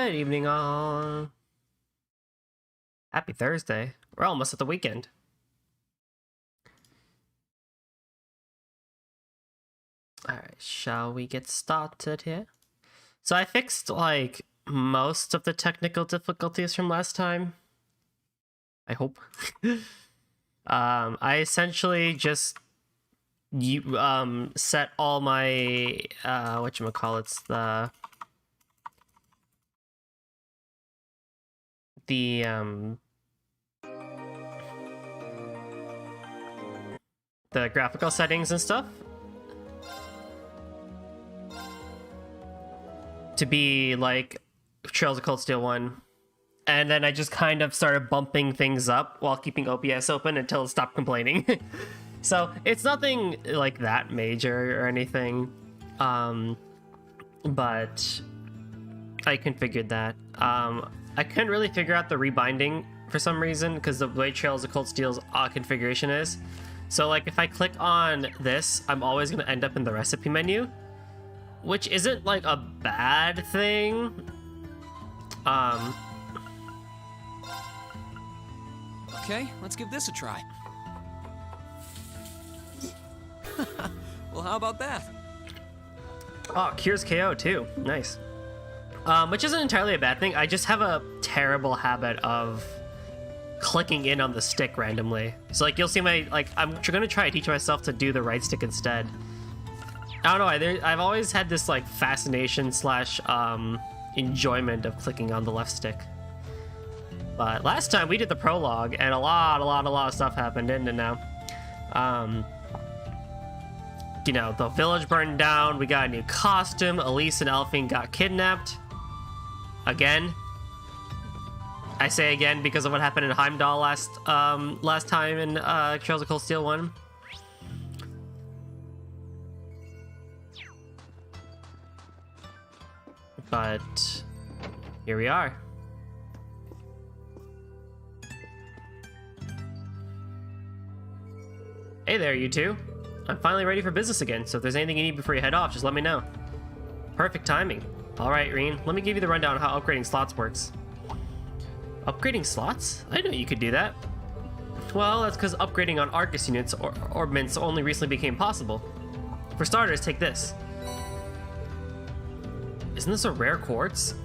Good evening, all. Happy Thursday. We're almost at the weekend. Alright, shall we get started here? So I fixed, like, most of the technical difficulties from last time. I hope. I essentially just set all my, whatchamacallits, the graphical settings and stuff to be like Trails of Cold Steel 1. And then I just kind of started bumping things up while keeping OBS open until it stopped complaining. So it's nothing like that major or anything. But I configured that. I couldn't really figure out the rebinding for some reason because the way Trails of Cold Steel's configuration is. So like if I click on this, I'm always going to end up in the recipe menu, which isn't like a bad thing. Okay, let's give this a try. Well, how about that? Oh, cures KO too. Nice. Which isn't entirely a bad thing. I just have a terrible habit of clicking in on the stick randomly. So like you'll see my, like, I'm gonna try to teach myself to do the right stick instead. I don't know, I've always had this like fascination slash enjoyment of clicking on the left stick. But last time we did the prologue and a lot of stuff happened, didn't it now? You know, the village burned down, we got a new costume, Elise and Elphine got kidnapped. Again. I say again because of what happened in Heimdall last time in Trails of Cold Steel 1. But here we are. Hey there, you two. I'm finally ready for business again, so if there's anything you need before you head off, just let me know. Perfect timing. Alright, Reen, let me give you the rundown on how upgrading slots works. Upgrading slots? I didn't know you could do that. Well, that's because upgrading on Arcus units or orbments only recently became possible. For starters, take this. Isn't this a rare quartz?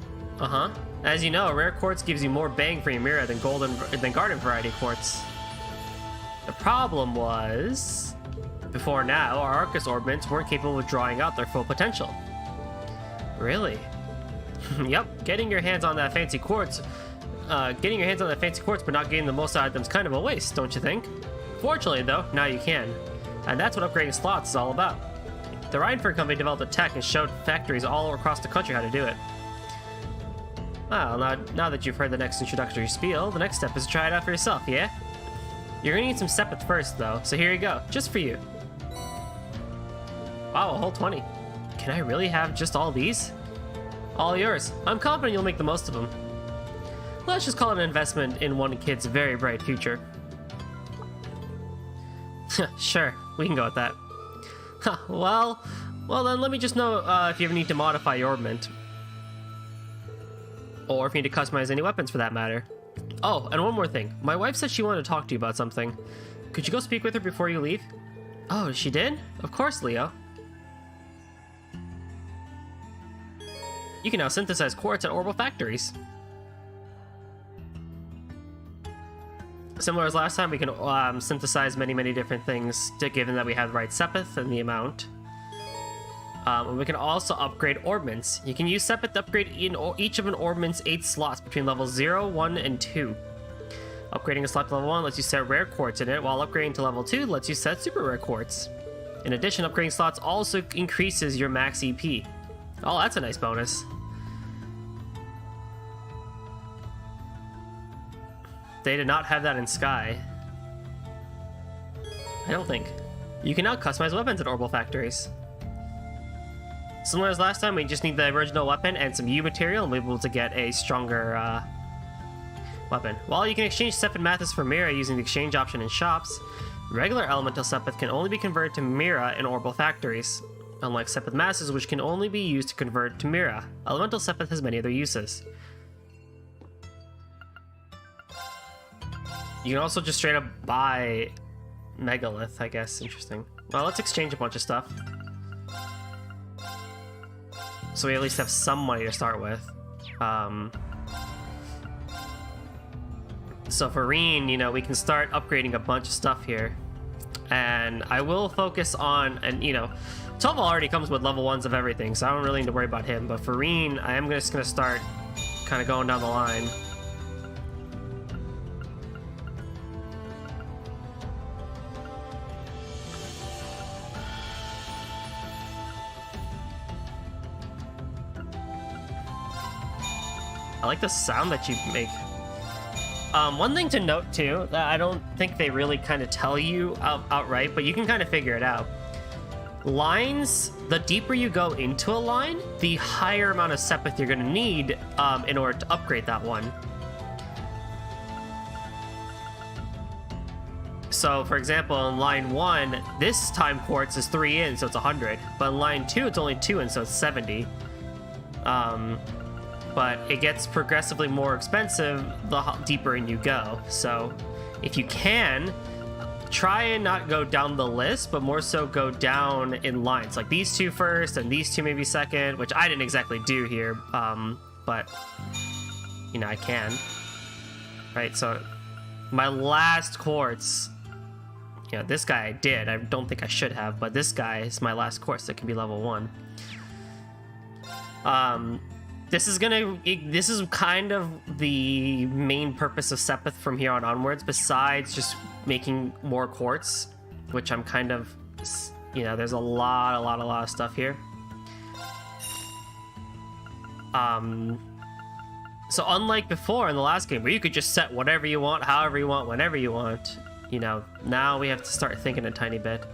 Uh-huh. As you know, rare quartz gives you more bang for your mirror than garden variety quartz. The problem was, before now, our Arcus orbments weren't capable of drawing out their full potential. Really? Yep, getting your hands on that fancy quartz but not getting the most out of them is kind of a waste, don't you think? Fortunately, though, now you can. And that's what upgrading slots is all about. The Reinford Company developed a tech and showed factories all across the country how to do it. Well, now that you've heard the next introductory spiel, the next step is to try it out for yourself, yeah? You're gonna need some Sepith first, though, so here you go, just for you. Wow, a whole 20. Can I really have just all these? All yours. I'm confident you'll make the most of them. Let's just call it an investment in one kid's very bright future. Sure, we can go with that. Well then let me just know if you ever need to modify your orbment. Or if you need to customize any weapons for that matter. Oh, and one more thing. My wife said she wanted to talk to you about something. Could you go speak with her before you leave? Oh, she did? Of course, Leo. You can now synthesize quartz at orbital factories. Similar as last time, we can synthesize many different things, given that we have the right Sepith and the amount. And we can also upgrade orbments. You can use Sepith to upgrade in each of an orbment's 8 slots between levels 0, 1, and 2. Upgrading a slot to level 1 lets you set rare quartz in it, while upgrading to level 2 lets you set super rare quartz. In addition, upgrading slots also increases your max EP. Oh, that's a nice bonus. They did not have that in Sky. I don't think. You can now customize weapons at orbital factories. Similar as last time, we just need the original weapon and some U material, and we'll be able to get a stronger weapon. While you can exchange Sepith Mathis for Mira using the exchange option in shops, regular elemental Sepith can only be converted to Mira in orbital factories. Unlike Sepith Masses, which can only be used to convert to Mira, elemental Sepith has many other uses. You can also just straight up buy Megalith, I guess. Interesting. Well, let's exchange a bunch of stuff. So we at least have some money to start with. So for Reen, you know, we can start upgrading a bunch of stuff here. And I will focus on, and you know, Toval already comes with level 1s of everything, so I don't really need to worry about him. But for Reen, I am just going to start kind of going down the line. I like the sound that you make. One thing to note too, that I don't think they really kind of tell you outright, but you can kind of figure it out. Lines, the deeper you go into a line, the higher amount of Sepith you're going to need in order to upgrade that one. So, for example, in line 1, this time quartz is 3 in, so it's 100. But in line 2, it's only 2 in, so it's 70. But it gets progressively more expensive the deeper in you go. So if you can, try and not go down the list, but more so go down in lines. Like these two first and these two maybe second, which I didn't exactly do here, but you know, I can. Right, so my last quartz, you know, this guy I did. I don't think I should have, but this guy is my last quartz that can be level 1. This is kind of the main purpose of Sepith from here on onwards, besides just making more quartz, which I'm kind of, you know, there's a lot of stuff here. So unlike before in the last game, where you could just set whatever you want, however you want, whenever you want, you know, now we have to start thinking a tiny bit.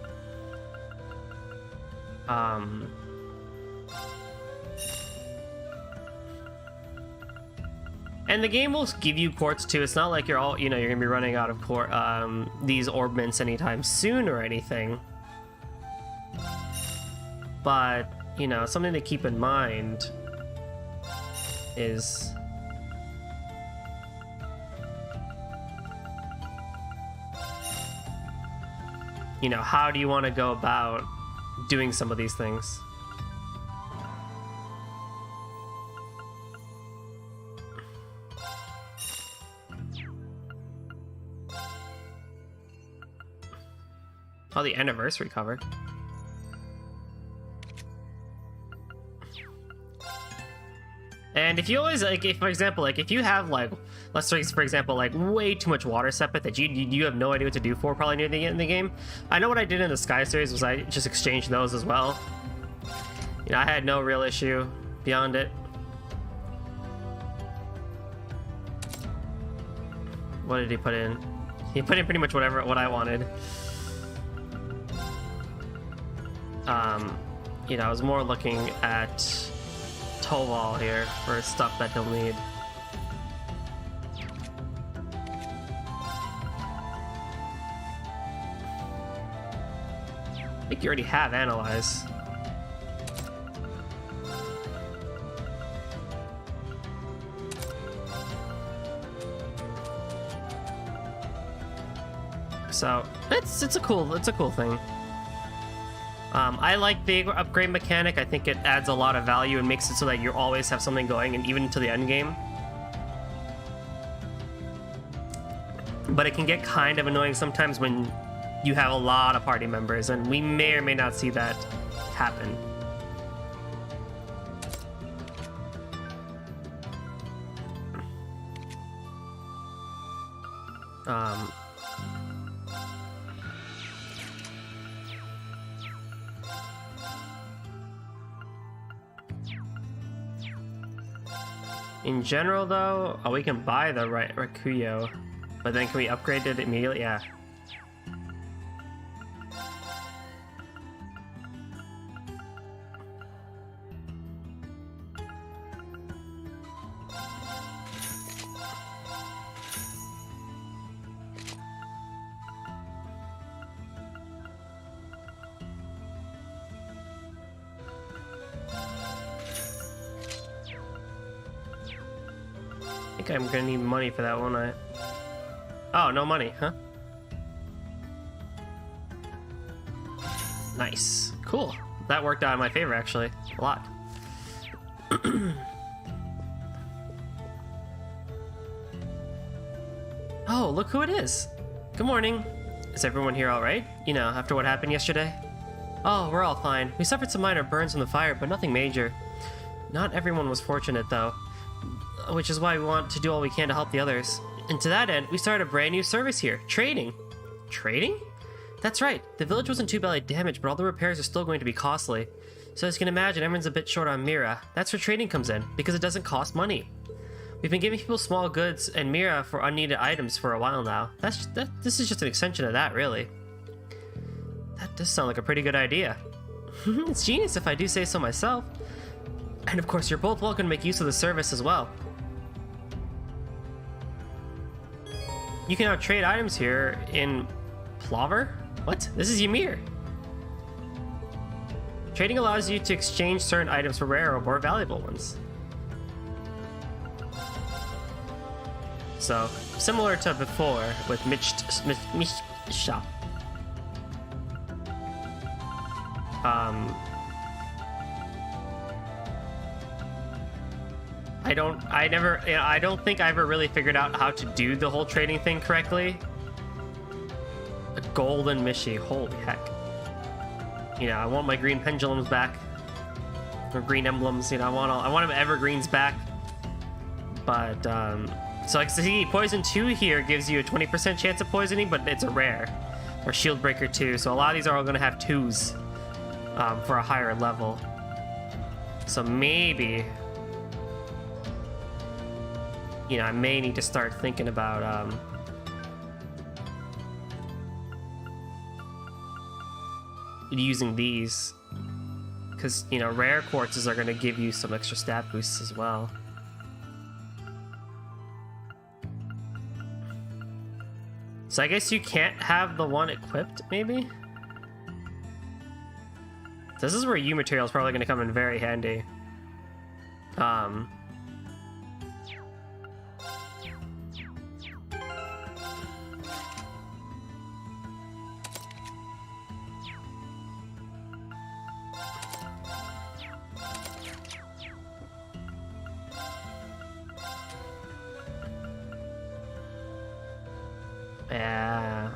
And the game will give you quartz too. It's not like you're all, you know, you're gonna be running out of these orb mints anytime soon or anything. But, you know, something to keep in mind is you know, how do you want to go about doing some of these things? Oh, the anniversary cover. And if you always, like, if, for example, like, if you have, like, let's say, for example, like, way too much water Sepith that you have no idea what to do for probably near the end of the game. I know what I did in the Sky series was I just exchanged those as well. You know, I had no real issue beyond it. What did he put in? He put in pretty much what I wanted. You know, I was more looking at Toval here for stuff that he'll need. I think you already have Analyze. So it's a cool thing. I like the upgrade mechanic. I think it adds a lot of value and makes it so that you always have something going, and even to the end game. But it can get kind of annoying sometimes when you have a lot of party members, and we may or may not see that happen. In general, though, we can buy the Rakuyo, but then can we upgrade it immediately? Yeah. I think I'm gonna need money for that, won't I? Oh, no money, huh? Nice. Cool. That worked out in my favor, actually. A lot. Oh, look who it is. Good morning. Is everyone here all right? You know, after what happened yesterday? Oh, we're all fine. We suffered some minor burns from the fire, but nothing major. Not everyone was fortunate, though. Which is why we want to do all we can to help the others. And to that end, we started a brand new service here. Trading. Trading? That's right. The village wasn't too badly damaged, but all the repairs are still going to be costly. So as you can imagine, everyone's a bit short on Mira. That's where trading comes in, because it doesn't cost money. We've been giving people small goods and Mira for unneeded items for a while now. This is just an extension of that, really. That does sound like a pretty good idea. It's genius if I do say so myself. And of course, you're both welcome to make use of the service as well. You can now trade items here in Plover? What? This is Ymir. Trading allows you to exchange certain items for rare or more valuable ones. So, similar to before with Mitch shop. I don't think I ever really figured out how to do the whole trading thing correctly. A golden Mishi, holy heck. You know, I want my green pendulums back. Or green emblems, you know, I want them evergreens back. But, so like, see, Poison 2 here gives you a 20% chance of poisoning, but it's a rare. Or Shield Breaker 2, so a lot of these are all gonna have 2s for a higher level. So maybe, you know, I may need to start thinking about, using these. Because, you know, rare quartzes are gonna give you some extra stat boosts as well. So I guess you can't have the one equipped, maybe? This is where U material is probably going to come in very handy. Yeah.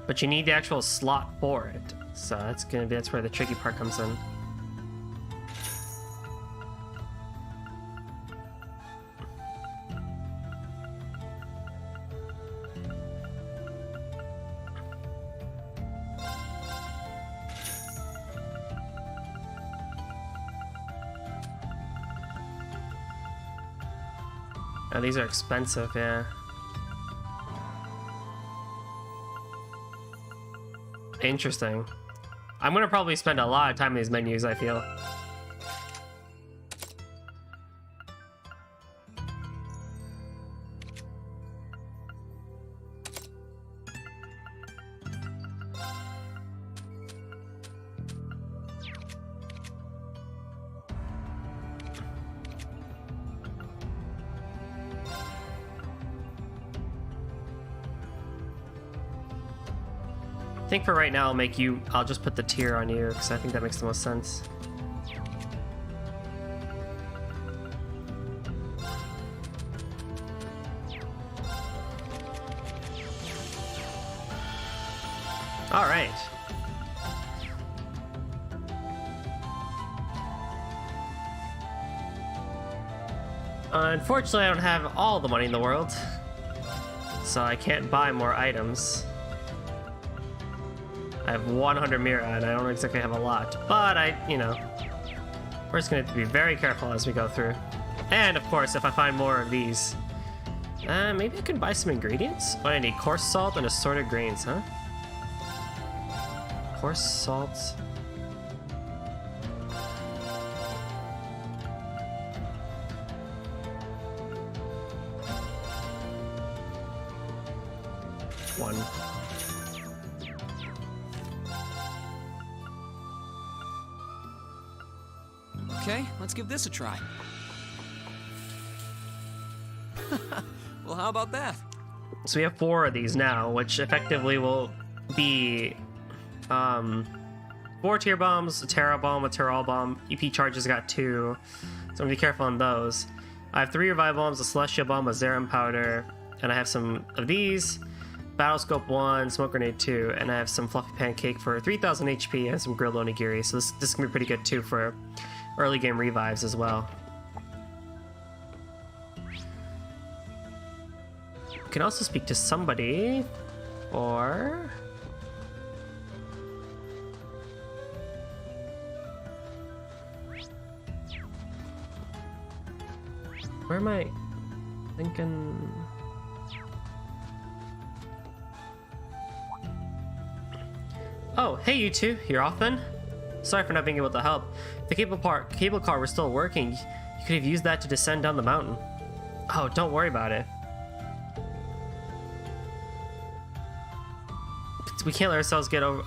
But you need the actual slot for it. So that's where the tricky part comes in. Oh, these are expensive, yeah. Interesting. I'm gonna probably spend a lot of time in these menus, I feel. I think for right now, I'll just put the tier on you, because I think that makes the most sense. All right. Unfortunately, I don't have all the money in the world, so I can't buy more items. I have 100 Mira, and I don't exactly have a lot, but we're just going to have to be very careful as we go through. And, of course, if I find more of these, maybe I can buy some ingredients? Oh, I need coarse salt and assorted grains, huh? Coarse salt. One. Okay, let's give this a try. Well, how about that? So we have 4 of these now, which effectively will be 4 Tear Bombs, a Terra Bomb, a Terral Bomb. EP charges got 2, so I'm gonna be careful on those. I have 3 Revive Bombs, a Celestial Bomb, a Zerum Powder, and I have some of these. Battle Scope 1, Smoke Grenade 2, and I have some Fluffy Pancake for 3000 HP and some Grilled Onigiri, so this is gonna be pretty good too for early game revives as well. You can also speak to somebody, or... Where am I thinking? Oh, hey you two, you're off then? Sorry for not being able to help. If the cable car was still working, you could have used that to descend down the mountain. Oh, don't worry about it. We can't let ourselves get over,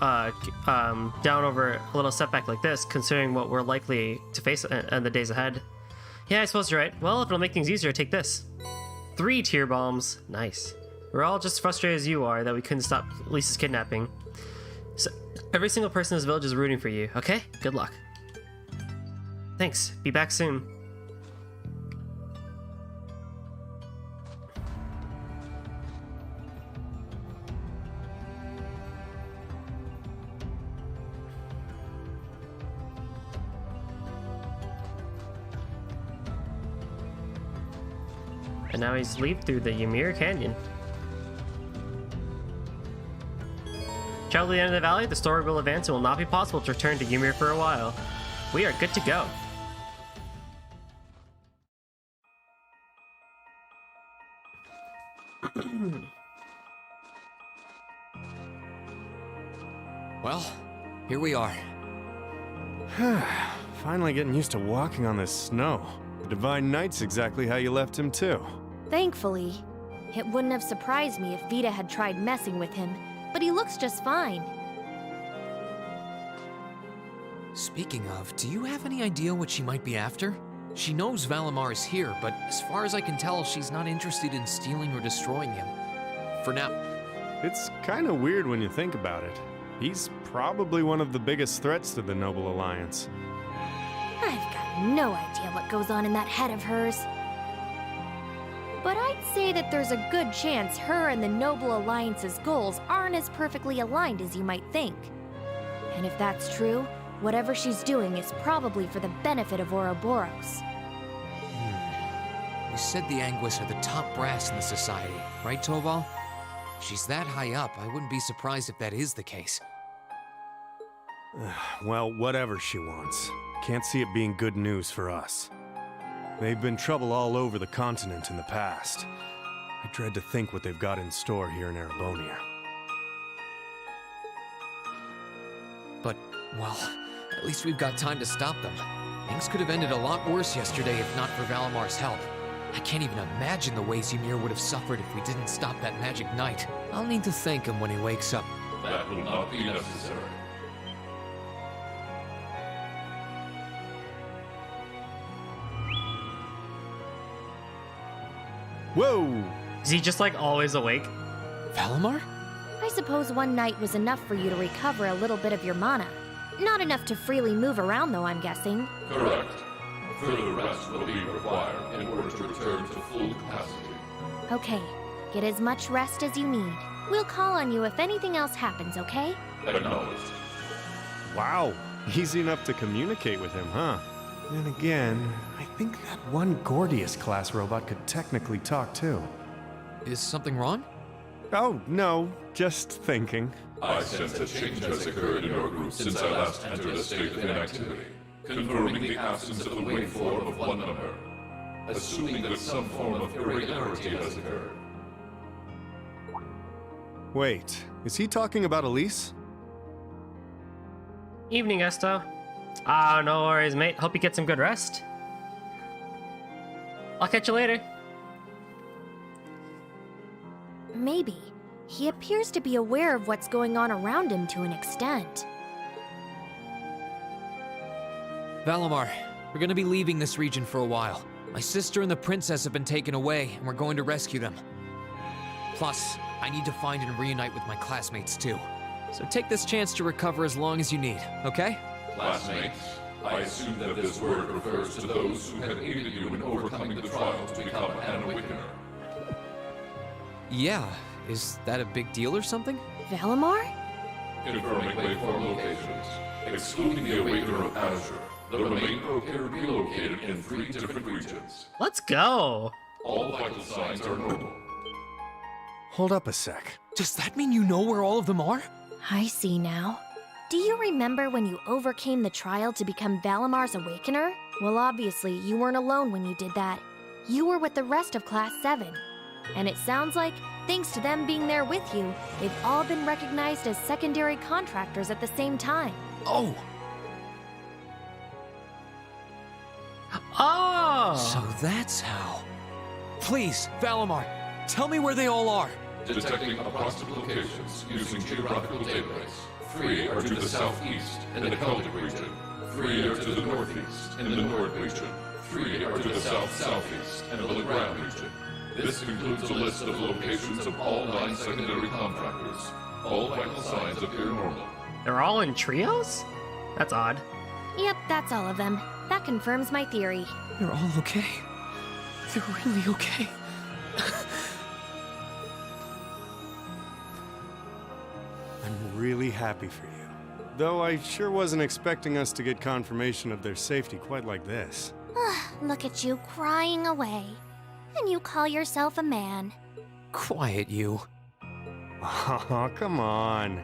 down over a little setback like this, considering what we're likely to face in the days ahead. Yeah, I suppose you're right. Well, if it'll make things easier, take this. 3 Tear Bombs. Nice. We're all just frustrated as you are that we couldn't stop Lisa's kidnapping. So, every single person in this village is rooting for you, okay? Good luck. Thanks. Be back soon. And now he's leaped through the Ymir Canyon. Travel to the end of the valley, the story will advance and will not be possible to return to Ymir for a while. We are good to go. Well, here we are. Finally getting used to walking on this snow. The Divine Knight's exactly how you left him, too. Thankfully. It wouldn't have surprised me if Vita had tried messing with him, but he looks just fine. Speaking of, do you have any idea what she might be after? She knows Valimar is here, but as far as I can tell, she's not interested in stealing or destroying him. For now. It's kind of weird when you think about it. He's probably one of the biggest threats to the Noble Alliance. I've got no idea what goes on in that head of hers. But I'd say that there's a good chance her and the Noble Alliance's goals aren't as perfectly aligned as you might think. And if that's true, whatever she's doing is probably for the benefit of Ouroboros. You said the Anguis are the top brass in the society, right, Toval? If she's that high up, I wouldn't be surprised if that is the case. Well, whatever she wants. Can't see it being good news for us. They've been trouble all over the continent in the past. I dread to think what they've got in store here in Erebonia. But, well, at least we've got time to stop them. Things could have ended a lot worse yesterday if not for Valimar's help. I can't even imagine the ways Ymir would have suffered if we didn't stop that magic knight. I'll need to thank him when he wakes up. That will not be necessary. Whoa! Is he just like always awake? Valimar? I suppose one night was enough for you to recover a little bit of your mana. Not enough to freely move around, though, I'm guessing. Correct. Further rest will be required in order to return to full capacity. Okay, get as much rest as you need. We'll call on you if anything else happens, okay? Acknowledged. Wow, easy enough to communicate with him, huh? Then again, I think that one Gordius-class robot could technically talk too. Is something wrong? Oh, no, just thinking. I sense a change has occurred in your group since I last entered a state of inactivity, confirming the absence of the waveform of one number, assuming that some form of irregularity has occurred. Wait, is he talking about Elise? Evening, Esto. Ah, no worries, mate. Hope you get some good rest. I'll catch you later. Maybe. He appears to be aware of what's going on around him to an extent. Valimar, we're gonna be leaving this region for a while. My sister and the princess have been taken away, and we're going to rescue them. Plus, I need to find and reunite with my classmates too. So take this chance to recover as long as you need, okay? Classmates, I assume that this word refers to those who have aided you in overcoming the trial to become an Awakener. Yeah, is that a big deal or something? Valimar? Confirming waveform locations. Excluding the Awakener of Azure, the remainder appear relocated in 3 different regions. Let's go. All vital signs are normal. Hold up a sec. Does that mean you know where all of them are? I see now. Do you remember when you overcame the trial to become Valimar's Awakener? Well, obviously, you weren't alone when you did that. You were with the rest of Class 7. And it sounds like, thanks to them being there with you, they've all been recognized as secondary contractors at the same time. Oh! Oh! So that's how. Please, Valimar, tell me where they all are. Detecting approximate locations using geographical database. 3 are to the southeast in the Celtic region. 3 are to the northeast in the Nord region. 3 are to the south-southeast in the Legram region. This includes a list of locations of all 9 secondary contractors. All vital signs appear normal. They're all in trios? That's odd. Yep, that's all of them. That confirms my theory. They're all okay. They're really okay. I'm really happy for you. Though I sure wasn't expecting us to get confirmation of their safety quite like this. Look at you crying away. And you call yourself a man. Quiet, you. Oh, come on.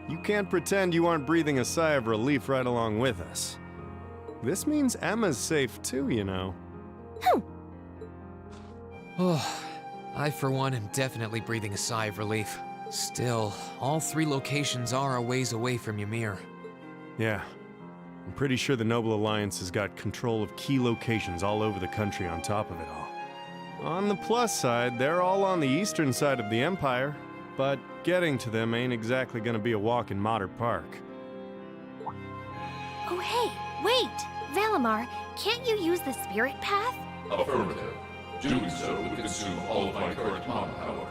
You can't pretend you aren't breathing a sigh of relief right along with us. This means Emma's safe too, you know. Oh, I for one am definitely breathing a sigh of relief. Still, all 3 locations are a ways away from Ymir. Yeah. I'm pretty sure the Noble Alliance has got control of key locations all over the country on top of it all. On the plus side, they're all on the eastern side of the Empire, but getting to them ain't exactly gonna be a walk in Motter Park. Oh hey, wait! Valimar, can't you use the spirit path? Affirmative. Doing so would consume all of my current mana, however.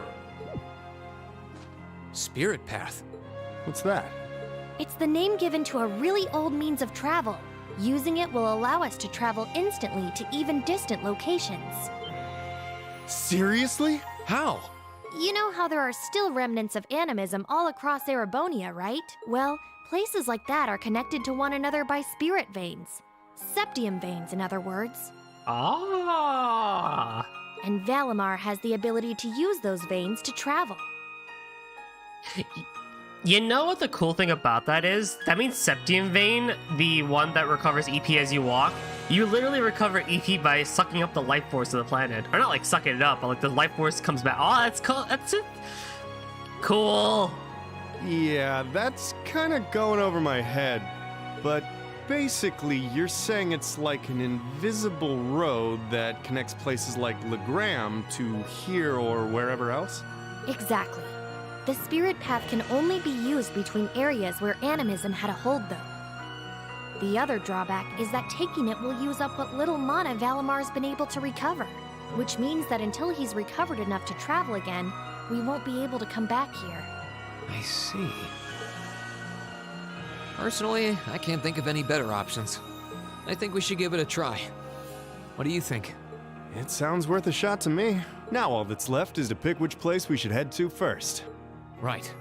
Spirit Path? What's that? It's the name given to a really old means of travel. Using it will allow us to travel instantly to even distant locations. Seriously? How? You know how there are still remnants of animism all across Erebonia, right? Well, places like that are connected to one another by spirit veins. Septium veins, in other words. Ah! And Valimar has the ability to use those veins to travel. You know what the cool thing about that is? That means Septium Vein, the one that recovers EP as you walk, you literally recover EP by sucking up the life force of the planet. Or not like sucking it up, but like the life force comes back. Oh, that's cool. That's it. Cool. Yeah, that's kind of going over my head. But basically, you're saying it's like an invisible road that connects places like Legram to here or wherever else? Exactly. The spirit path can only be used between areas where animism had a hold, though. The other drawback is that taking it will use up what little mana Valimar's been able to recover, which means that until he's recovered enough to travel again, we won't be able to come back here. I see. Personally, I can't think of any better options. I think we should give it a try. What do you think? It sounds worth a shot to me. Now all that's left is to pick which place we should head to first. Right.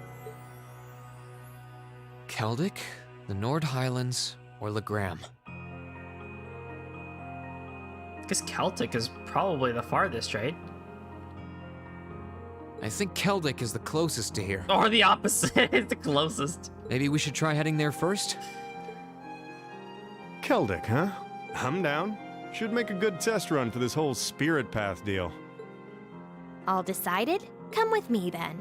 Celtic, the Nord Highlands, or Legram? I guess Celtic is probably the farthest, right? I think Celtic is the closest to here. Or the opposite, it's the closest. Maybe we should try heading there first? Celtic, huh? I'm down. Should make a good test run for this whole spirit path deal. All decided? Come with me then.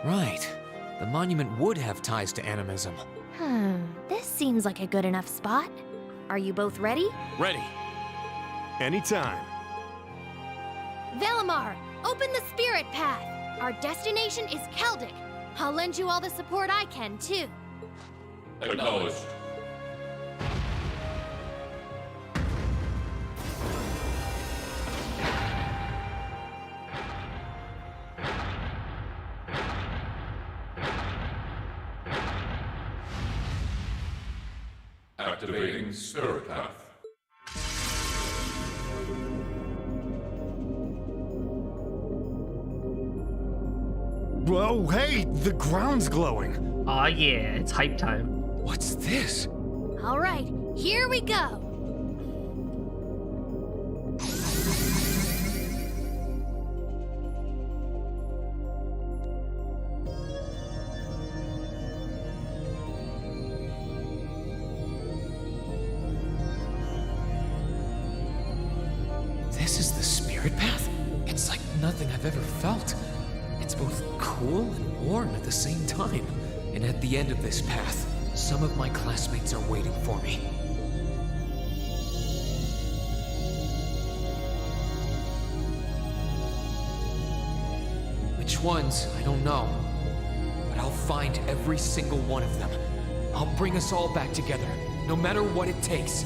Right. The monument would have ties to animism. This seems like a good enough spot. Are you both ready? Ready. Anytime. Valimar, open the spirit path. Our destination is Celtic. I'll lend you all the support I can, too. Acknowledged. Activating Spirit Path. Whoa, hey, the ground's glowing. Aw, yeah, it's hype time. What's this? All right, here we go. This is the Spirit Path? It's like nothing I've ever felt. It's both cool and warm at the same time. And at the end of this path, some of my classmates are waiting for me. Which ones, I don't know. But I'll find every single one of them. I'll bring us all back together, no matter what it takes.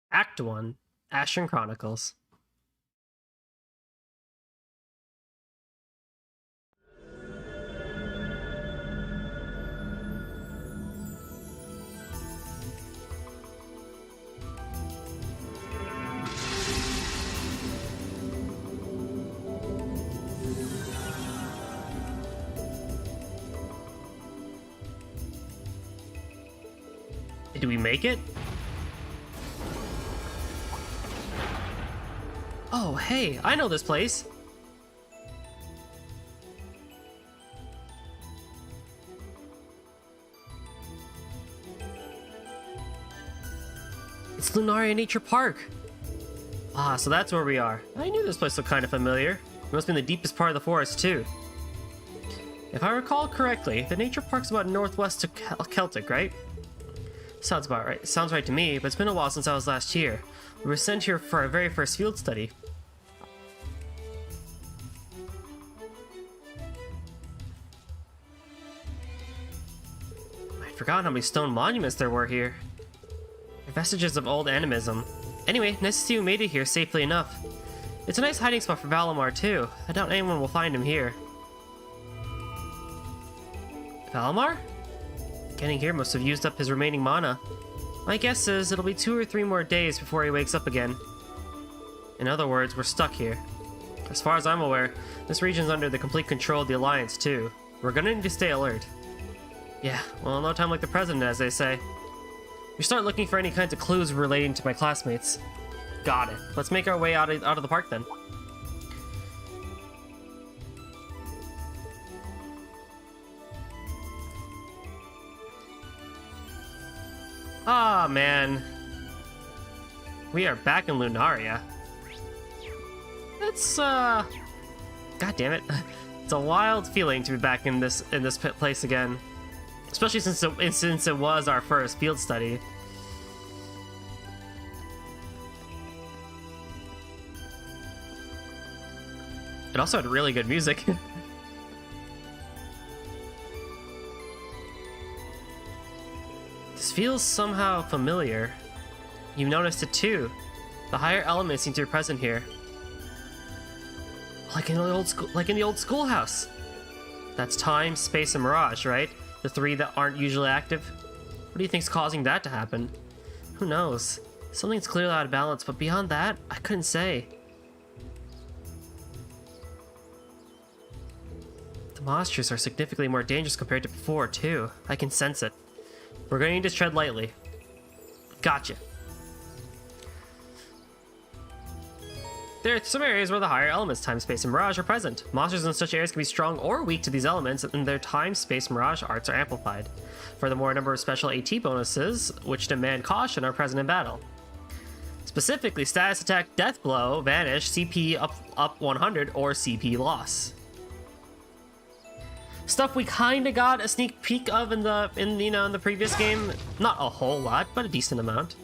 Act 1, Ashen Chronicles. Did we make it? Oh, hey, I know this place. It's Lunaria Nature Park. Ah, so that's where we are. I knew this place looked kind of familiar. It must be in the deepest part of the forest, too. If I recall correctly, the nature park's about northwest of Celtic, right? Sounds about right. Sounds right to me, but it's been a while since I was last here. We were sent here for our very first field study. I'd forgotten how many stone monuments there were here. They're vestiges of old animism. Anyway, nice to see you made it here safely enough. It's a nice hiding spot for Valimar, too. I doubt anyone will find him here. Valimar? Getting here must have used up his remaining mana. My guess is it'll be 2 or 3 more days before he wakes up again. In other words, we're stuck here. As far as I'm aware, this region's under the complete control of the Alliance, too. We're gonna need to stay alert. Yeah, well, no time like the present, as they say. We start looking for any kinds of clues relating to my classmates. Got it. Let's make our way out of the park then. Ah, man. We are back in Lunaria. It's, God damn it. It's a wild feeling to be back in this place again. Especially since it was our first field study. It also had really good music. This feels somehow familiar. You've noticed it too. The higher elements seem to be present here. Like in the old schoolhouse. That's time, space, and mirage, right? The 3 that aren't usually active. What do you think's causing that to happen? Who knows? Something's clearly out of balance, but beyond that, I couldn't say. The monsters are significantly more dangerous compared to before, too. I can sense it. We're going to need to tread lightly. Gotcha. There are some areas where the higher elements, time, space, and mirage, are present. Monsters in such areas can be strong or weak to these elements, and their time, space, mirage arts are amplified. Furthermore, a number of special AT bonuses, which demand caution, are present in battle. Specifically, status attack, death blow, vanish, CP up 100, or CP loss. Stuff we kinda got a sneak peek of in the previous game. Not a whole lot, but a decent amount.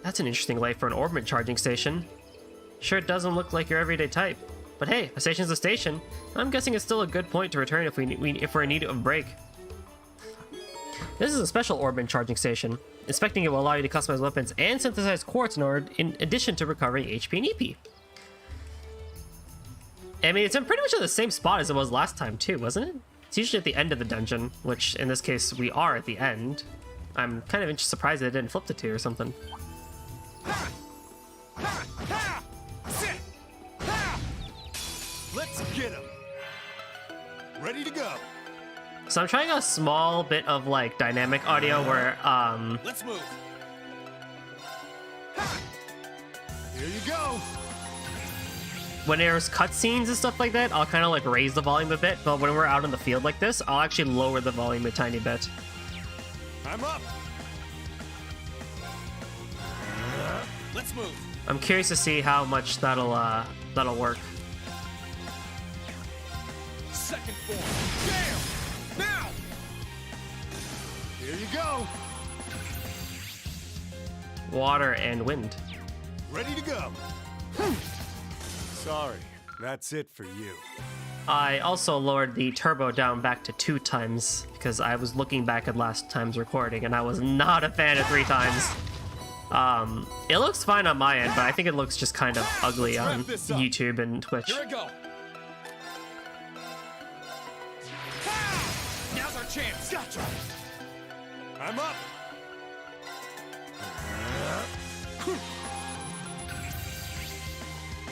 That's an interesting light for an orbit charging station. Sure, it doesn't look like your everyday type. But hey, a station's a station. I'm guessing it's still a good point to return if we're in need of a break. This is a special Orbit charging station. Inspecting it will allow you to customize weapons and synthesize quartz in addition to recovering HP and EP. I mean, it's in pretty much in the same spot as it was last time too, wasn't it? It's usually at the end of the dungeon, which in this case we are at the end. I'm kind of surprised that it didn't flip to 2 or something. Let's get him. Ready to go. So I'm trying a small bit of like dynamic audio where Let's move. Here you go. when there's cutscenes and stuff like that, I'll kind of like raise the volume a bit, but when we're out in the field like this, I'll actually lower the volume a tiny bit. I'm up. Let's move. I'm curious to see how much that'll work. Second form. Bam! Now! Here you go. Water and wind. Ready to go. Sorry, that's it for you. I also lowered the turbo down back to 2 times because I was looking back at last time's recording and I was not a fan of 3 times. It looks fine on my end, but I think it looks just kind of ugly on YouTube and Twitch. Here we go. Now's our chance. Gotcha. I'm up.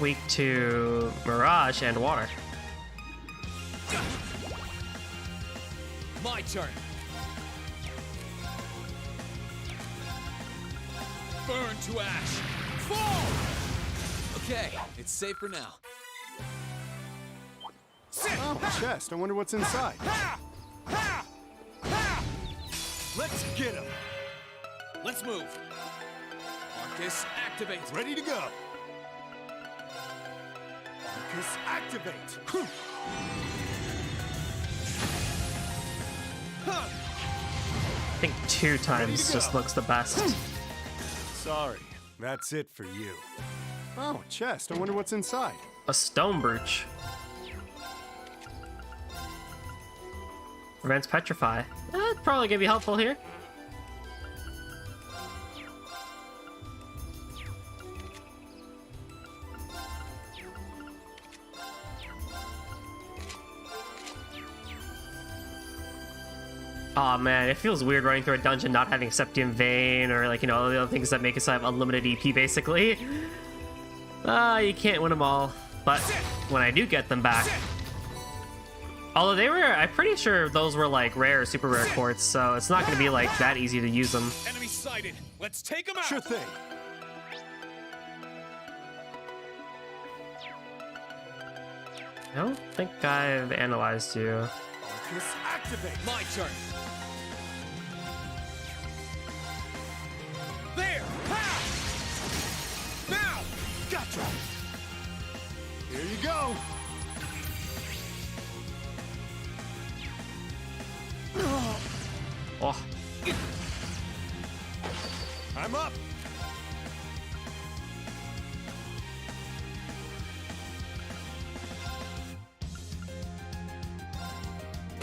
Weak to Mirage and water. My turn. Burn to ash. Fall! Okay, it's safe for now. Oh, chest. I wonder what's inside. Let's get him. Let's move. Marcus, activate. Ready to go. Marcus, activate. I think 2 times just looks the best. Sorry, that's it for you. Oh, chest. I wonder what's inside. A stone brooch. Prevents petrify. That'd probably gonna be helpful here. Aw, man, it feels weird running through a dungeon not having Septium Vein or, like, you know, the other things that make us have unlimited EP, basically. You can't win them all. But when I do get them back... Although they were... I'm pretty sure those were, like, rare or super rare quartz, so it's not gonna be, like, that easy to use them. Enemy sighted. Let's take him out. Sure thing. I don't think I've analyzed you. Marcus, activate. My turn. There! Ha! Now! Gotcha! Here you go! Oh, I'm up!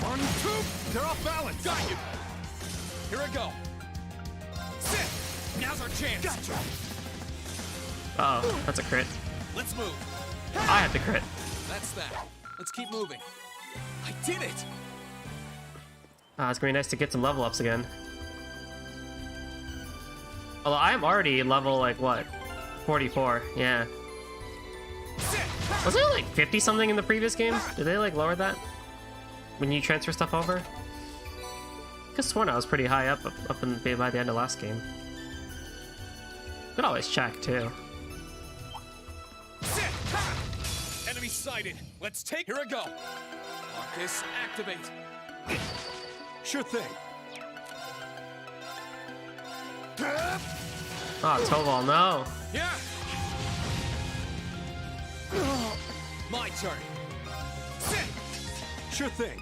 One, two! They're off balance! Got you. Here I go. Sit. Now's our chance. Gotcha! oh, that's a crit. Let's move. I have to crit. That's that. Let's keep moving. I did it. It's gonna be nice to get some level ups again. Although I am already level, like, what? 44, yeah. Was it like 50 something in the previous game? Did they, like, lower that? When you transfer stuff over? I could have sworn I was pretty high up by the end of last game. Could always check, too. Sit. Ha! Enemy sighted. Let's take. Here I go. Marcus, activate. Sure thing. Oh, Toval, no. Yeah. My turn. Sit. Sure thing.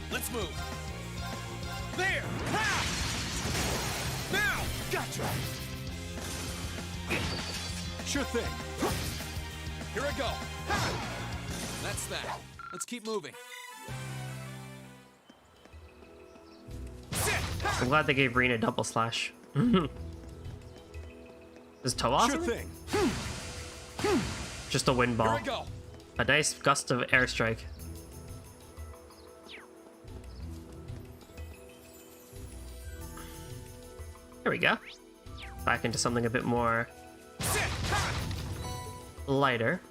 Let's move. There! Ha! Now! Gotcha! Sure thing. Here I go. That's that. Let's keep moving. I'm glad they gave Reen a double slash. Is Toe awesome? Sure thing. Just a wind Here ball. I go. A nice gust of airstrike. There we go. Back into something a bit more lighter.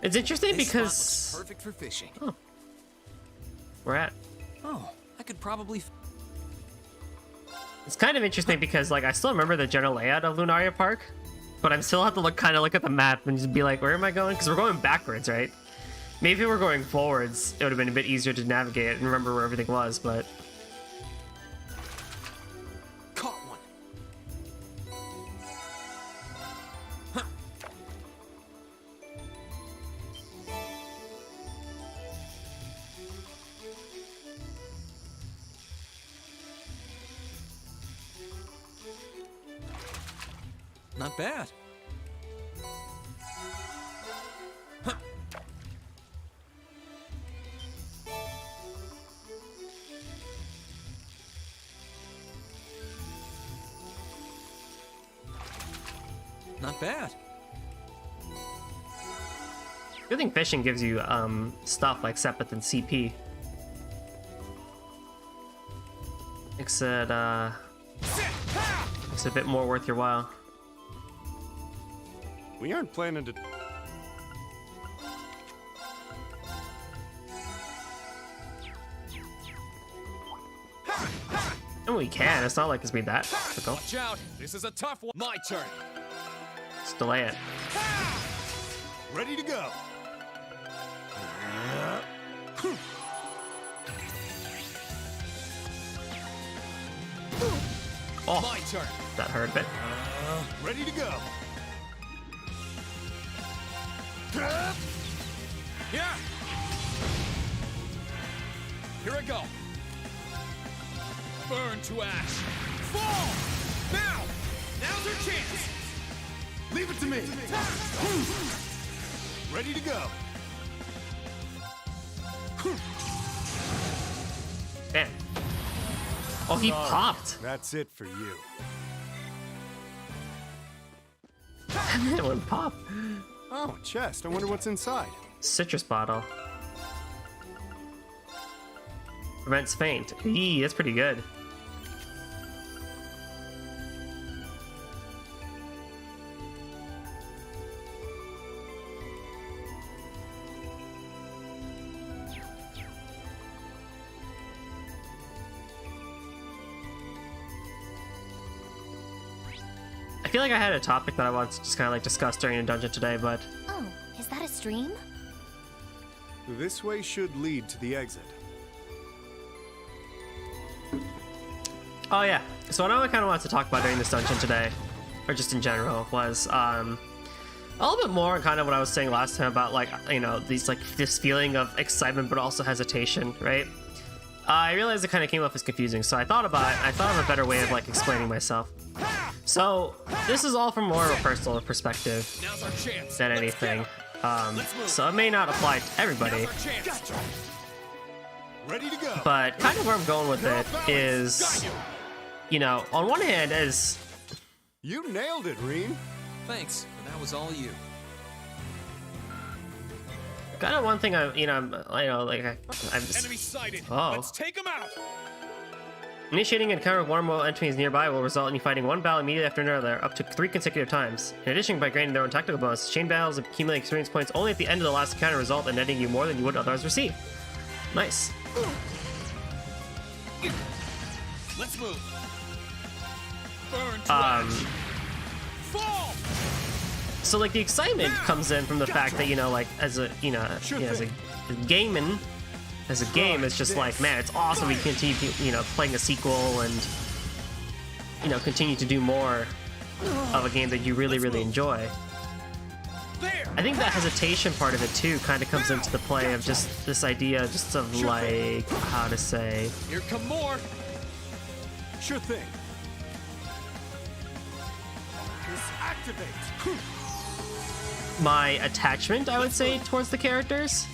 It's interesting This spot because looks perfect for fishing. we're at. Oh, I could probably. It's kind of interesting because like I still remember the general layout of Lunaria Park, but I'm still have to look at the map and just be like, where am I going? Because we're going backwards, right? Maybe if we were going forwards, it would have been a bit easier to navigate and remember where everything was, but. Caught one. Not bad. Not bad. Good thing fishing gives you stuff like Sepith and CP. Makes it a bit more worth your while. We aren't planning to. And we can. It's not like it's be that difficult. Watch out! This is a tough one. My turn. Just delay it. Ready to go. Oh, My turn. that hurt a bit. Ready to go. Yeah. Here I go. Burn to ash. Fall! Now! Now's our chance! Leave it to me. Ready to go. Damn. Oh, he popped. That's it for you. It went pop. Oh, a chest. I wonder what's inside. Citrus bottle. Prevents faint. Eee, that's pretty good. I feel like I had a topic that I wanted to just kind of like discuss during a dungeon today, but Oh, is that a stream? This way should lead to the exit. oh yeah. So what I kind of wanted to talk about during this dungeon today, or just in general, was a little bit more on kind of what I was saying last time about like this feeling of excitement but also hesitation, right? I realized it kind of came off as confusing, so I thought of a better way of like explaining myself. So this is all from more of a personal perspective Now's our chance. than Let's anything. get 'em. Let's So it may not apply to everybody, Now's our chance. Ready to go. but kind of where I'm going with it is, on one hand, as You nailed it, Reen. Thanks, but that was all you. kind of one thing I'm just Enemy sighted. Oh. Let's take him out. initiating an encounter with one or more enemies nearby will result in you fighting one battle immediately after another, up to 3 consecutive times. In addition, by gaining their own tactical bonus, chain battles accumulate experience points only at the end of the last encounter, result in netting you more than you would otherwise receive. Nice. Let's move. Burn to Um, ash. Fall. So like the excitement comes in from the fact that as a gaming, as a game, it's just like, man, it's awesome. We continue playing a sequel and continue to do more of a game that you really enjoy. There. I think that hesitation part of it too kind of comes into the play of just this idea just of like, how to say, Here come more. Sure thing. Activate. my attachment, I would say, towards the characters.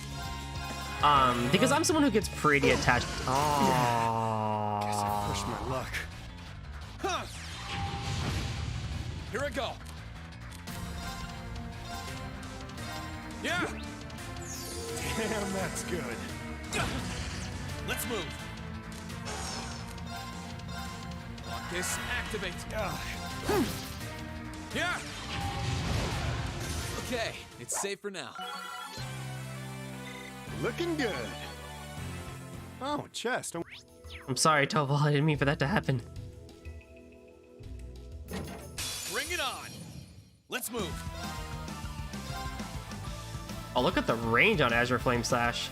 Because I'm someone who gets pretty attached. Guess I pushed my luck. Huh. Here I go. Yeah. Damn, that's good. Let's move. This activate. Yeah. Okay, it's safe for now. Looking good. Oh, chest. I'm sorry, Topal. I didn't mean for that to happen. Bring it on. Let's move. Oh, look at the range on Azure Flame Slash.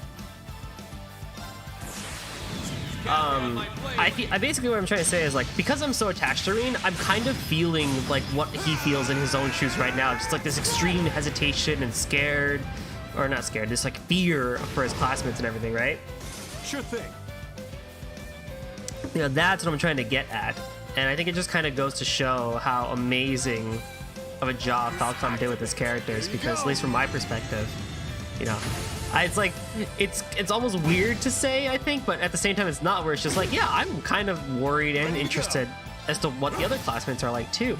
I basically what I'm trying to say is like, because I'm so attached to Rean, I'm kind of feeling like what he feels in his own shoes right now. Just like this extreme hesitation and scared, or not scared, this like fear for his classmates and everything, right? Sure thing. You know, that's what I'm trying to get at. And I think it just kind of goes to show how amazing of a job Falcom did with his characters, because at least from my perspective, you know, it's like, it's almost weird to say, I think, but at the same time it's not, where it's just like, yeah, I'm kind of worried and interested as to what the other classmates are like too.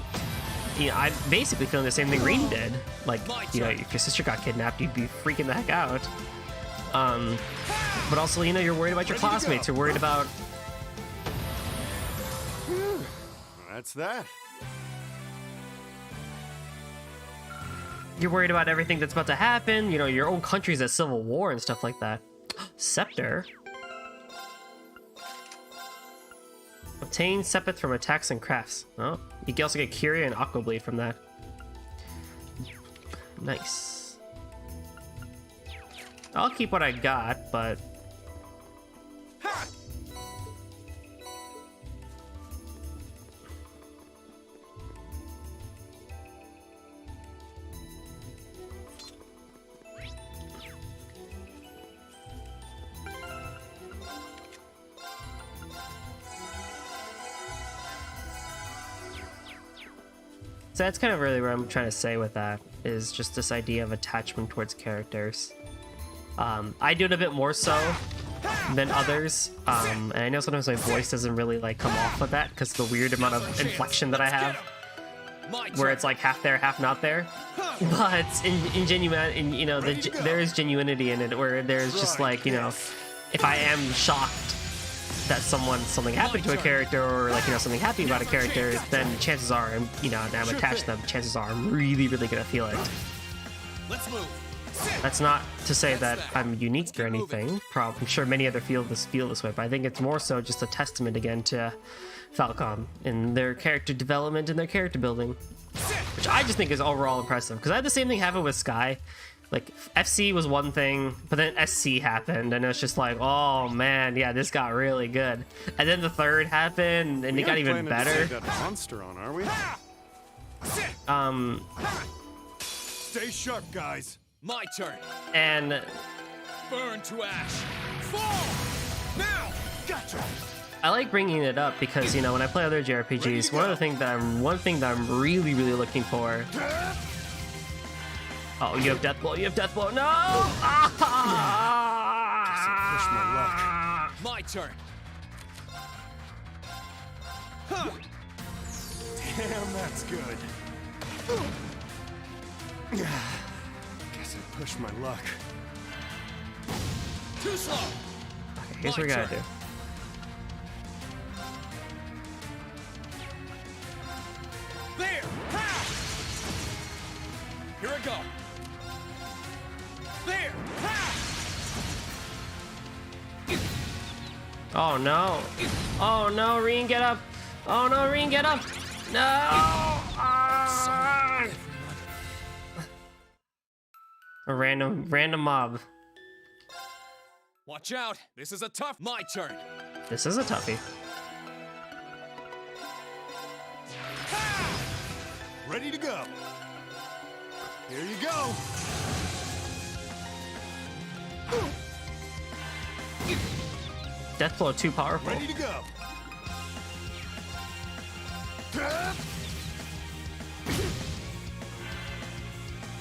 You know, I'm basically feeling the same thing Rean did. Like, you know, if your sister got kidnapped, you'd be freaking the heck out. But also, you know, you're worried about your classmates, you're worried about... That's that. You're worried about everything that's about to happen. You know, your own country's at civil war and stuff like that. Scepter. Obtain Sepith from attacks and crafts. Oh, you can also get Curia and Aqua Blade from that. Nice. I'll keep what I got, but... So that's kind of really what I'm trying to say with that, is just this idea of attachment towards characters. I do it a bit more so than others, and I know sometimes my voice doesn't really like come off of that because the weird amount of inflection that I have, where it's like half there, half not there. But in genuine, you know, there is genuinity in it, where there's just like, you know, if I am shocked that something happened to a character, or like, you know, something happy about a character, then chances are, you know, and I'm attached to them, chances are I'm really gonna feel it. Let's move. That's not to say that I'm unique or anything. I'm sure many other feel this way, but I think it's more so just a testament again to Falcom and their character development and their character building, which I just think is overall impressive. Because I had the same thing happen with Sky. Like, FC was one thing, but then SC happened, and it's just like, oh man, yeah, this got really good. And then the third happened, and it got even better. That monster on, are we? Stay sharp, guys. My turn. And Burn to ash. Fall! Now! Gotcha. I like bringing it up because, you know, when I play other JRPGs, one thing that I'm really looking for. Oh, you have Death Blow. You have Death Blow. No! Guess I pushed my luck. My turn. Damn, that's good. Guess I pushed my luck. Too slow. Okay, here's what we gotta do. There. Ha! Here I go. There. Ha! Oh no. Oh no, Rean, get up. Oh no, Rean, get up. No. Ah! A random mob. Watch out. This is a tough. My turn. This is a toughie. Ready to go. Here you go. Death Blow too powerful. Ready to go.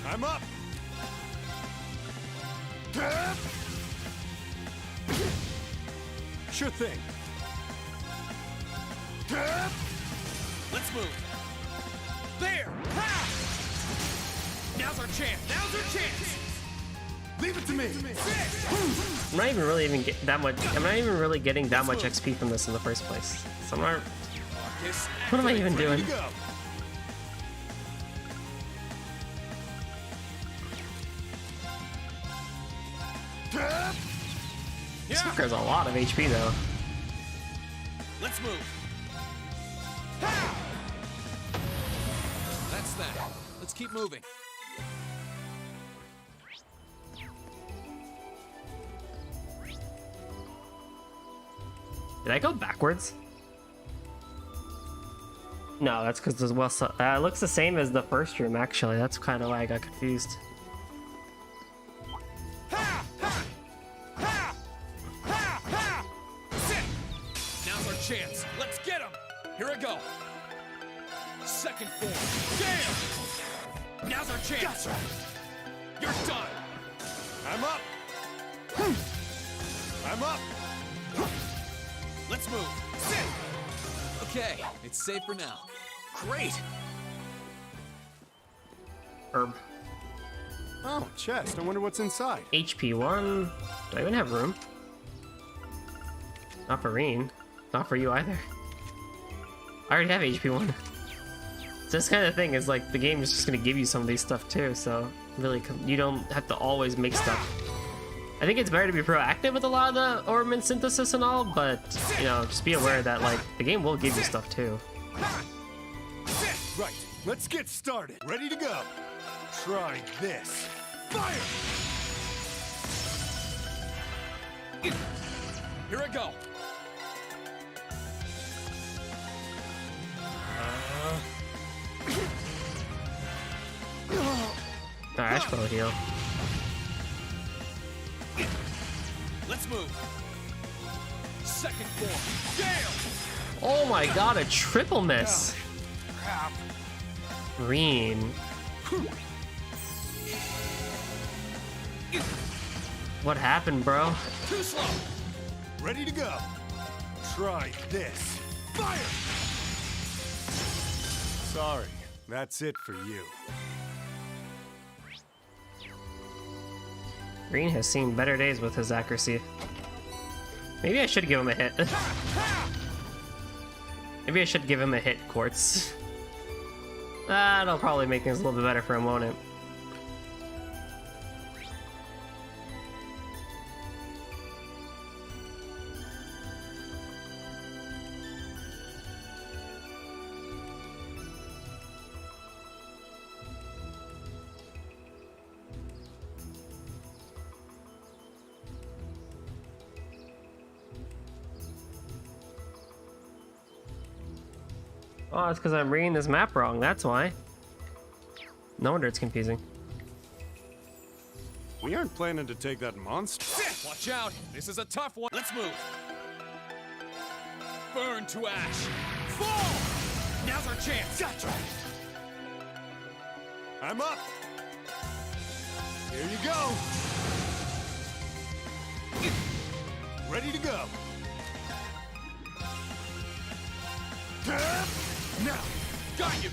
I'm up. Sure thing. Let's move. There! Ha! Now's our chance! Now's our chance! Leave it to me. I'm not even really that much. I'm not even really getting that much XP from this in the first place. So I'm not. What am I even doing? Go. This fucker has a lot of HP though. Let's move. That's that. Let's keep moving. Did I go backwards? No, that's because the well, it looks the same as the first room. Actually, that's kind of why I got confused. Now's our chance. Let's get him. Here I go. Second form. Damn! Now's our chance. Gotcha. You're done. I'm up. I'm up. Let's move. Sit. Okay, it's safe for now. Great. Herb. Oh, chest. I wonder what's inside. HP 1. Do I even have room? Not for Reen. Not for you either. I already have HP 1. So this kind of thing is like the game is just gonna give you some of these stuff too, so really you don't have to always make stuff. I think it's better to be proactive with a lot of the ornament synthesis and all, but you know, just be aware that like the game will give you stuff too. Right. Let's get started. Ready to go. Try this. Fire! Here I go. Alright, I should probably heal. Let's move. Second form. Damn! Oh my god, a triple miss! Reen. What happened, bro? Too slow. Ready to go. Try this. Fire! Sorry. That's it for you. Reen has seen better days with his accuracy. Maybe I should give him a hit. Maybe I should give him a hit, Quartz. That'll probably make things a little bit better for him, won't it? Oh, it's because I'm reading this map wrong, that's why. No wonder it's confusing. We aren't planning to take that monster. Watch out. This is a tough one. Let's move. Burn to ash. Fall! Now's our chance. Gotcha. I'm up. Here you go. Ready to go. Now. Got you.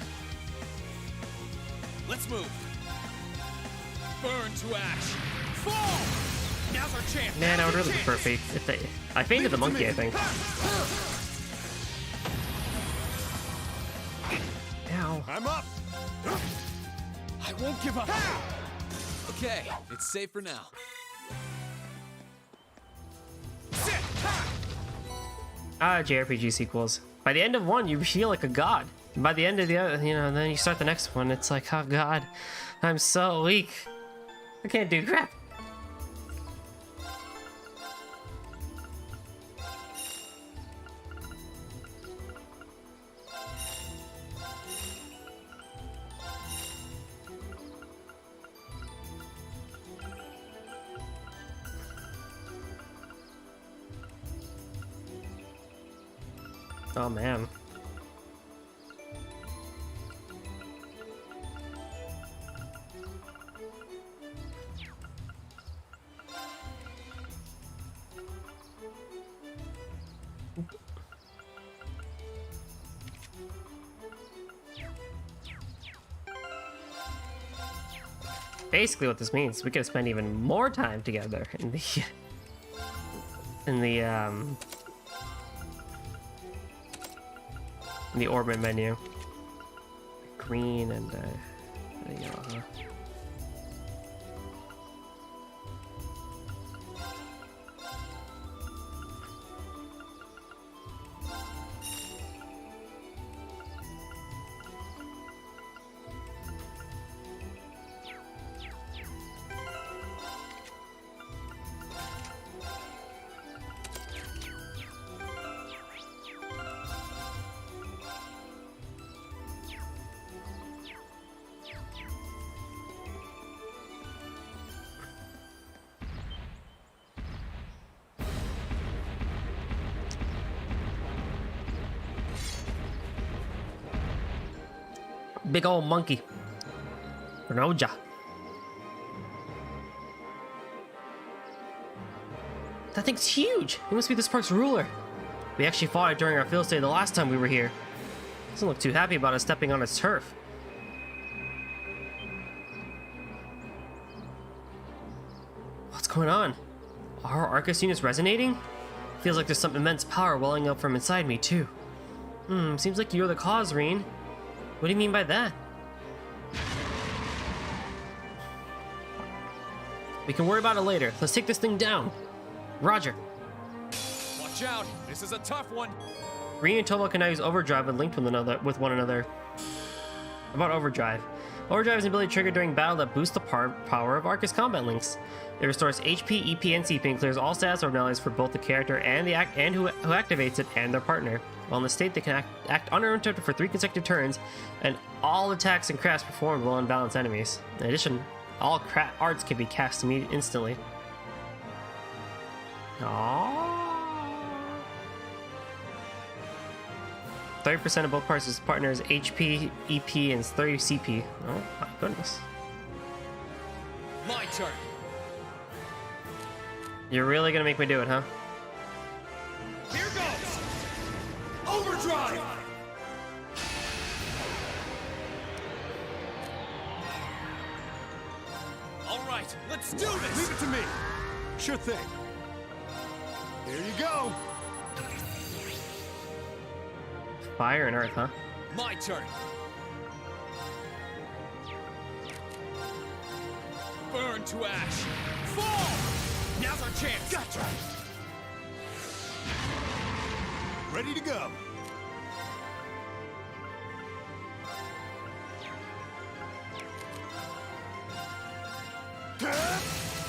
Let's move. Burn to ash. Fall! Now's our chance. Man, I would Now's really our prefer chance. fate if they. I fainted the monkey, I think. Ow. I'm up. I won't give up. Okay, it's safe for now. Sit. JRPG sequels. By the end of one, you feel like a god. By the end of the other, you know, then you start the next one, it's like, oh god, I'm so weak. I can't do crap. Oh man. Basically, what this means, we could spend even more time together in the orbit menu. Green and yellow, huh? Big old monkey. Roja. That thing's huge. He must be this park's ruler. We actually fought it during our field stay the last time we were here. Doesn't look too happy about us stepping on its turf. What's going on? Are our Arcus units resonating? Feels like there's some immense power welling up from inside me, too. Seems like you're the cause, Reen. What do you mean by that? We can worry about it later. Let's take this thing down. Roger. Watch out! This is a tough one! Reen and Toba can now use Overdrive and linked with one another. About Overdrive. Overdrive is an ability triggered during battle that boosts the power of Arcus combat links. It restores HP, EP, and CP and clears all status abnormalities for both the character and who activates it and their partner. While in the state, they can act uninterrupted for 3 consecutive turns, and all attacks and crafts performed will unbalance enemies. In addition, all arts can be cast instantly. Aww. 30% of both partners' HP, EP, and 30 CP. Oh my goodness. My turn! You're really gonna make me do it, huh? Here goes! Overdrive! All right, let's do this! Leave it to me. Sure thing. There you go. Fire and earth, huh? My turn! Burn to ash! Fall! Now's our chance! Gotcha. Ready to go.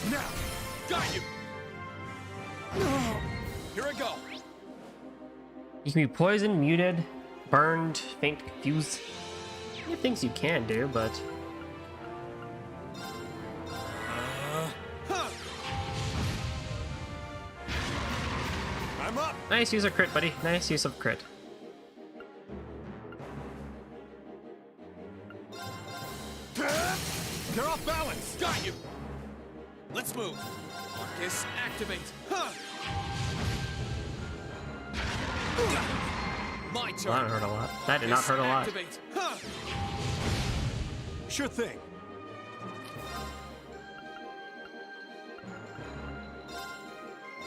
Now. Got you! Here I go! You can be poisoned, muted, burned, faint, confused. There are things you can do, but I'm up. nice use of crit, buddy. Nice use of crit. You're off balance. Got you! Let's move! Arcus, activate! My turn! Well, that hurt a lot. That did not Arcus, hurt a lot. activate. Sure thing.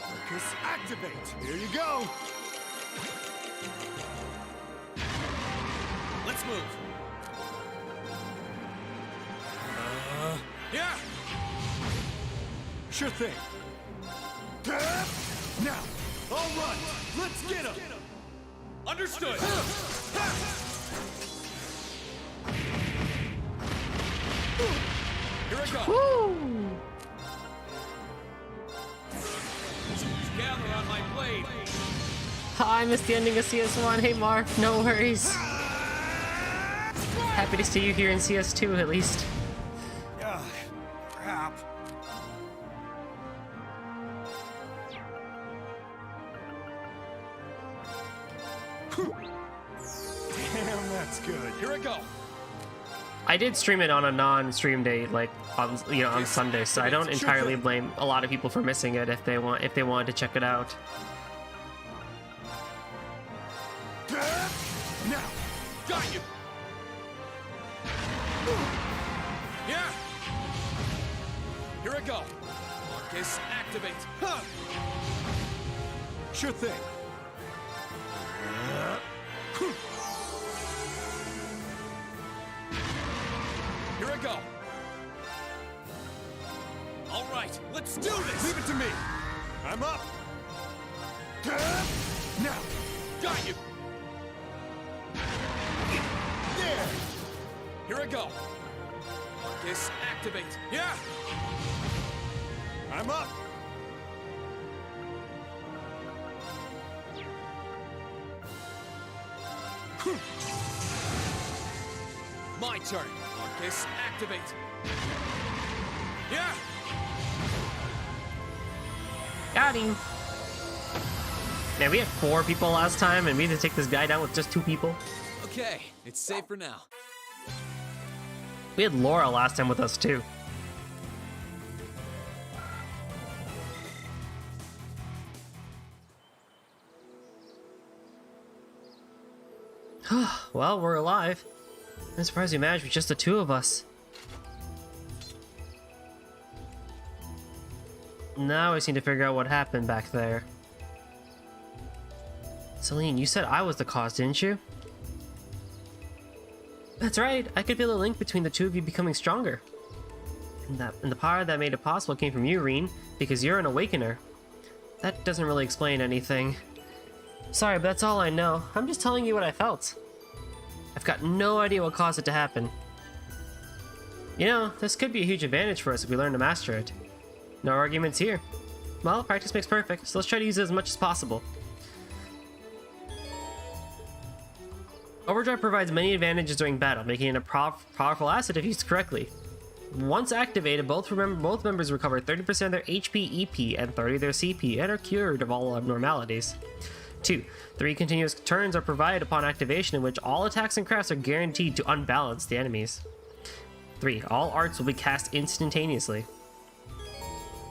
Arcus, activate. Here you go. Let's move! Yeah! Sure thing. Now. All right. Let's get him. Understood! Here I go! Woo! Gather on my blade! I missed the ending of CS1. Hey, Mark. No worries. Happy to see you here in CS2, at least. Crap. Damn, that's good. Here I go! I did stream it on a non-stream day, like on on Sunday, so I don't entirely blame a lot of people for missing it if they wanted to check it out. Now! Got you! Yeah! Here I go. Marcus, activate. Huh. Sure thing. Here I go. All right, let's do this! Leave it to me. I'm up. Now! Got you! There! Here I go. Marcus, activate. Yeah! I'm up. My turn. Marcus, activate. Yeah! Got him. Man, we had 4 people last time, and we had to take this guy down with just 2 people. Okay, it's safe for now. We had Laura last time with us, too. Well, we're alive. I'm surprised we managed with just the 2 of us. Now I just need to figure out what happened back there. Celine, you said I was the cause, didn't you? That's right. I could feel a link between the 2 of you becoming stronger. And the power that made it possible came from you, Reen, because you're an awakener. That doesn't really explain anything. Sorry, but that's all I know. I'm just telling you what I felt. I've got no idea what caused it to happen. You know, this could be a huge advantage for us if we learn to master it. No arguments here. Well, practice makes perfect, so let's try to use it as much as possible. Overdrive provides many advantages during battle, making it a powerful asset if used correctly. Once activated, both members recover 30% of their HP, EP, and 30% of their CP, and are cured of all abnormalities. 2. 3 continuous turns are provided upon activation in which all attacks and crafts are guaranteed to unbalance the enemies. 3. All arts will be cast instantaneously.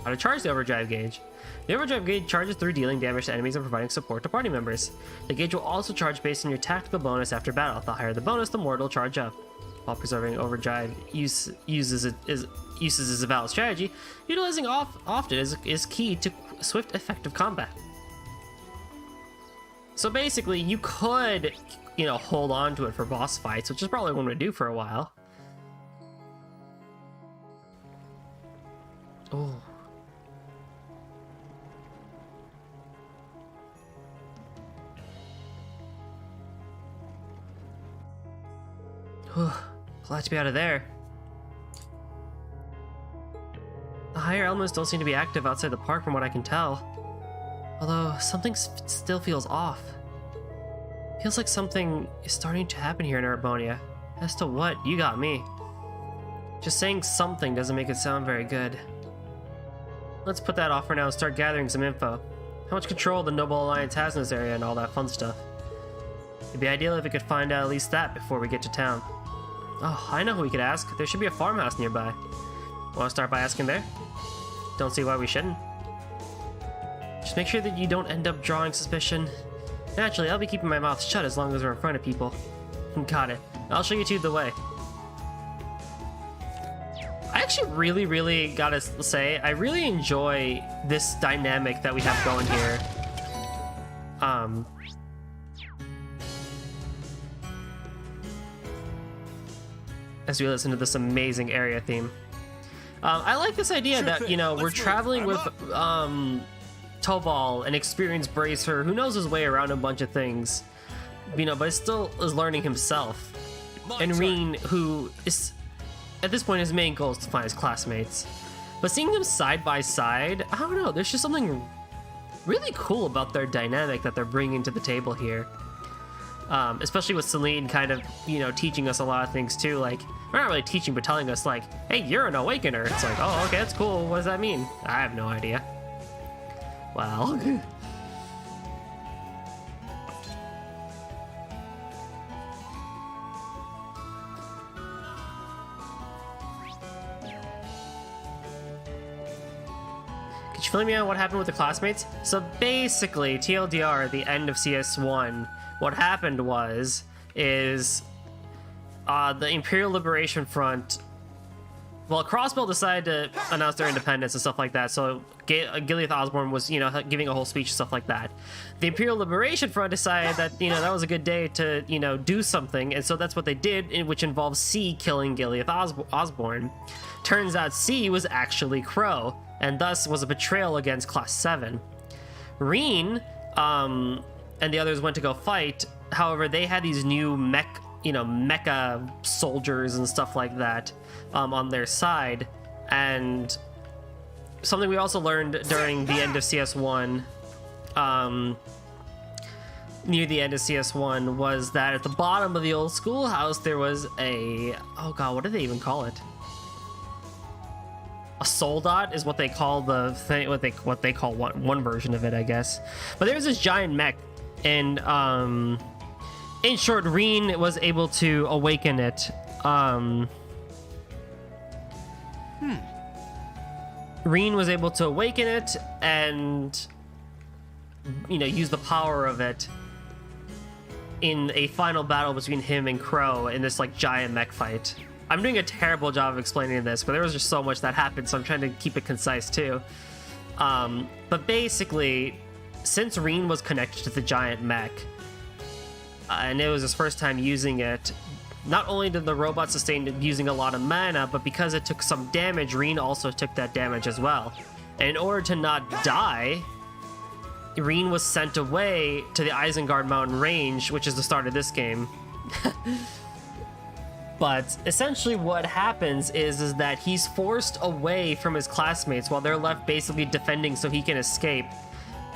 How to charge the overdrive gauge. The overdrive gauge charges through dealing damage to enemies and providing support to party members. The gauge will also charge based on your tactical bonus after battle. The higher the bonus, the more it will charge up. While preserving overdrive uses as a valid strategy, utilizing often is key to swift, effective combat. So basically, you could, hold on to it for boss fights, which is probably what I'm going to do for a while. Oh. Glad to be out of there. The higher elements don't seem to be active outside the park from what I can tell. Although, something still feels off. Feels like something is starting to happen here in Erebonia. As to what, you got me. Just saying something doesn't make it sound very good. Let's put that off for now and start gathering some info. How much control the Noble Alliance has in this area and all that fun stuff. It'd be ideal if we could find out at least that before we get to town. Oh, I know who we could ask. There should be a farmhouse nearby. Want to start by asking there? Don't see why we shouldn't. Just make sure that you don't end up drawing suspicion. Naturally, I'll be keeping my mouth shut as long as we're in front of people. Got it. I'll show you 2 the way. I actually really gotta say, I really enjoy this dynamic that we have going here. As we listen to this amazing area theme. I like this idea that, we're traveling with Toval, an experienced bracer who knows his way around a bunch of things, but still is learning himself. And Reen, who is, at this point, his main goal is to find his classmates. But seeing them side by side, I don't know, there's just something really cool about their dynamic that they're bringing to the table here. Especially with Celine kind of, teaching us a lot of things too. Like, we're not really teaching, but telling us like, hey, you're an awakener. It's like, oh, okay, that's cool. What does that mean? I have no idea. Well. Could you fill me on what happened with the classmates? So basically, TLDR, at the end of CS1, what happened is the Imperial Liberation Front. Well, Crossbell decided to announce their independence and stuff like that, so Gileath Osborne was, you know, giving a whole speech and stuff like that. The Imperial Liberation Front decided that, you know, that was a good day to, you know, do something, and so that's what they did, which involves C killing Gileath Osborne. Turns out C was actually Crow, and thus was a betrayal against Class 7. Reen, and the others went to go fight. However, they had these new mecha soldiers and stuff like that on their side. And something we also learned during the end of CS1, near the end of CS1, was that at the bottom of the old schoolhouse there was a, oh god, what do they even call it? A soldat is what they call the thing, what they call one version of it, I guess. But there was this giant mech, and in short, Reen was able to awaken it. Reen was able to awaken it and, you know, use the power of it in a final battle between him and Crow in this like giant mech fight. I'm doing a terrible job of explaining this, but there was just so much that happened, so I'm trying to keep it concise too. But basically, since Reen was connected to the giant mech, and it was his first time using it, not only did the robot sustain using a lot of mana, but because it took some damage, Reen also took that damage as well. And in order to not die, Reen was sent away to the Isengard Mountain Range, which is the start of this game. But essentially what happens is that he's forced away from his classmates while they're left basically defending so he can escape.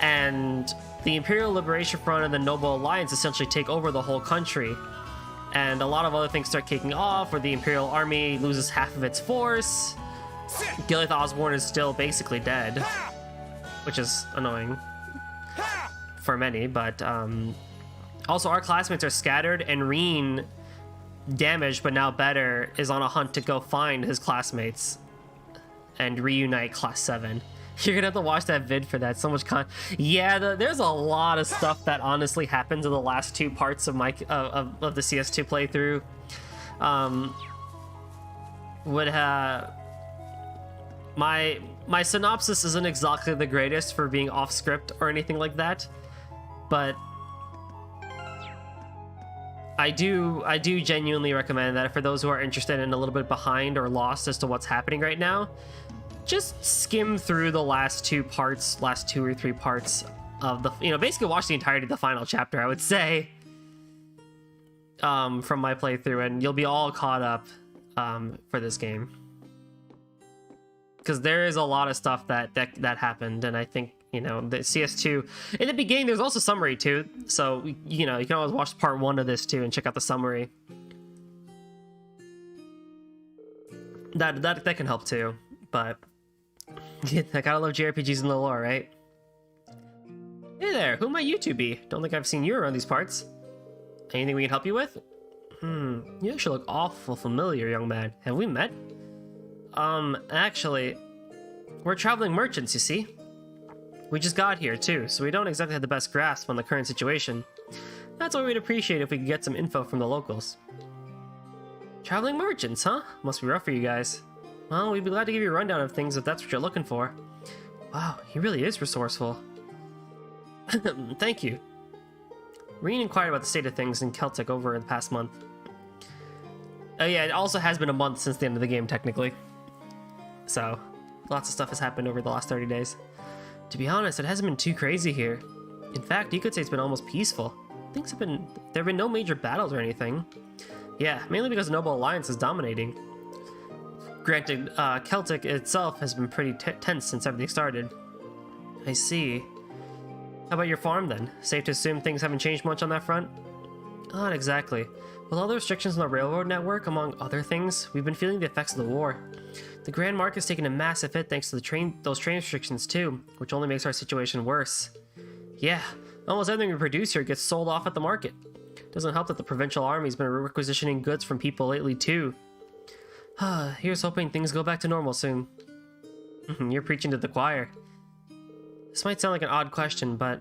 And the Imperial Liberation Front and the Noble Alliance essentially take over the whole country. And a lot of other things start kicking off, where the Imperial Army loses half of its force. Gileath Osborne is still basically dead, which is annoying for many, but also our classmates are scattered, and Reen, damaged but now better, is on a hunt to go find his classmates and reunite Class 7. You're gonna have to watch that vid for that. So much yeah, there's a lot of stuff that honestly happens in the last two parts of my of the CS2 playthrough. My synopsis isn't exactly the greatest for being off script or anything like that, but I do genuinely recommend that for those who are interested and a little bit behind or lost as to what's happening right now. Just skim through the last two or three parts of the, you know, basically watch the entirety of the final chapter, I would say, from my playthrough, and you'll be all caught up for this game. Because there is a lot of stuff that happened, and I think, you know, the CS2, in the beginning, there's also summary too, so, you know, you can always watch part 1 of this too and check out the summary. That can help too, but I gotta love JRPGs in the lore, right? Hey there, who might you two be? Don't think I've seen you around these parts. Anything we can help you with? You actually look awful familiar, young man. Have we met? Actually, we're traveling merchants, you see. We just got here too, so we don't exactly have the best grasp on the current situation. That's why we'd appreciate if we could get some info from the locals. Traveling merchants, huh? Must be rough for you guys. Well, we'd be glad to give you a rundown of things if that's what you're looking for. Wow, he really is resourceful. Thank you. Reen inquired about the state of things in Celtic over the past month. Oh yeah, it also has been a month since the end of the game, technically. So, lots of stuff has happened over the last 30 days. To be honest, it hasn't been too crazy here. In fact, you could say it's been almost peaceful. There have been no major battles or anything. Yeah, mainly because the Noble Alliance is dominating. Granted, Celtic itself has been pretty tense since everything started. I see. How about your farm then? Safe to assume things haven't changed much on that front? Not exactly. With all the restrictions on the railroad network, among other things, we've been feeling the effects of the war. The Grand Market's taken a massive hit thanks to those train restrictions too, which only makes our situation worse. Yeah, almost everything we produce here gets sold off at the market. Doesn't help that the provincial army's been requisitioning goods from people lately too. Here's hoping things go back to normal soon. You're preaching to the choir. This might sound like an odd question, but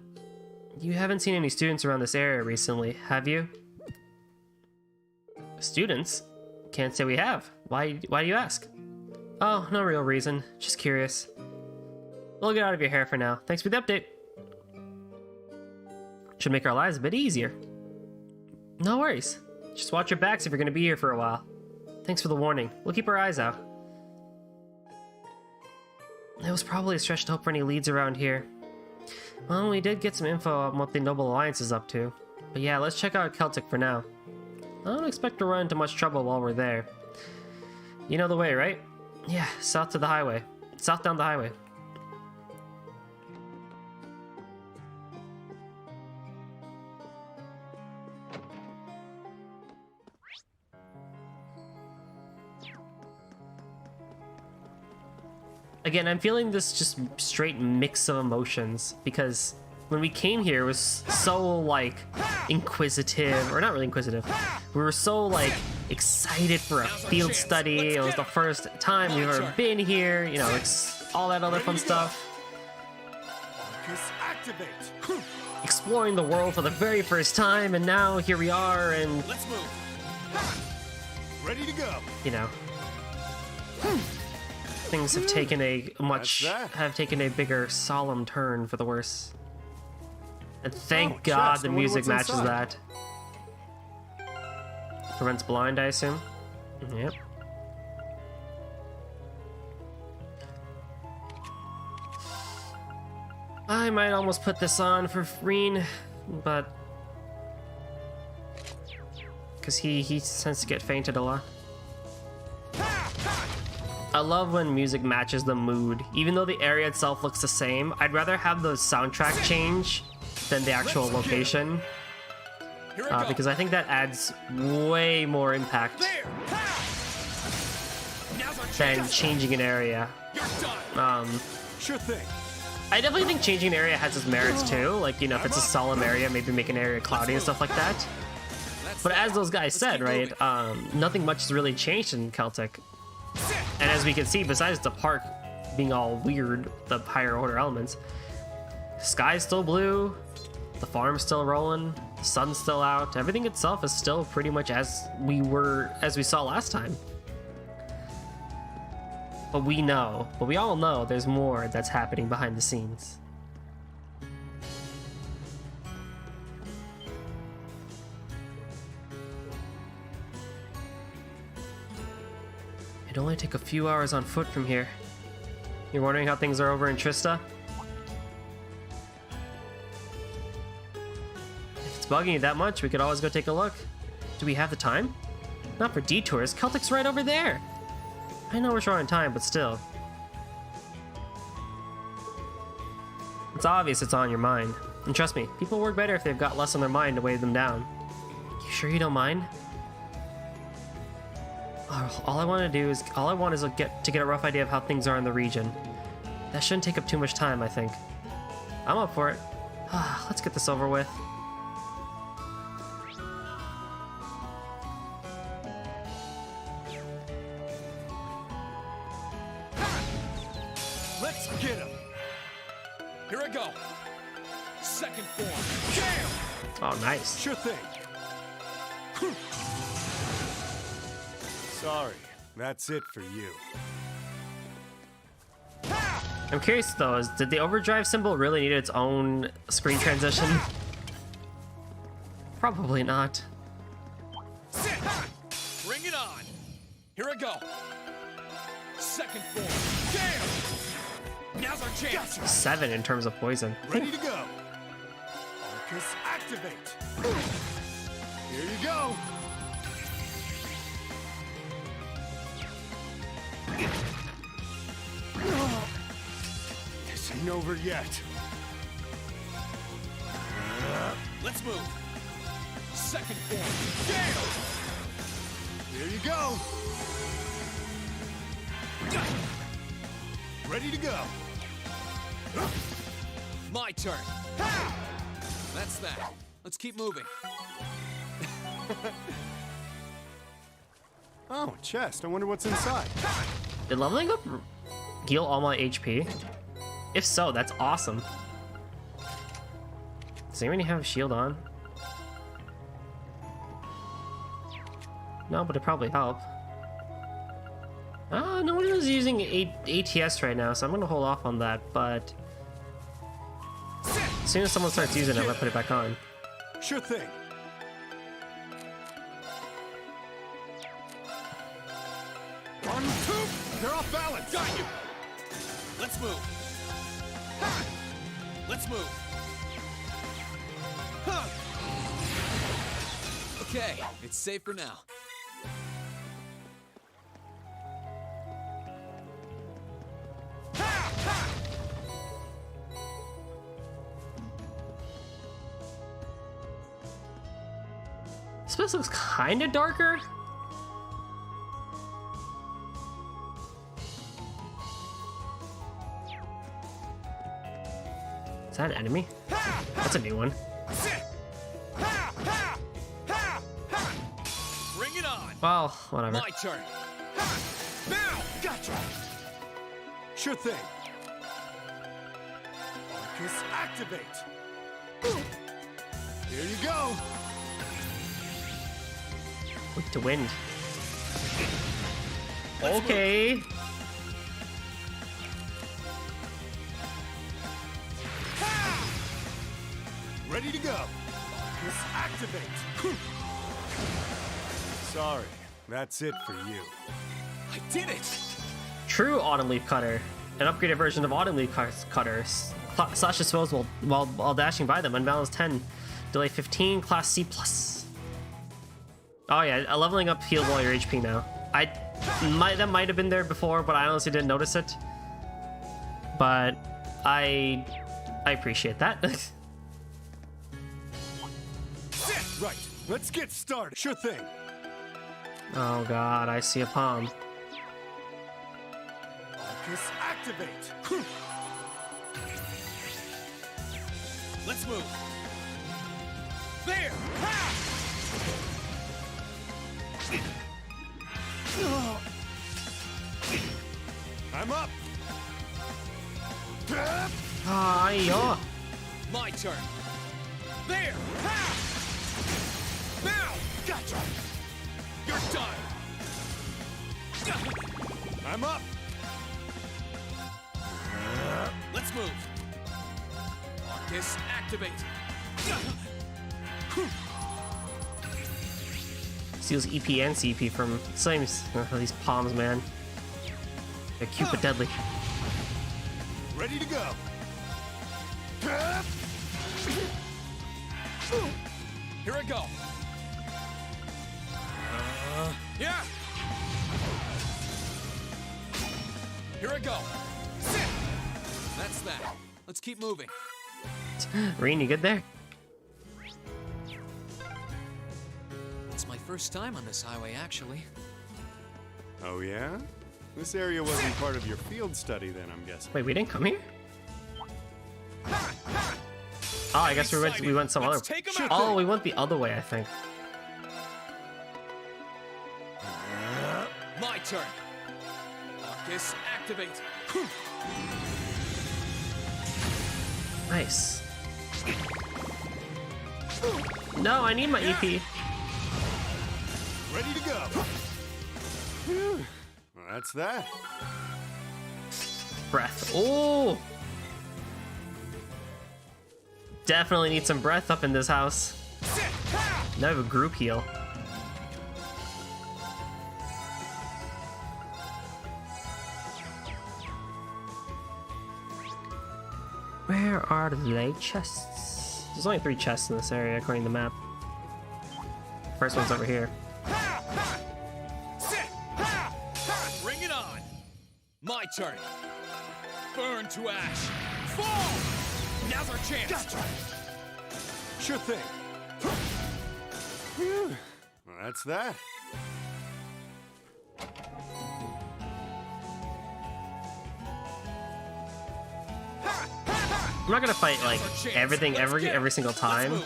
you haven't seen any students around this area recently, have you? Students? Can't say we have. Why do you ask? Oh, no real reason. Just curious. We'll get out of your hair for now. Thanks for the update. Should make our lives a bit easier. No worries. Just watch your backs if you're going to be here for a while. Thanks for the warning. We'll keep our eyes out. It was probably a stretch to hope for any leads around here. Well, we did get some info on what the Noble Alliance is up to. But yeah, let's check out Celtic for now. I don't expect to run into much trouble while we're there. You know the way, right? Yeah, south to the highway. South down the highway. Again, I'm feeling this just straight mix of emotions because when we came here, it was so like inquisitive, or not really inquisitive. We were so like excited for a field study. It was the first time we've ever been here, you know, all that other fun stuff. Exploring the world for the very first time, and now here we are, and Let's move. Ready to go. you know. Things have taken a bigger solemn turn for the worse. And thank God chest. the I wonder music what's matches inside. that. Prevents blind, I assume. Yep. I might almost put this on for Freen, but because he tends to get fainted a lot. I love when music matches the mood. Even though the area itself looks the same, I'd rather have the soundtrack change than the actual location. Because I think that adds way more impact than changing an area. Sure thing. I definitely think changing an area has its merits too. Like, you know, if it's a solemn area, maybe make an area cloudy and stuff like that. But as those guys said, right, nothing much has really changed in Celtic. And as we can see, besides the park being all weird, the higher order elements, the sky's still blue, the farm's still rolling, the sun's still out, everything itself is still pretty much as we saw last time. But we all know there's more that's happening behind the scenes. It'd only take a few hours on foot from here. You're wondering how things are over in Trista? If it's bugging you that much, we could always go take a look. Do we have the time? Not for detours. Celtic's right over there. I know we're short on time, but still. It's obvious it's on your mind. And trust me, people work better if they've got less on their mind to weigh them down. You sure you don't mind? All I want is to get a rough idea of how things are in the region. That shouldn't take up too much time, I think. I'm up for it. Let's get this over with. Let's get him. Here I go. Second form. Oh, nice. Sure thing. Sorry, that's it for you. I'm curious though, did the overdrive symbol really need its own screen transition? Probably not. Bring it on. Here I go. Second form. Now's our chance. 7 in terms of poison. Ready to go. Focus activate. Here you go. This ain't over yet. Let's move. Second form. Here you go. Ready to go. My turn. That's that. Let's keep moving. Oh, chest. I wonder what's inside. Did leveling up heal all my HP? If so, that's awesome. Does anyone have a shield on? No, but it probably help. No one is using ATS right now, so I'm gonna hold off on that, but as soon as someone starts using it, I'm gonna put it back on. Sure thing. On two! They're off balance! Got you! Let's move! Ha! Let's move! Huh. Okay, it's safe for now. Ha! Ha! This place looks kind of darker. Is that an enemy? That's a new one. Sit! Ha! Ha! Ha! Ha! Bring it on! Well, whatever. My turn! Ha! Now! Gotcha! Sure thing. Arcus activate. Here you go. Weak to wind. Okay. Ready to go. Arcus activate. Sorry, that's it for you. I did it! True Autumn Leaf Cutter. An upgraded version of Autumn Leaf Cutter. Slash disposable while dashing by them. Unbalanced 10. Delay 15. Class C+. Oh yeah, leveling up heals all your HP now. That might have been there before, but I honestly didn't notice it. But I appreciate that. Right, let's get started. Sure thing. Oh god, I see a palm. Arcus activate. Let's move! There! Ha! I'm up. Ah, yeah. My turn! There! Ha! Now! Gotcha! You're done! I'm up. Let's move! Arcus activate! Steals EP and CP from Slimes. These palms, man. They're cute but deadly. Ready to go. Here I go! Yeah! Here I go! Sit! That's that. Let's keep moving. Reen, you good there? It's my first time on this highway, actually. Oh yeah? This area wasn't part of your field study then, I'm guessing. Wait, we didn't come here? Oh, I guess we went some other. Let's take 'em out. Oh, we went the other way, I think. My turn! Arcus activate! Nice. No, I need my EP. Ready to go. Well, that's that. Breath. Oh! Definitely need some breath up in this house. Now I have a group heal. Where are the lake chests? There's only 3 chests in this area according to the map. First one's over here. Bring it on! My turn! Burn to ash! Fall! Now's our chance! Gotcha. Sure thing. Well, that's that. I'm not gonna fight like everything every single time.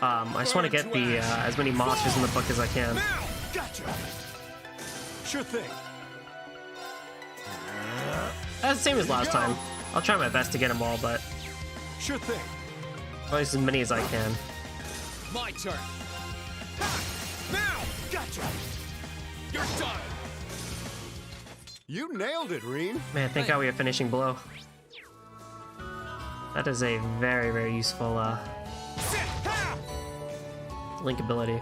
I just want to get the as many monsters in the book as I can. Now! Gotcha! Sure thing. That's the same as last time. I'll try my best to get them all, but Sure thing. at least as many as I can. My turn. Ha! Now! Gotcha! You're done! You nailed it, Reen. Man, thank God we have finishing blow. That is a very, very useful Sit! Ha! link ability.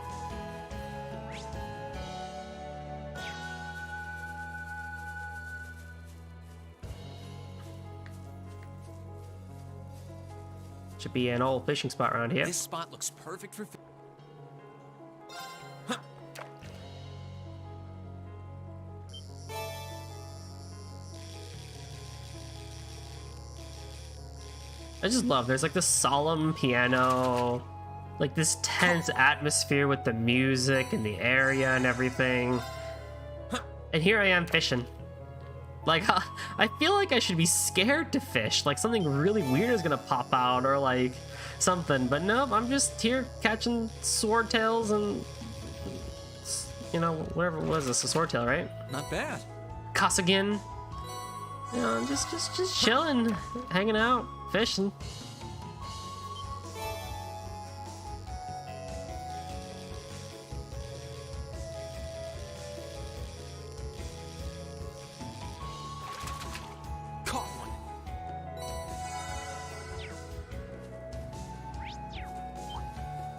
Should be an old fishing spot around here. This spot looks perfect for. I just love there's like this solemn piano, like this tense atmosphere with the music and the area and everything. And here I am fishing. Like, I feel like I should be scared to fish, like something really weird is gonna pop out or like something, but nope, I'm just here catching swordtails and, you know, whatever it was, this a swordtail, right? Not bad. Kasagin. You know, just chilling, hanging out, fishing. Caught one.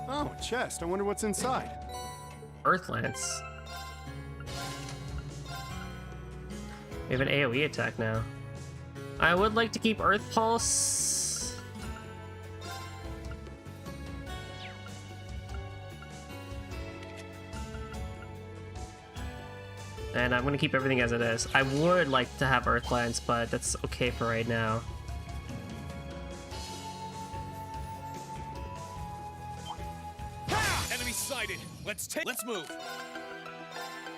Oh, a chest. I wonder what's inside. Earthlance. We have an AoE attack now. I would like to keep Earth Pulse. And I'm gonna keep everything as it is. I would like to have Earthlance, but that's okay for right now. Ha! Enemy sighted. Let's move.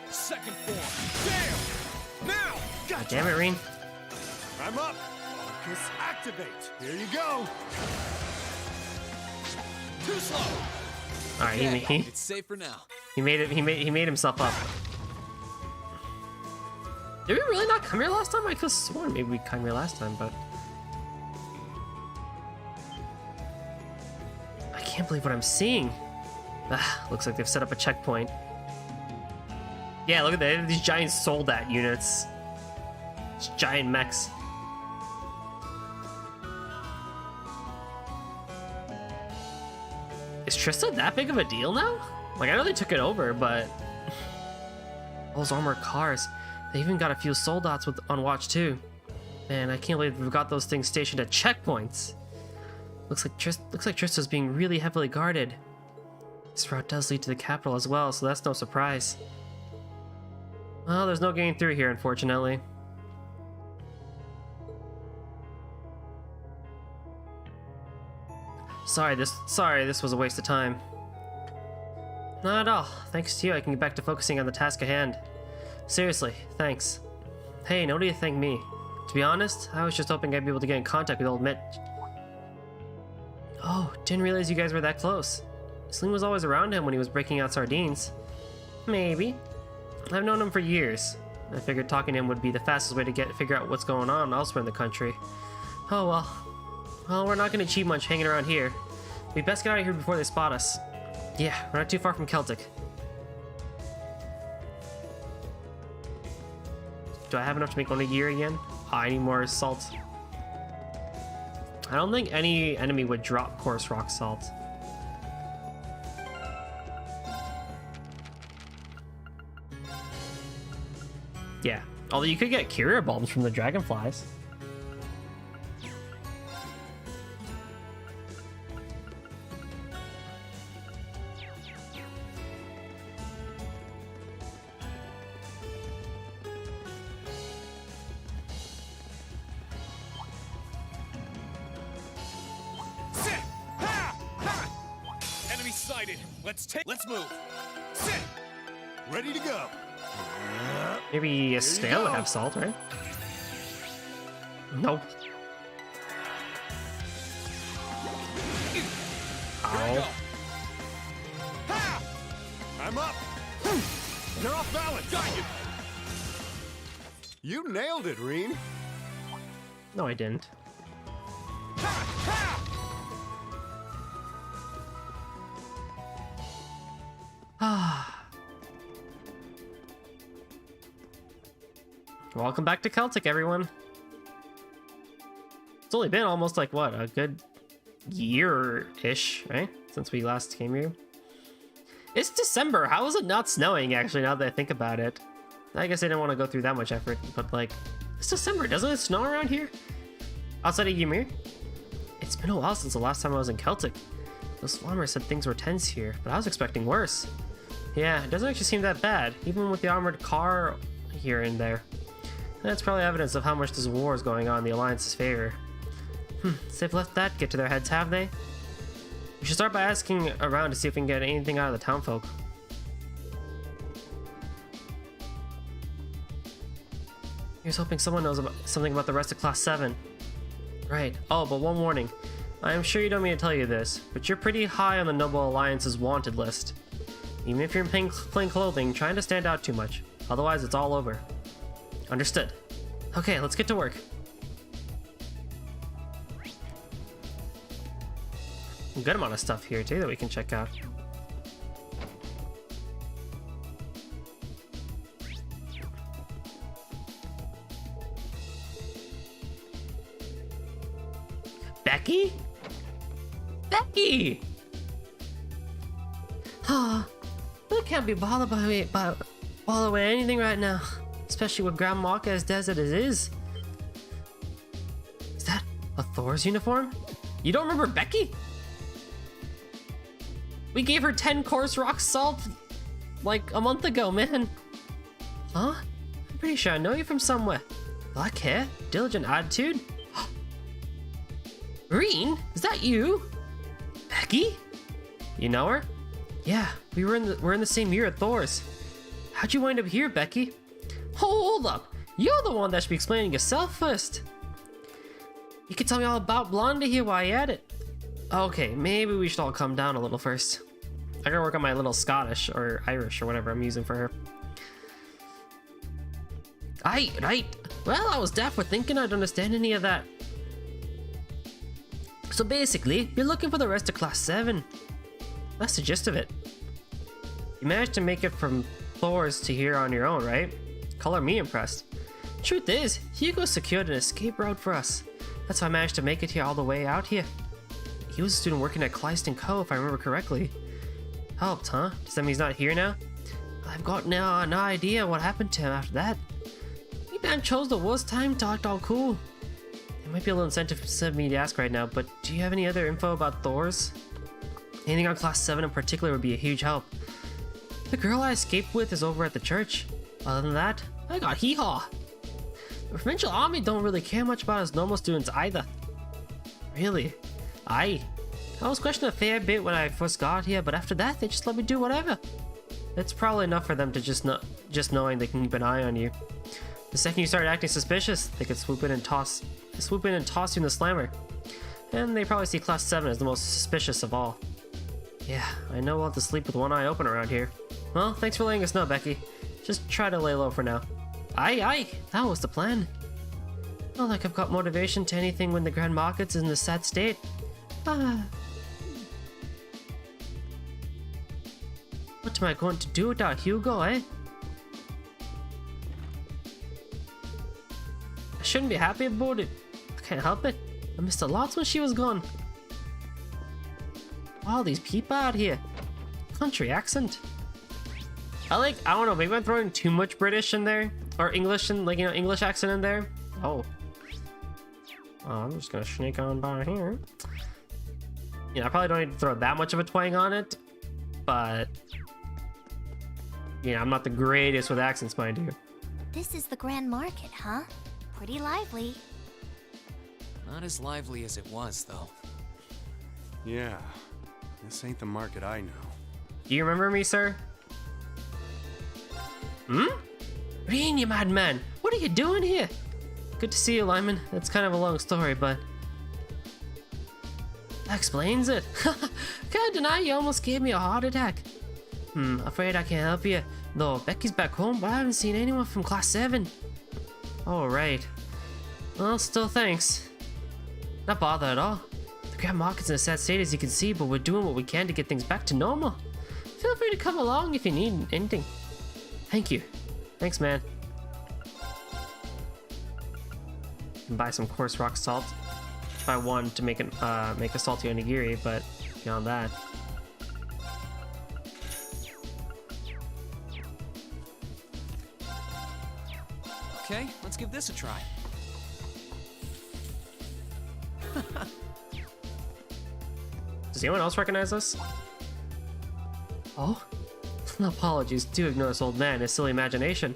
Second form. Damn! Now! God damn it, Reen. I'm up. Arcus activate. Here you go. Too slow. All right, It's safe for now. he made it. He made himself up. Did we really not come here last time? I could have sworn maybe we came here last time, but I can't believe what I'm seeing. Looks like they've set up a checkpoint. Yeah, look at that. These giant Soldat units. These giant mechs. Is Trista that big of a deal now? Like, I know they took it over, but those armored cars. They even got a few soldats on watch too. Man, I can't believe we've got those things stationed at checkpoints. Looks like Trista's being really heavily guarded. This route does lead to the capital as well, so that's no surprise. Well, there's no getting through here, unfortunately. Sorry, this was a waste of time. Not at all. Thanks to you, I can get back to focusing on the task at hand. Seriously, thanks. Hey, no need to thank me. To be honest, I was just hoping I'd be able to get in contact with old Mitch. Oh, didn't realize you guys were that close. Slim was always around him when he was breaking out sardines. Maybe. I've known him for years. I figured talking to him would be the fastest way to figure out what's going on elsewhere in the country. Oh well. Well, we're not going to achieve much hanging around here. We best get out of here before they spot us. Yeah, we're not too far from Celtic. Do I have enough to make one a year again? Oh, I need more salt. I don't think any enemy would drop coarse rock salt. Yeah, although you could get carrier bulbs from the dragonflies. Sit! Ha! Ha! Enemy sighted. Let's move. Sit! Ready to go. Maybe a snail would have salt, right? Nope. Here we go. Ow. Ha! I'm up. You're off balance. Got you. You nailed it, Reen. No, I didn't. Welcome back to Celtic, everyone. It's only been almost like, what, a good year-ish, right? Since we last came here. It's December. How is it not snowing, actually, now that I think about it? I guess I didn't want to go through that much effort, but, like, it's December. Doesn't it snow around here? Outside of Ymir? It's been a while since the last time I was in Celtic. The Slammer said things were tense here, but I was expecting worse. Yeah, it doesn't actually seem that bad, even with the armored car here and there. That's probably evidence of how much this war is going on in the Alliance's favor. So they've let that get to their heads, have they? We should start by asking around to see if we can get anything out of the townfolk. Here's hoping someone knows something about the rest of Class 7. Right. Oh, but one warning. I am sure you don't mean to tell you this, but you're pretty high on the Noble Alliance's wanted list. Even if you're in plain clothing, trying to stand out too much. Otherwise, it's all over. Understood. Okay, let's get to work. A good amount of stuff here, too, that we can check out. Becky? Becky! I can't be bothered by anything right now. Especially with Grand Mark as dead as it is. Is that a Thor's uniform? You don't remember Becky? We gave her 10 coarse rock salt like a month ago, man. Huh? I'm pretty sure I know you from somewhere. Black hair, diligent attitude. Green? Is that you? Becky? You know her? Yeah, we're in the same year at Thor's. How'd you wind up here, Becky? Hold up! You're the one that should be explaining yourself first. You can tell me all about Blondie here while you're at it. Okay, maybe we should all calm down a little first. I gotta work on my little Scottish or Irish or whatever I'm using for her. Right. Well, I was daft for thinking I'd understand any of that. So basically, you're looking for the rest of Class 7. That's the gist of it. You managed to make it from Thor's to here on your own, right? Color me impressed. Truth is, Hugo secured an escape route for us. That's how I managed to make it here all the way out here. He was a student working at Clyston Co, if I remember correctly. Helped, huh? Does that mean he's not here now? I've got no idea what happened to him after that. He damn chose the worst time to act all cool. There might be a little incentive for me to ask right now, but do you have any other info about Thor's? Anything on Class 7 in particular would be a huge help. The girl I escaped with is over at the church. Other than that, I got hee-haw. The provincial army don't really care much about us normal students either. Really? I was questioned a fair bit when I first got here, but after that, they just let me do whatever. It's probably enough for them to just knowing they can keep an eye on you. The second you start acting suspicious, they could swoop in and toss you in the slammer. And they probably see Class 7 as the most suspicious of all. Yeah, I know we'll have to sleep with one eye open around here. Well, thanks for letting us know, Becky. Just try to lay low for now. Aye, that was the plan. Not like I've got motivation to anything when the Grand Market's in this sad state. What am I going to do without Hugo, eh? I shouldn't be happy about it. I can't help it. I missed a lot when she was gone. All these people out here. Country accent. I don't know, maybe I'm throwing too much British in there. Or English and English accent in there. Oh, I'm just gonna sneak on by here. I probably don't need to throw that much of a twang on it, but I'm not the greatest with accents, mind you. This is the Grand Market, huh? Pretty lively. Not as lively as it was, though. Yeah, this ain't the market I know. Do you remember me, sir? Reen, you madman! What are you doing here? Good to see you, Lyman. That's kind of a long story, but that explains it. Can't deny you almost gave me a heart attack. Afraid I can't help you. Though Becky's back home, but I haven't seen anyone from Class 7. Oh, right. Well, still thanks. Not bother at all. The Grand Market's in a sad state, as you can see, but we're doing what we can to get things back to normal. Feel free to come along if you need anything. Thank you. Thanks, man. Can buy some coarse rock salt. Buy one to make a salty onigiri, but beyond that. Okay, let's give this a try. Does anyone else recognize us? Oh? Apologies, do ignore this old man, his silly imagination.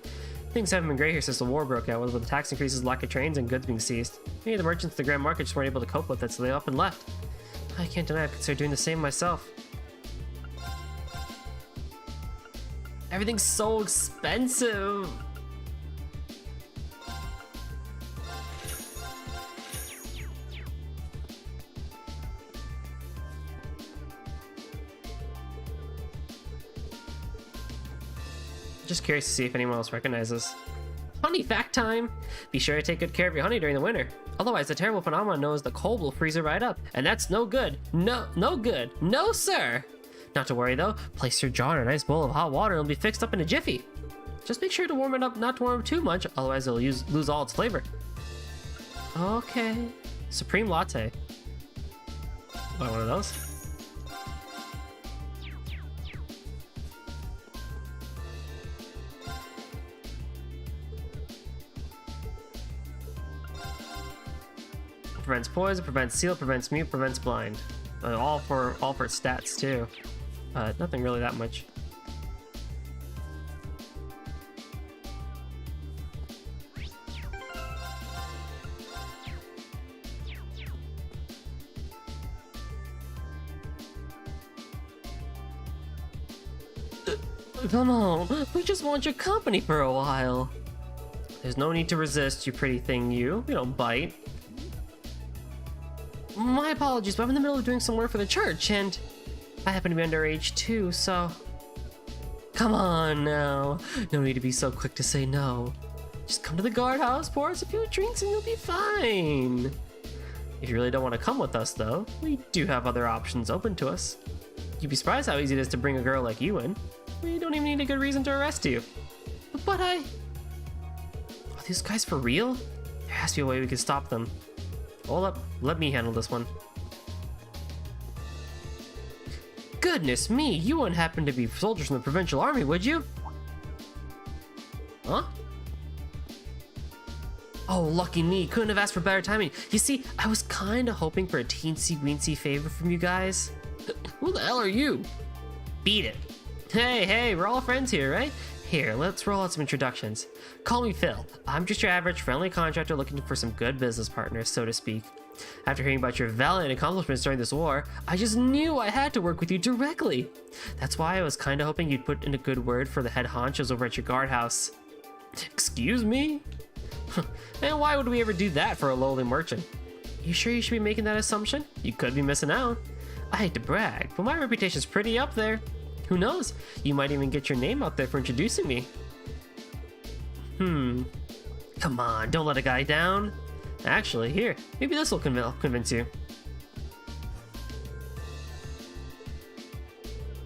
Things haven't been great here since the war broke out, with the tax increases, lack of trains, and goods being seized. Many of the merchants at the Grand Market just weren't able to cope with it, so they up and left. I can't deny I've considered doing the same myself. Everything's so expensive! Just curious to see if anyone else recognizes. Honey fact time! Be sure to take good care of your honey during the winter. Otherwise, the terrible phenomenon known as the cold will freeze it right up. And that's no good. No good. No, sir! Not to worry though, place your jar in a nice bowl of hot water and it'll be fixed up in a jiffy. Just make sure to warm it up, not to warm it too much, otherwise it'll lose all its flavor. Okay. Supreme latte. Want one of those? Prevents poison, prevents seal, prevents mute, prevents blind. All for stats too. Nothing really that much. Come on, we just want your company for a while. There's no need to resist, you pretty thing, you. We don't bite. My apologies, but I'm in the middle of doing some work for the church, and I happen to be underage too, so... Come on now. No need to be so quick to say no. Just come to the guardhouse, pour us a few drinks, and you'll be fine. If you really don't want to come with us, though, we do have other options open to us. You'd be surprised how easy it is to bring a girl like you in. We don't even need a good reason to arrest you. But are these guys for real? There has to be a way we can stop them. Hold up, let me handle this one. Goodness me, you wouldn't happen to be soldiers from the provincial army, would you? Huh? Oh, lucky me, couldn't have asked for better timing. You see, I was kinda hoping for a teensy-weensy favor from you guys. Who the hell are you? Beat it. Hey, we're all friends here, right? Here, let's roll out some introductions. Call me Phil. I'm just your average friendly contractor looking for some good business partners, so to speak. After hearing about your valiant accomplishments during this war, I just knew I had to work with you directly. That's why I was kinda hoping you'd put in a good word for the head honchos over at your guardhouse. Excuse me? And why would we ever do that for a lowly merchant? You sure you should be making that assumption? You could be missing out. I hate to brag, but my reputation's pretty up there. Who knows? You might even get your name out there for introducing me. Come on, don't let a guy down. Actually, here, maybe this will convince you.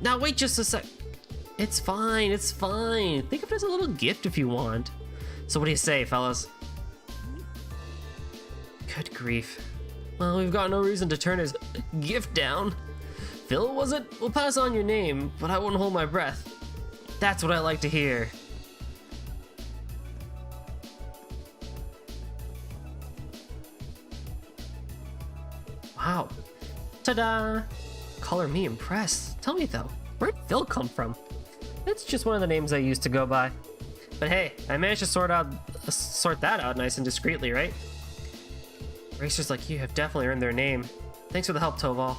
Now wait just a sec. It's fine, it's fine. Think of it as a little gift if you want. So what do you say, fellas? Good grief. Well, we've got no reason to turn his gift down. Phil, was it? We'll pass on your name, but I wouldn't hold my breath. That's what I like to hear. Wow. Ta-da! Color me impressed. Tell me though, where'd Phil come from? It's just one of the names I used to go by. But hey, I managed to sort that out nice and discreetly, right? Racers like you have definitely earned their name. Thanks for the help, Toval.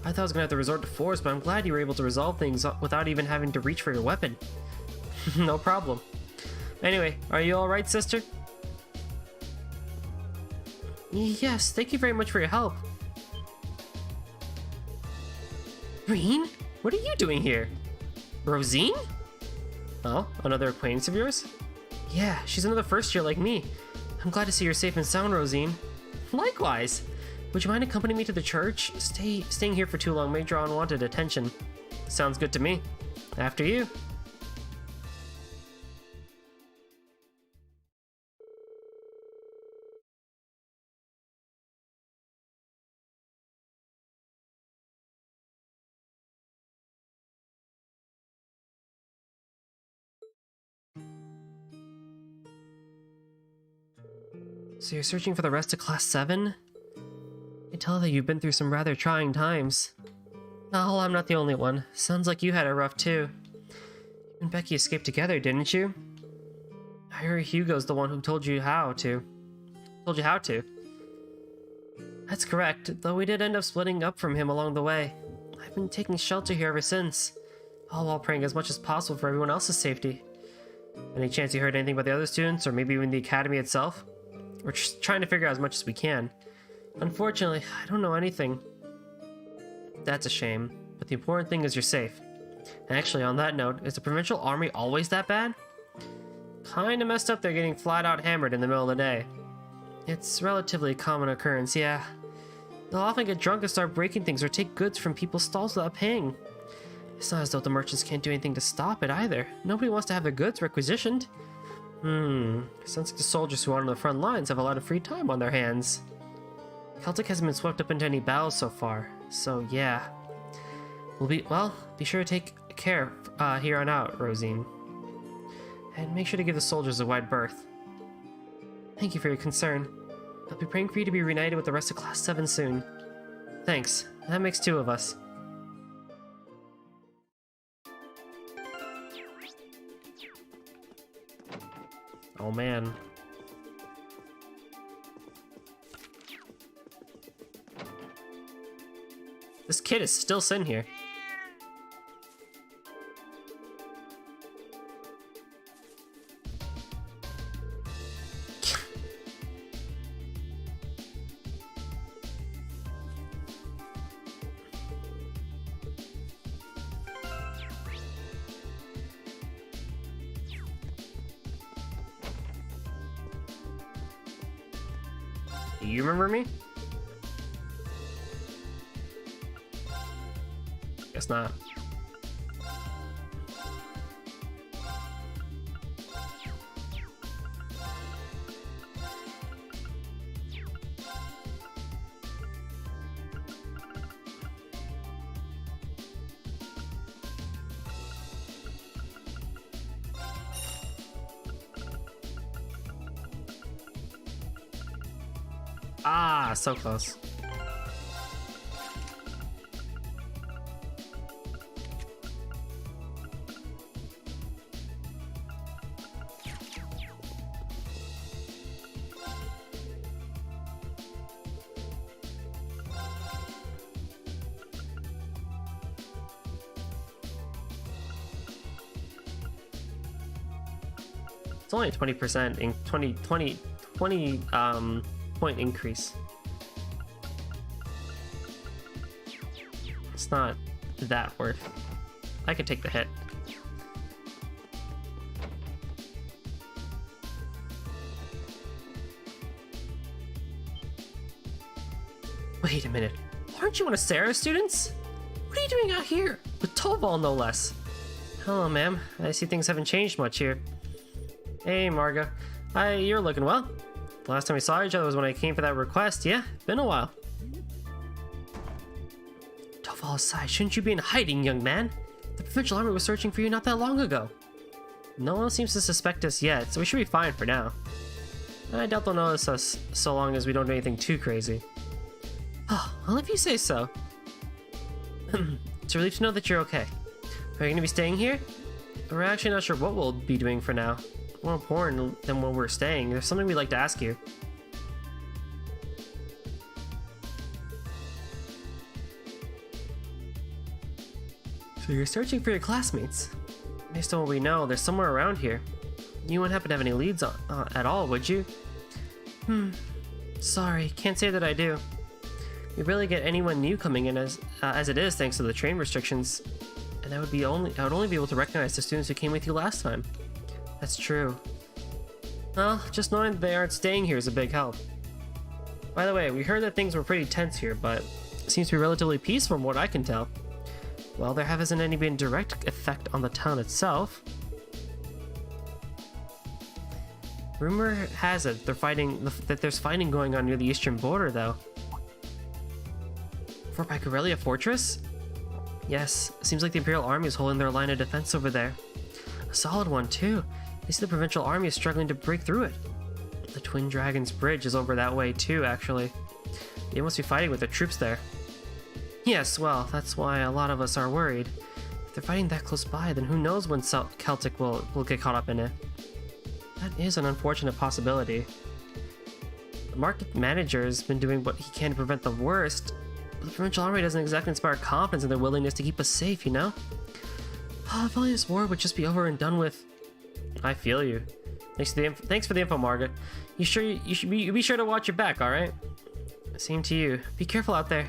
I thought I was gonna have to resort to force, but I'm glad you were able to resolve things without even having to reach for your weapon. No problem. Anyway, are you alright, sister? Yes, thank you very much for your help. Reen? What are you doing here? Rosine? Oh, another acquaintance of yours? Yeah, she's another first year like me. I'm glad to see you're safe and sound, Rosine. Likewise. Would you mind accompanying me to the church? Staying here for too long may draw unwanted attention. Sounds good to me. After you. So you're searching for the rest of Class 7? I can tell that you've been through some rather trying times. Oh, I'm not the only one. Sounds like you had it rough too. You and Becky escaped together, didn't you? I heard Hugo's the one who told you how to. That's correct, though we did end up splitting up from him along the way. I've been taking shelter here ever since, all while praying as much as possible for everyone else's safety. Any chance you heard anything about the other students, or maybe even the academy itself? We're just trying to figure out as much as we can. Unfortunately, I don't know anything. That's a shame, but the important thing is you're safe. And actually, on that note, is the Provincial Army always that bad? Kinda messed up they're getting flat out hammered in the middle of the day. It's relatively a common occurrence, yeah. They'll often get drunk and start breaking things or take goods from people's stalls without paying. It's not as though the merchants can't do anything to stop it either. Nobody wants to have their goods requisitioned. Sounds like the soldiers who are on the front lines have a lot of free time on their hands. Celtic hasn't been swept up into any battles so far, so yeah. Be sure to take care here on out, Rosine. And make sure to give the soldiers a wide berth. Thank you for your concern. I'll be praying for you to be reunited with the rest of Class 7 soon. Thanks. That makes 2 of us. Oh man. This kid is still sitting here. You remember me? Guess not. Ah, so close. It's only a 20% in 20 point increase. It's not that worth. I can take the hit. Wait a minute. Aren't you one of Sarah's students? What are you doing out here? With Toval, no less. Hello, ma'am. I see things haven't changed much here. Hey, Marga. Hi, you're looking well. The last time we saw each other was when I came for that request. Yeah, been a while. Toval aside, shouldn't you be in hiding, young man? The Provincial Army was searching for you not that long ago. No one seems to suspect us yet, so we should be fine for now. I doubt they'll notice us so long as we don't do anything too crazy. Oh, well, if you say so. It's a relief to know that you're okay. Are you going to be staying here? We're actually not sure what we'll be doing for now. More important than when we're staying, there's something we'd like to ask you. So you're searching for your classmates. Based on what we know, they're somewhere around here. You wouldn't happen to have any leads at all, would you? Sorry, can't say that I do. We rarely get anyone new coming in as it is, thanks to the train restrictions. And I would only be able to recognize the students who came with you last time. That's true. Well, just knowing that they aren't staying here is a big help. By the way, we heard that things were pretty tense here, but it seems to be relatively peaceful from what I can tell. Well, there hasn't any been direct effect on the town itself. Rumor has it that there's fighting going on near the eastern border, though. Fort Picarelia Fortress? Yes, seems like the Imperial Army is holding their line of defense over there. A solid one, too. They see the Provincial Army is struggling to break through it. The Twin Dragons Bridge is over that way, too, actually. They must be fighting with the troops there. Yes, well, that's why a lot of us are worried. If they're fighting that close by, then who knows when Celtic will get caught up in it. That is an unfortunate possibility. The market manager has been doing what he can to prevent the worst, but the Provincial Army doesn't exactly inspire confidence in their willingness to keep us safe, you know? If only this war would just be over and done with. I feel you. Thanks for the info, Margaret. You should be sure to watch your back, alright? Same to you. Be careful out there.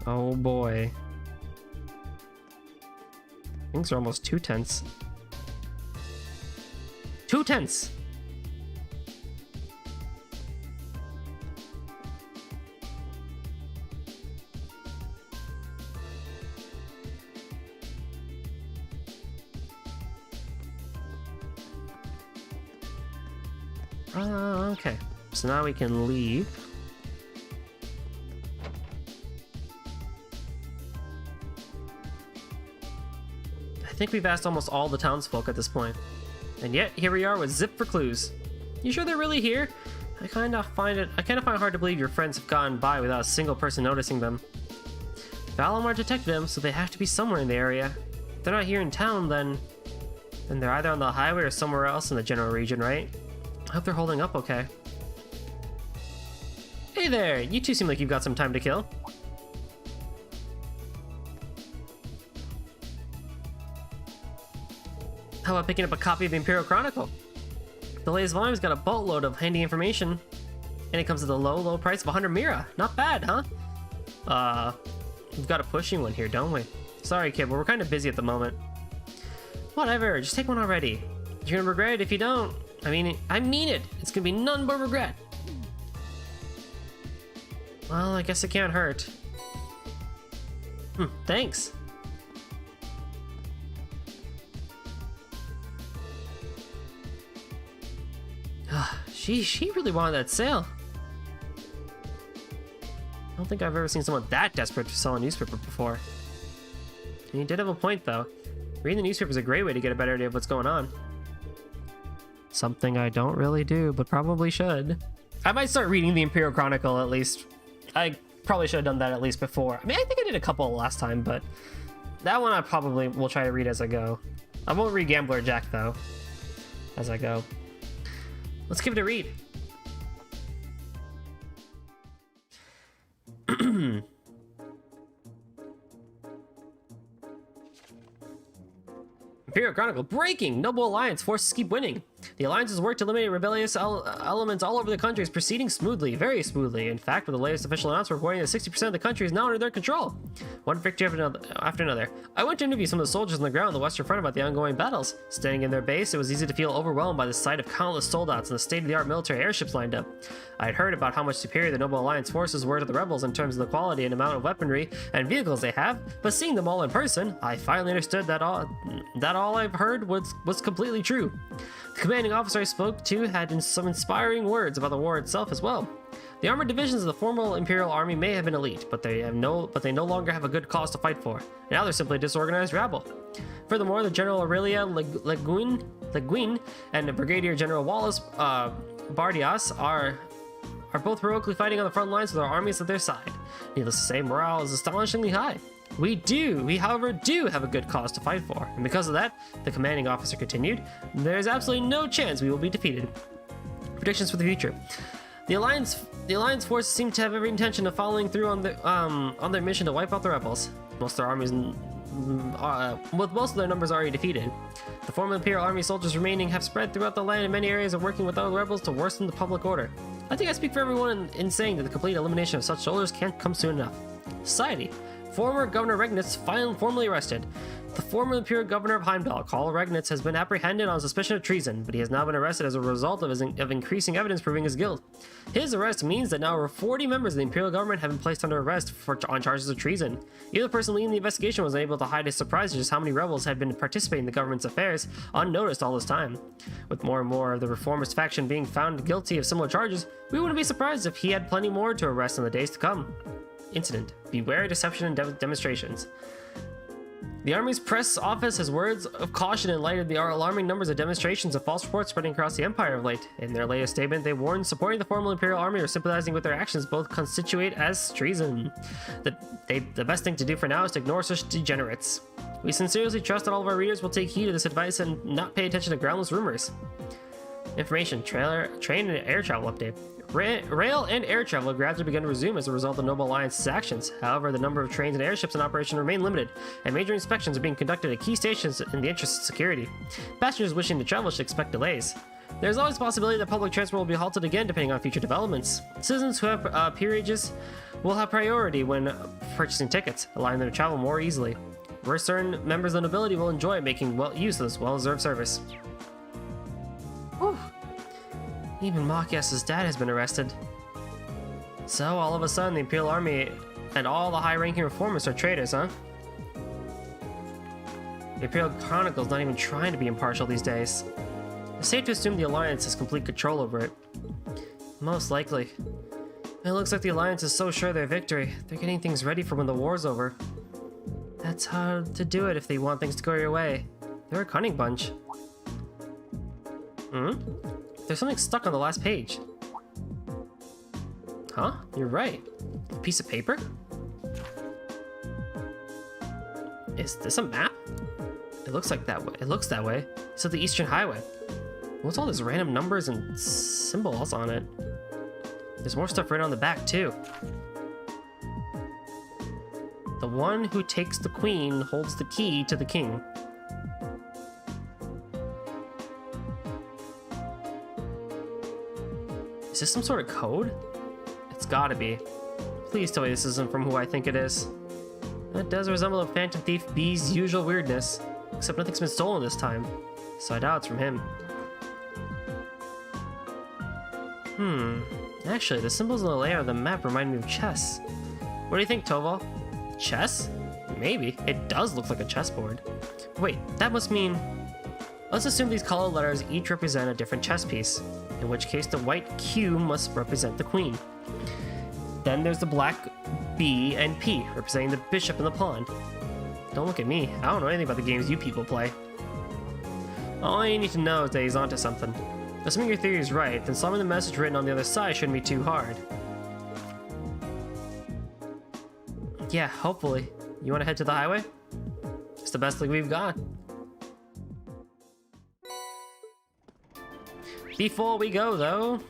Oh boy. Things are almost too tense. Too tense! Okay. So now we can leave. I think we've asked almost all the townsfolk at this point. And yet, here we are with Zip for clues. You sure they're really here? I kind of find it hard to believe your friends have gotten by without a single person noticing them. Valamar detected them, so they have to be somewhere in the area. If they're not here in town, then they're either on the highway or somewhere else in the general region, right? I hope they're holding up okay. Hey there, you two seem like you've got some time to kill. How about picking up a copy of the Imperial Chronicle? The latest volume's got a boatload of handy information, and it comes at the low price of 100 Mira. Not bad, huh? We've got a pushing one here, don't we? Sorry, kid, but we're kind of busy at the moment. Whatever, just take one already. You're gonna regret it if you don't. I mean it. It's gonna be none but regret. Well, I guess it can't hurt. Thanks. She really wanted that sale. I don't think I've ever seen someone that desperate to sell a newspaper before. And he did have a point, though. Reading the newspaper is a great way to get a better idea of what's going on. Something I don't really do, but probably should. I might start reading the Imperial Chronicle at least. I probably should have done that at least before. I mean, I think I did a couple last time, but that one I probably will try to read as I go. I won't read Gambler Jack, though, as I go. Let's give it a read. Imperial Chronicle. Breaking! Noble Alliance forces keep winning. The Alliance's work to eliminate rebellious elements all over the country is proceeding smoothly, very smoothly. In fact, with the latest official announcement reporting that 60% of the country is now under their control. One victory after another. I went to interview some of the soldiers on the ground on the western front about the ongoing battles. Standing in their base, it was easy to feel overwhelmed by the sight of countless soldats and the state-of-the-art military airships lined up. I had heard about how much superior the Noble Alliance forces were to the rebels in terms of the quality and amount of weaponry and vehicles they have, but seeing them all in person, I finally understood that all I've heard was completely true. The commanding officer I spoke to had some inspiring words about the war itself as well. The armored divisions of the former Imperial Army may have been elite, but they no longer have a good cause to fight for. Now they're simply a disorganized rabble. Furthermore, the General Aurelia Le Guin and the Brigadier General Wallace Bardias are both heroically fighting on the front lines with our armies at their side. Needless to say, morale is astonishingly high. We, however, do have a good cause to fight for, and because of that, the commanding officer continued, there's absolutely no chance we will be defeated. Predictions for the future. The Alliance forces seem to have every intention of following through on their mission to wipe out the rebels. Most of their armies, with most of their numbers already defeated. The former Imperial Army soldiers remaining have spread throughout the land in many areas and working with other rebels to worsen the public order. I think I speak for everyone in saying that the complete elimination of such soldiers can't come soon enough. Society. Former Governor Regnitz formally arrested. The former Imperial Governor of Heimdall, Karl Regnitz, has been apprehended on suspicion of treason, but he has now been arrested as a result of increasing evidence proving his guilt. His arrest means that now over 40 members of the Imperial government have been placed under arrest on charges of treason. Even the person leading the investigation was unable to hide his surprise at just how many rebels had been participating in the government's affairs unnoticed all this time. With more and more of the reformist faction being found guilty of similar charges, we wouldn't be surprised if he had plenty more to arrest in the days to come. Incident: beware deception and demonstrations. The Army's press office has words of caution in light of the alarming numbers of demonstrations and false reports spreading across the Empire of late. In their latest statement, they warned supporting the former Imperial Army or sympathizing with their actions both constitute as treason. The best thing to do for now is to ignore such degenerates. We sincerely trust that all of our readers will take heed of this advice and not pay attention to groundless rumors. Information: train and air travel update. Rail and air travel have gradually begun to resume as a result of Noble Alliance's actions. However, the number of trains and airships in operation remain limited, and major inspections are being conducted at key stations in the interest of security. Passengers wishing to travel should expect delays. There's always a possibility that public transport will be halted again depending on future developments. Citizens who have peerages will have priority when purchasing tickets, allowing them to travel more easily. We're certain members of the nobility will enjoy making use of this well-deserved service. Whew. Even Machias's dad has been arrested. So, all of a sudden, the Imperial Army and all the high-ranking reformers are traitors, huh? The Imperial Chronicle's not even trying to be impartial these days. It's safe to assume the Alliance has complete control over it. Most likely. It looks like the Alliance is so sure of their victory, they're getting things ready for when the war's over. That's how to do it if they want things to go your way. They're a cunning bunch. There's something stuck on the last page. Huh? You're right. A piece of paper? Is this a map? It looks like that way. It looks that way. So the Eastern Highway. What's all these random numbers and symbols on it? There's more stuff right on the back too. The one who takes the queen holds the key to the king. Is this some sort of code? It's gotta be. Please tell me this isn't from who I think it is. That does resemble a Phantom Thief B's usual weirdness, except nothing's been stolen this time, so I doubt it's from him. Actually, the symbols on the layout of the map remind me of chess. What do you think, Toval? Chess? Maybe. It does look like a chessboard. Wait, that must mean... Let's assume these colored letters each represent a different chess piece, in which case the white Q must represent the queen. Then there's the black B and P, representing the bishop and the pawn. Don't look at me, I don't know anything about the games you people play. All you need to know is that he's onto something. Assuming your theory is right, then solving the message written on the other side shouldn't be too hard. Yeah, hopefully. You want to head to the highway? It's the best thing we've got. Before we go, though,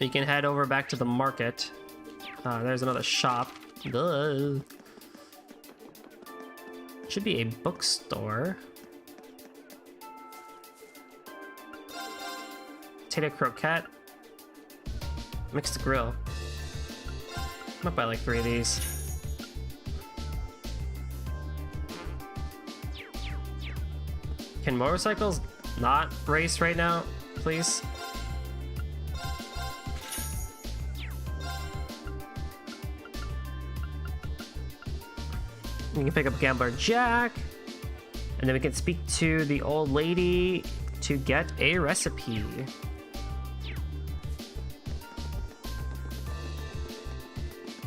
we can head over back to the market. There's another shop. Duh. Should be a bookstore. Potato croquette. Mixed grill. I might buy like 3 of these. Can motorcycles not race right now, please? We can pick up Gambler Jack, and then we can speak to the old lady to get a recipe.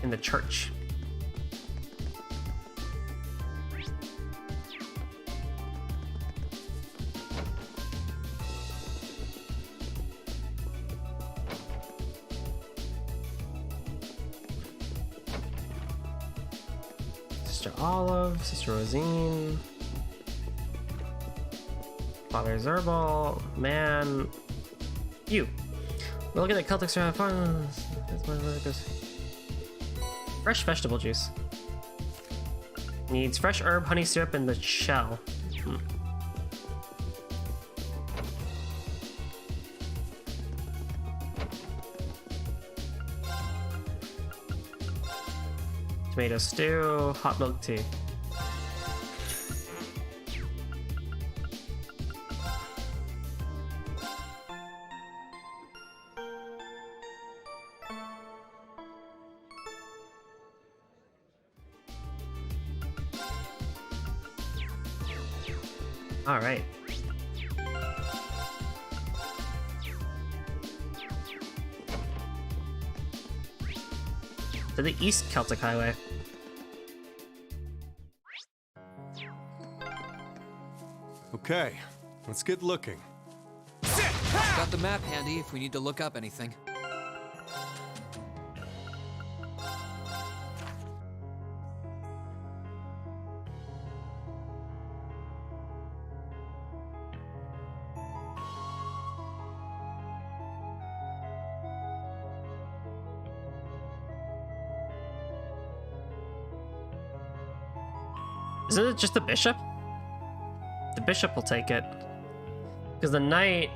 In the church. Sister Olive, Sister Rosine, Father Zerbal, man, you. We're looking at Celtic Survival Fun. That's what it goes. Fresh vegetable juice. Needs fresh herb, honey syrup, and the shell. tomato stew, hot milk tea. All right. To the East Celtic Highway. Okay, let's get looking. Got the map handy if we need to look up anything. Isn't it just the bishop? The bishop will take it. Because the knight...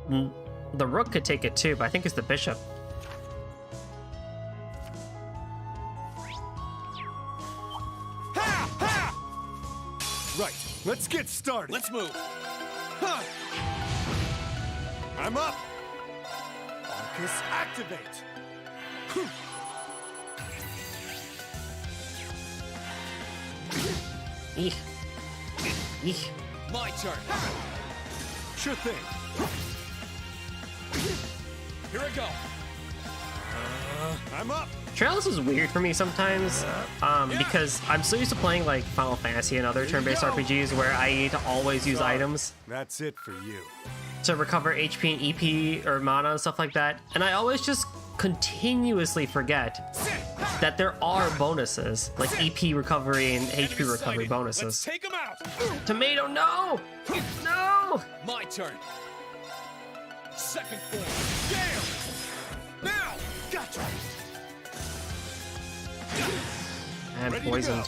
The rook could take it too, but I think it's the bishop. Right, let's get started. Let's move. I'm up. Arcus, activate. Eek. Eek. My turn. Sure thing. Here I go. I'm up. Trails is weird for me sometimes, because I'm so used to playing like Final Fantasy and other turn-based go. RPGs where I need to always use items That's it for you. to recover HP and EP or mana and stuff like that, and I always just continuously forget that there are bonuses, like EP recovery and HP recovery Let's bonuses. take him out. Tomato, no! No! My turn. Second form. Gale. Now. Gotcha. And Ready to poisoned.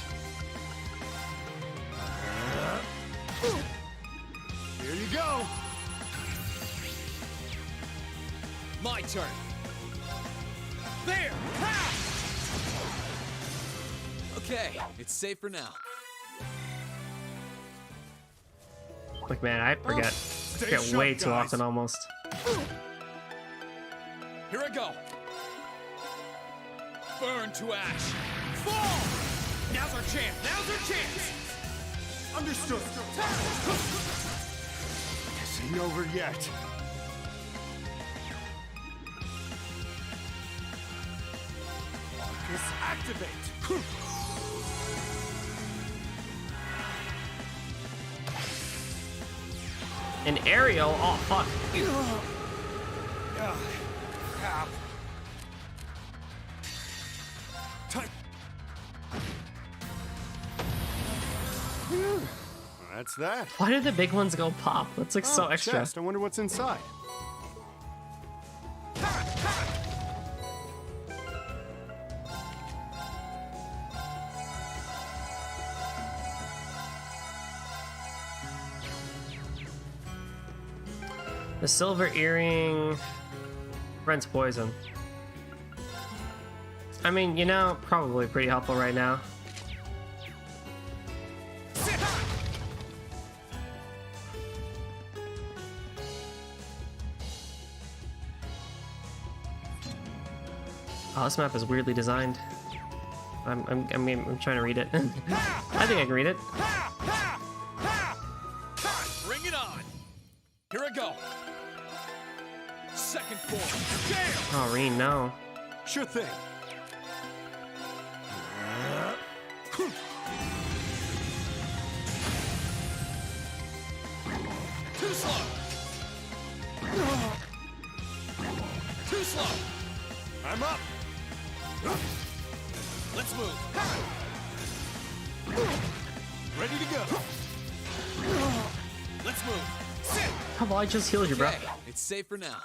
Here you go. My turn. There. Ha! Okay, it's safe for now. Like, man, I forget. Stay Forget sharp, way too guys. often almost. Here I go. Burn to ash. Fall. Now's our chance. Now's our chance. Understood. This ain't over yet. Arcus, activate. An aerial? Oh, fuck. Time. That's that. Why did the big ones go pop? That's like so Oh, extra. chest. I wonder what's inside. The silver earring. Brent's poison. I mean, you know, probably pretty helpful right now. Oh, this map is weirdly designed. I'm trying to read it. I think I can read it. Bring it on. Here I go. Second form. Gale. Oh, Reen, no. Sure thing. Too slow. Too slow. I'm up. Let's move. Ready to go. Let's move. Sit. How about I just healed you, bro? Okay, it's safe for now.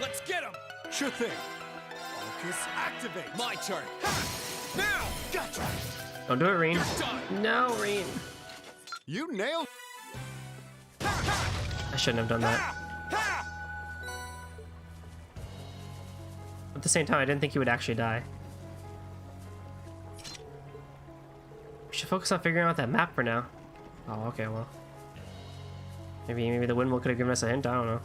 Let's get him! Sure thing. Focus activate. My turn. Now! Gotcha. Don't do it, Reen. Done! No, Reen. You nailed. I shouldn't have done that. At the same time, I didn't think he would actually die. We should focus on figuring out that map for now. Oh, okay, well. Maybe the windmill could have given us a hint, I don't know.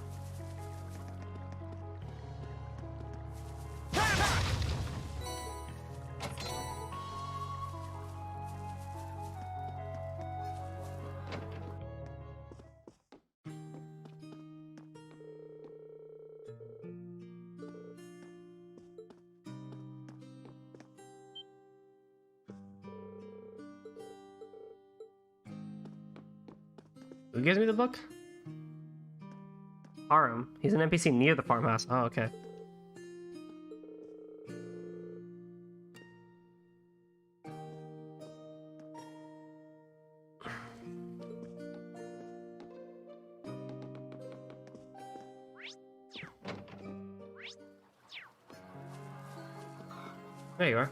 Who gives me the book? Arum. He's an NPC near the farmhouse. Oh, okay. There you are.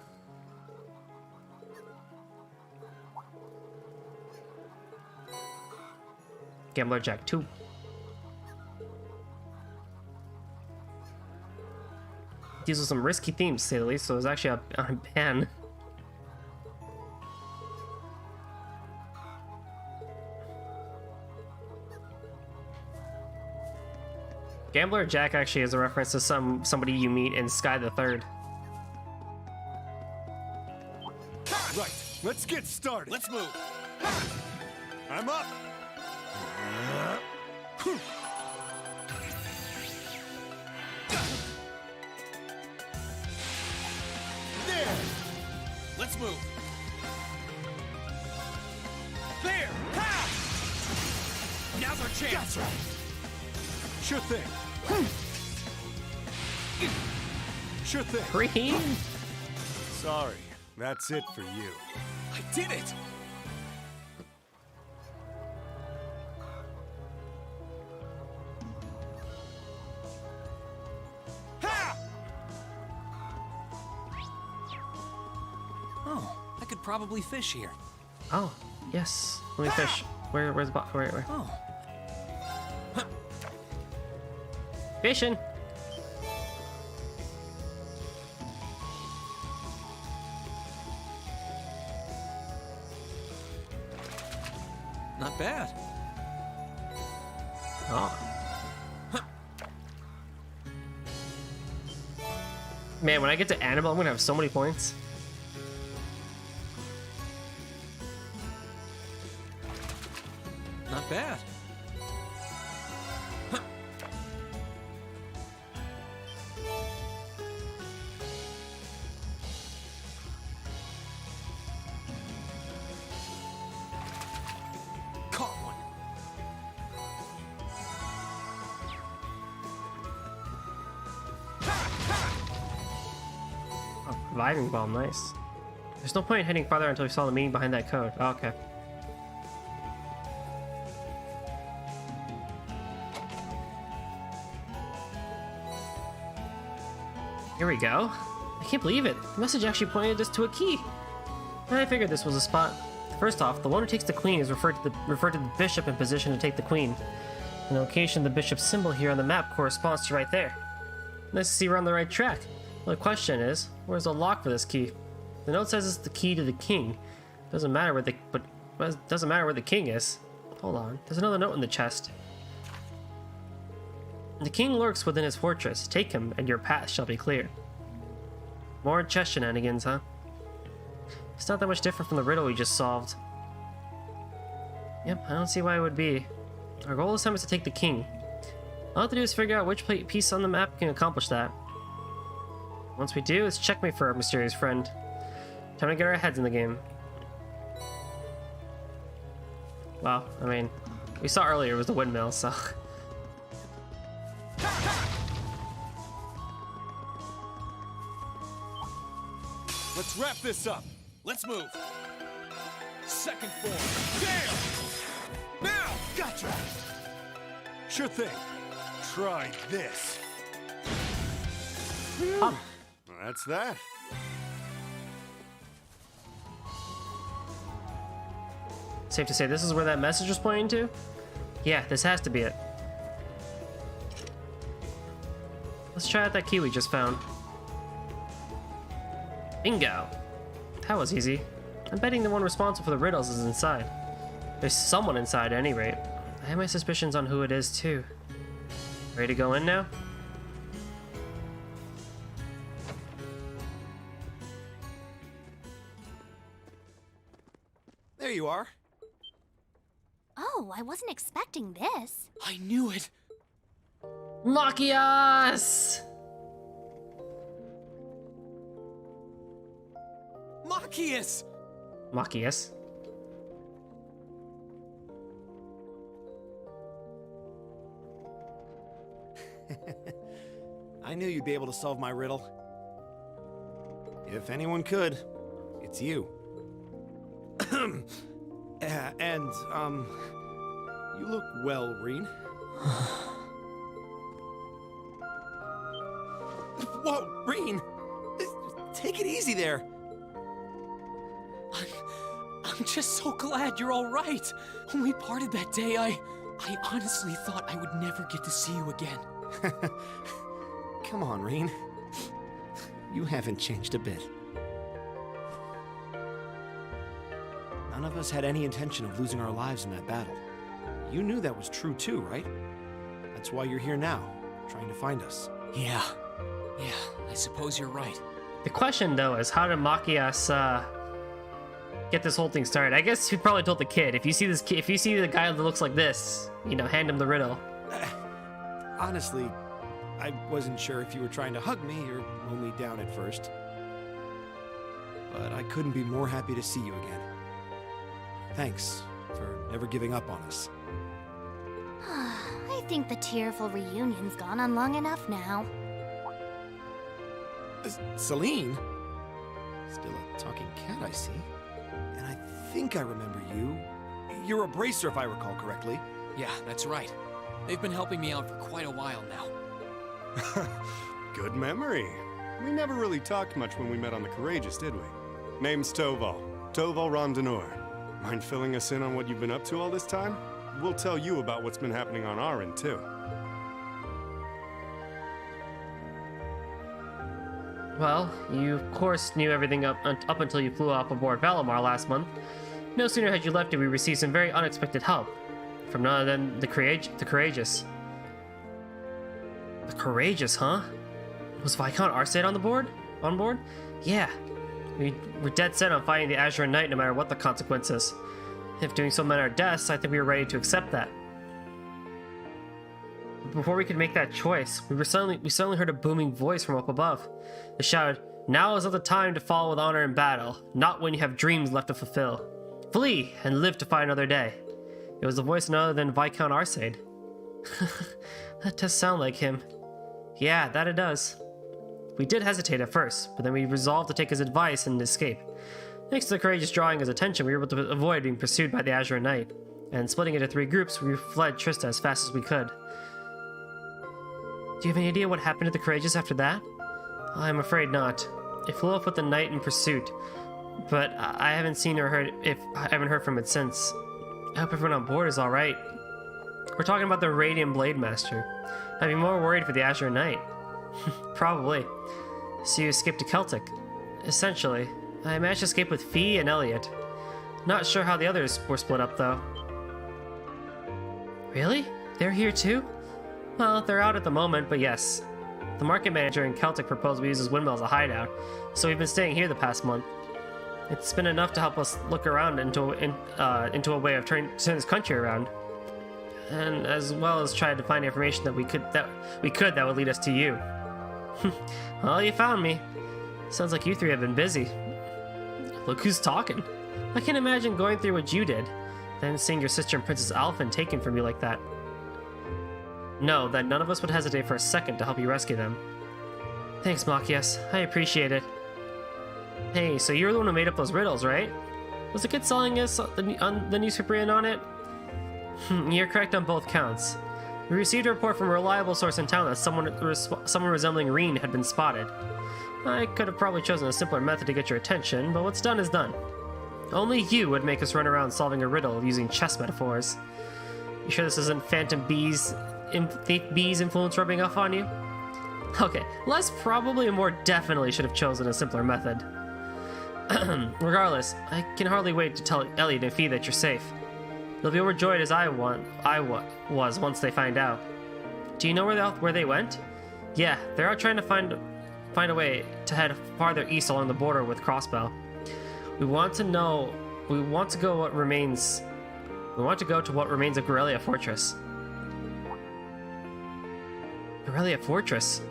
Gambler Jack 2. These are some risky themes, to say the least, so it's actually on a ban. Gambler Jack actually is a reference to somebody you meet in Sky the Third. Right. Let's get started. Let's move! I'm up. There. Let's move! There! Ha! Now's our chance! Gotcha. Sure thing. Sure thing. Green! Sorry. That's it for you. I did it! Ha! Oh, I could probably fish here. Oh, yes. Let me fish. Where's the box? Where? Oh. Fishing! Not bad. Oh. Man, when I get to Annabelle, I'm gonna have so many points. Not bad. Caught one. Oh, reviving bomb, nice. There's no point in heading farther until we saw the meaning behind that code. Oh, okay. Here we go. I can't believe it. The message actually pointed us to a key. I figured this was a spot. First off, the one who takes the queen is referred to the bishop in position to take the queen. The location of the bishop's symbol here on the map corresponds to right there. Nice to see we're on the right track. Well, the question is, where's the lock for this key? The note says it's the key to the king. Doesn't matter where the king is. Hold on, there's another note in the chest. The king lurks within his fortress. Take him, and your path shall be clear. More chess shenanigans, huh? It's not that much different from the riddle we just solved. Yep, I don't see why it would be. Our goal this time is to take the king. All I have to do is figure out which piece on the map can accomplish that. Once we do, it's checkmate for our mysterious friend. Time to get our heads in the game. Well, I mean, we saw earlier it was the windmill, so... Let's wrap this up. Let's move. Second form. There! Now! Gotcha. Sure thing. Try this. That's that. Safe to say this is where that message was pointing to? Yeah, this has to be it. Let's try out that key we just found. Bingo! That was easy. I'm betting the one responsible for the riddles is inside. There's someone inside at any rate. I have my suspicions on who it is too. Ready to go in now? There you are. Oh, I wasn't expecting this. I knew it. Machias! Machias! Machias. I knew you'd be able to solve my riddle. If anyone could, it's you. And, you look well, Reen. Whoa, Reen! Take it easy there. I'm just so glad you're all right. When we parted that day, I honestly thought I would never get to see you again. Come on, Reen. You haven't changed a bit. None of us had any intention of losing our lives in that battle. You knew that was true too, right? That's why you're here now, trying to find us. Yeah, I suppose you're right. The question though is how did Machias get this whole thing started? I guess he probably told the kid. If you see this kid, if you see the guy that looks like this, you know, hand him the riddle. Honestly, I wasn't sure if you were trying to hug me or mow me down at first. But I couldn't be more happy to see you again. Thanks for never giving up on us. I think the tearful reunion's gone on long enough now. Celine? Still a talking cat, I see. And I think I remember you. You're a bracer, if I recall correctly. Yeah, that's right. They've been helping me out for quite a while now. Good memory. We never really talked much when we met on the Courageous, did we? Name's Toval. Toval Rondinor. Mind filling us in on what you've been up to all this time? We'll tell you about what's been happening on our end, too. Well, you of course knew everything up until you flew off aboard Valimar last month. No sooner had you left did we receive some very unexpected help from none other than the Courageous. The Courageous, huh? Was Viscount Arcade on board? Yeah. We're dead set on fighting the Azure Knight no matter what the consequences. If doing so meant our deaths, I think we were ready to accept that. Before we could make that choice, we suddenly heard a booming voice from up above. It shouted, "Now is not the time to fall with honor in battle, not when you have dreams left to fulfill. Flee and live to fight another day." It was the voice none other than Viscount Arcade. That does sound like him. Yeah, that it does. We did hesitate at first, but then we resolved to take his advice and escape. Thanks to the Courageous drawing his attention, we were able to avoid being pursued by the Azure Knight, and splitting into 3 groups, we fled Trista as fast as we could. Do you have any idea what happened to the Courageous after that? I'm afraid not. It flew off with the Knight in pursuit, but I haven't seen or haven't heard from it since. I hope everyone on board is all right. We're talking about the Radiant Blade Master. I'd be more worried for the Azure Knight. Probably. So you escaped to Celtic. Essentially. I managed to escape with Fee and Elliot. Not sure how the others were split up, though. Really? They're here too? Well, they're out at the moment, but yes. The market manager in Celtic proposed we use his windmill as a hideout, so we've been staying here the past month. It's been enough to help us look around into a way of turning this country around, and as well as try to find information that that would lead us to you. Well, you found me. Sounds like you 3 have been busy. Look who's talking. I can't imagine going through what you did, then seeing your sister and Princess Alphen taken from you like that. Know that none of us would hesitate for a second to help you rescue them. Thanks, Machias. I appreciate it. Hey, so you're the one who made up those riddles, right? Was the kid selling us on the newspaper in on it? You're correct on both counts. We received a report from a reliable source in town that someone resembling Reen had been spotted. I could have probably chosen a simpler method to get your attention, but what's done is done. Only you would make us run around solving a riddle using chess metaphors. You sure this isn't Phantom Bee's influence rubbing off on you? Okay, less probably and more definitely should have chosen a simpler method. Regardless, I can hardly wait to tell Elliot and Fee that you're safe. They'll be overjoyed as I was once they find out. Do you know where they went? Yeah, they're out trying to find a way to head farther east along the border with Crossbell. We want to go to what remains of Corellia Fortress. Corellia Fortress?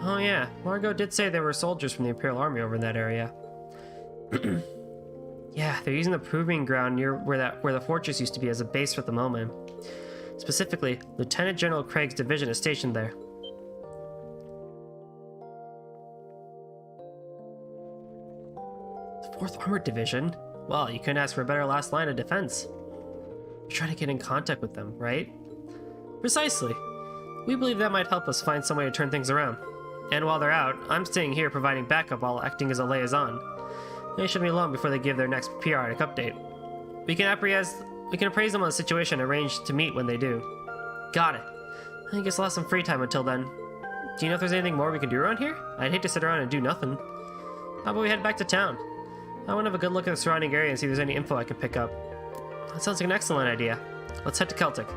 Oh yeah, Margot did say there were soldiers from the Imperial Army over in that area. Yeah, they're using the proving ground near where the fortress used to be as a base at the moment. Specifically, Lieutenant General Craig's division is stationed there. The 4th Armored Division? Well, you couldn't ask for a better last line of defense. You're trying to get in contact with them, right? Precisely. We believe that might help us find some way to turn things around. And while they're out, I'm staying here providing backup while acting as a liaison. They shouldn't be long before they give their next periodic update. We can appraise them on the situation and arrange to meet when they do. Got it. I guess I'll have some free time until then. Do you know if there's anything more we can do around here? I'd hate to sit around and do nothing. How about we head back to town? I want to have a good look at the surrounding area and see if there's any info I can pick up. That sounds like an excellent idea. Let's head to Celtic.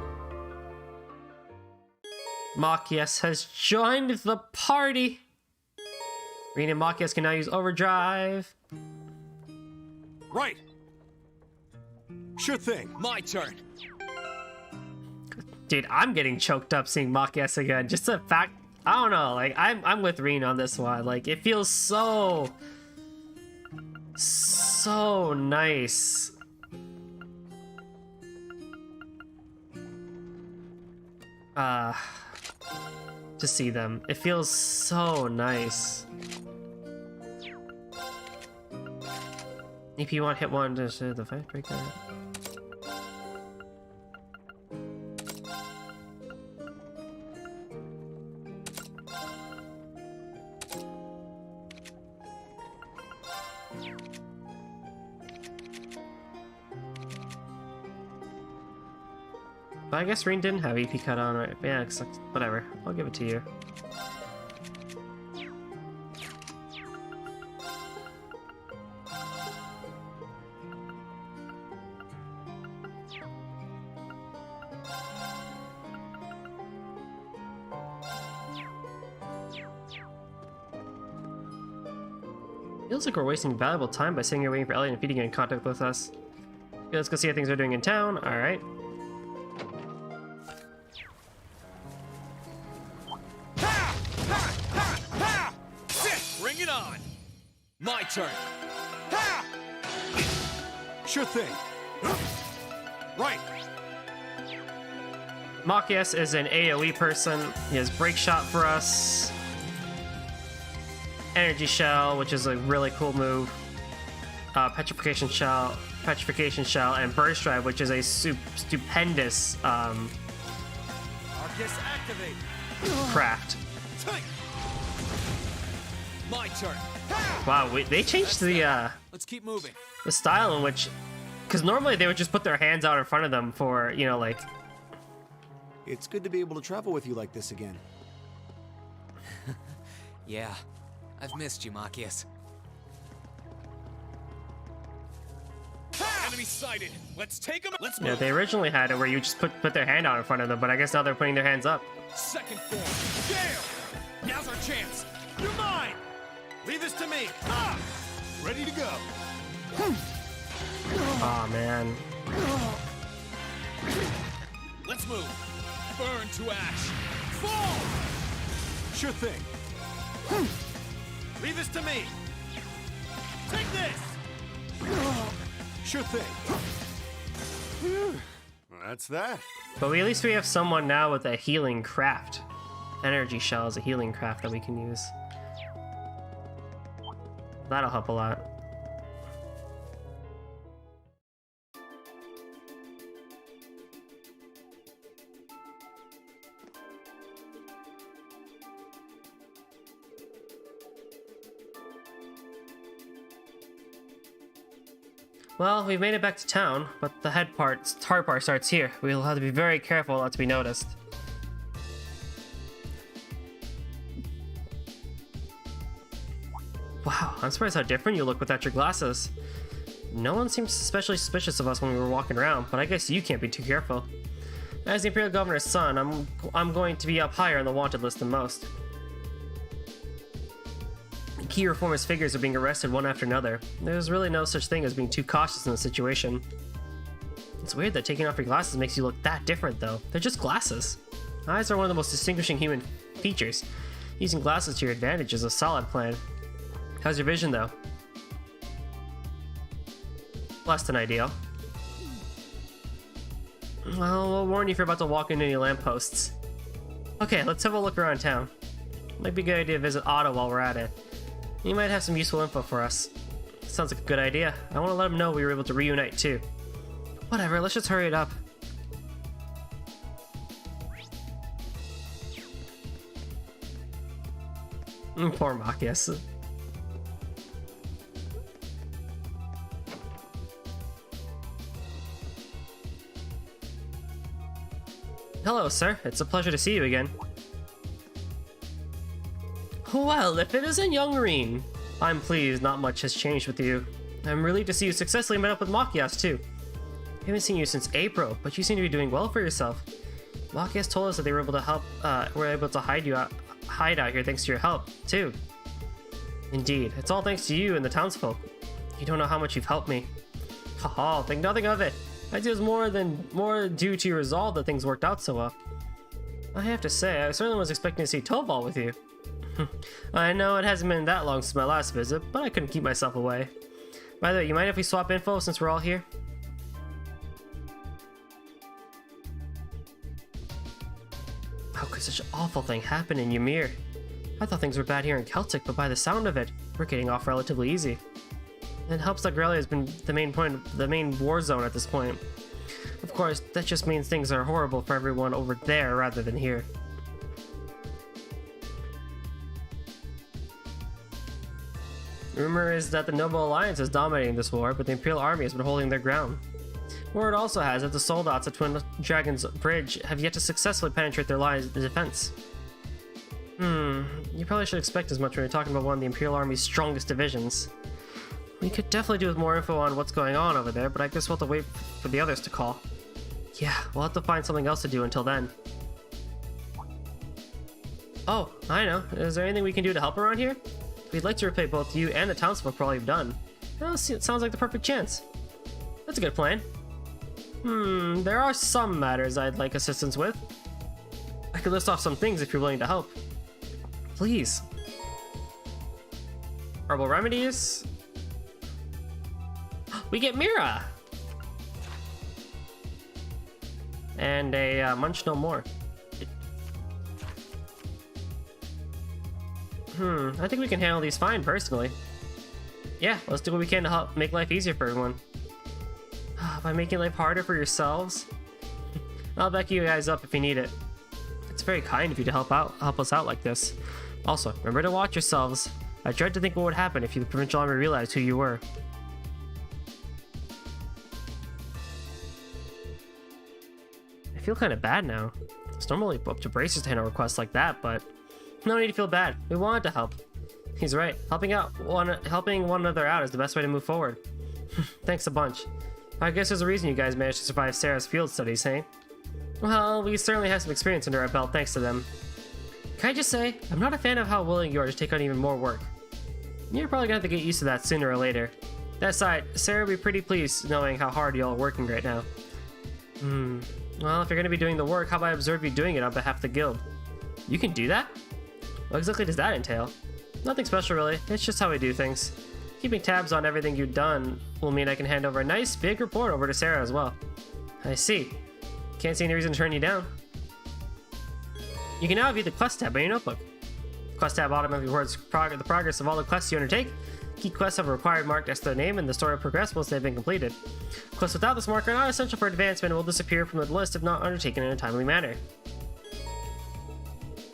Machias has joined the party! Reen and Machias can now use overdrive. Right. Sure thing. My turn. Dude, I'm getting choked up seeing Machias again. Just the fact, I don't know, like I'm with Reen on this one. Like it feels so nice. To see them. It feels so nice. If you want hit one to the fight breaker. But I guess Reen didn't have EP cut on, right? Yeah, whatever. I'll give it to you. Feels like we're wasting valuable time by sitting here waiting for Elliot and Fee to get in contact with us. Okay, let's go see how things are doing in town. Alright. Bring it on! My turn! Sure thing. Right. Machias is an AoE person. He has Break Shot for us. Energy Shell, which is a really cool move. Petrification Shell, and Burst Drive, which is a stupendous Arcus activate. craft. My turn! Wow, they changed the Let's keep moving. style in which, because normally they would just put their hands out in front of them for, you know, like. It's good to be able to travel with you like this again. Yeah, I've missed you, Machias. Enemy sighted! Let's take him! Let's Yeah, move! they originally had it where you just put their hand out in front of them, but I guess now they're putting their hands up. Second form! Damn! Now's our chance! You're mine! Leave this to me. Ready to go. Oh man. Let's move! Burn to ash! Fall! Sure thing. Leave this to me. Take this! Sure thing. That's that. But at least we have someone now with a healing craft. Energy Shell is a healing craft that we can use. That'll help a lot. Well, we've made it back to town, but the hard part starts here. We'll have to be very careful not to be noticed. Wow, I'm surprised how different you look without your glasses. No one seems especially suspicious of us when we were walking around, but I guess you can't be too careful. As the Imperial Governor's son, I'm going to be up higher on the wanted list than most. Key reformist figures are being arrested one after another. There's really no such thing as being too cautious in this situation. It's weird that taking off your glasses makes you look that different, though. They're just glasses. Eyes are one of the most distinguishing human features. Using glasses to your advantage is a solid plan. How's your vision, though? Less than ideal. Well, we'll warn you if you're about to walk into any lampposts. Okay, let's have a look around town. Might be a good idea to visit Otto while we're at it. He might have some useful info for us. Sounds like a good idea. I want to let him know we were able to reunite too. Whatever, let's just hurry it up. Poor Machias. Hello, sir. It's a pleasure to see you again. Well, if it isn't young Reen. I'm pleased not much has changed with you. I'm relieved to see you successfully met up with Machias too. I haven't seen you since April, but you seem to be doing well for yourself. Machias told us that they were able to hide out here thanks to your help, too. Indeed, it's all thanks to you and the townsfolk. You don't know how much you've helped me. Haha, think nothing of it. I think it was more due to your resolve that things worked out so well. I have to say, I certainly was expecting to see Toval with you. I know it hasn't been that long since my last visit, but I couldn't keep myself away. By the way, you mind if we swap info since we're all here? How could such an awful thing happen in Ymir? I thought things were bad here in Celtic, but by the sound of it, we're getting off relatively easy. It helps that Grellia has been the main war zone at this point. Of course, that just means things are horrible for everyone over there rather than here. Rumor is that the Noble Alliance is dominating this war, but the Imperial Army has been holding their ground. Word also has that the soldiers at Twin Dragons Bridge have yet to successfully penetrate their lines of defense. You probably should expect as much when you're talking about one of the Imperial Army's strongest divisions. We could definitely do with more info on what's going on over there, but I guess we'll have to wait for the others to call. Yeah, we'll have to find something else to do until then. Oh, I know. Is there anything we can do to help around here? We'd like to repay both you and the townsfolk for all you've done. Well, it sounds like the perfect chance. That's a good plan. There are some matters I'd like assistance with. I could list off some things if you're willing to help. Please. Herbal remedies. We get Mira! And a Munch No More. I think we can handle these fine, personally. Yeah, let's do what we can to help make life easier for everyone. By making life harder for yourselves? I'll back you guys up if you need it. It's very kind of you to help us out like this. Also, remember to watch yourselves. I dread to think what would happen if the Provincial Army realized who you were. I feel kind of bad now. It's normally up to Bracers to handle requests like that, but no need to feel bad. We wanted to help. He's right. Helping one another out is the best way to move forward. Thanks a bunch. I guess there's a reason you guys managed to survive Sarah's field studies, hey? Well, we certainly have some experience under our belt thanks to them. Can I just say, I'm not a fan of how willing you are to take on even more work. You're probably gonna have to get used to that sooner or later. That aside, Sarah will be pretty pleased knowing how hard y'all are working right now. Well, if you're gonna be doing the work, how about I observe you doing it on behalf of the guild? You can do that? What exactly does that entail? Nothing special really, it's just how we do things. Keeping tabs on everything you've done will mean I can hand over a nice big report over to Sarah as well. I see. Can't see any reason to turn you down. You can now view the quest tab on your notebook. The quest tab automatically records the progress of all the quests you undertake. Key quests have a required mark next to their name and the story will progress once they've been completed. Quests without this marker are not essential for advancement and will disappear from the list if not undertaken in a timely manner.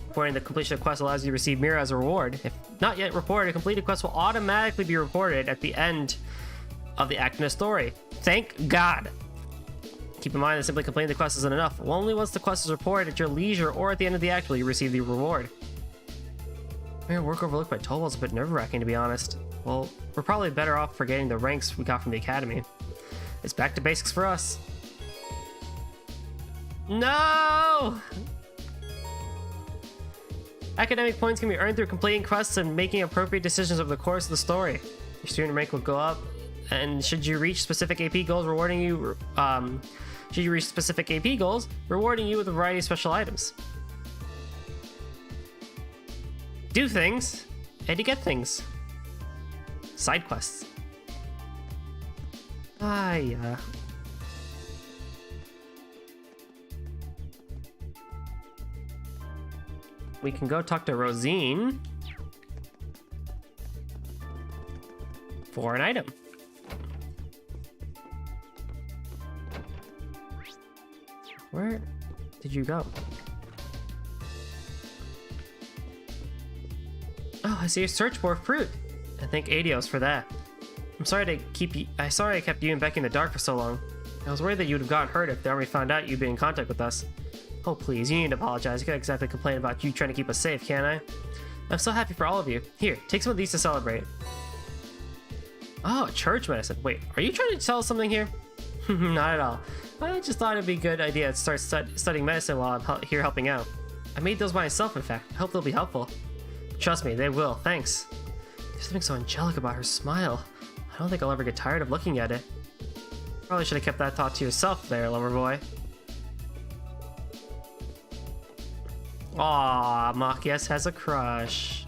Reporting the completion of quest allows you to receive Mira as a reward. If not yet reported, a completed quest will automatically be reported at the end of the act in a story. Thank God. Keep in mind that simply completing the quest isn't enough. Only once the quest is reported at your leisure or at the end of the act will you receive the reward. Your work overlooked by Tobal is a bit nerve-wracking, to be honest. Well, we're probably better off forgetting the ranks we got from the academy. It's back to basics for us. No! Academic points can be earned through completing quests and making appropriate decisions over the course of the story. Your student rank will go up, and should you reach specific AP goals, rewarding you with a variety of special items. Do things, and you get things. Side quests. Yeah. We can go talk to Rosine for an item. Where did you go? Oh, I see a search for fruit. I thank Adios for that. I'm sorry to keep you. Sorry I kept you and Becky in the dark for so long. I was worried that you'd have gotten hurt if the army found out you'd been in contact with us. Oh please, you need to apologize. I can't exactly complain about you trying to keep us safe, can I? I'm so happy for all of you. Here, take some of these to celebrate. Oh, church medicine. Wait, are you trying to tell us something here? Not at all. I just thought it'd be a good idea to start studying medicine while I'm here helping out. I made those myself, in fact. I hope they'll be helpful. Trust me, they will. Thanks. There's something so angelic about her smile. I don't think I'll ever get tired of looking at it. Probably should have kept that thought to yourself there, lover boy. Aww, Machias has a crush.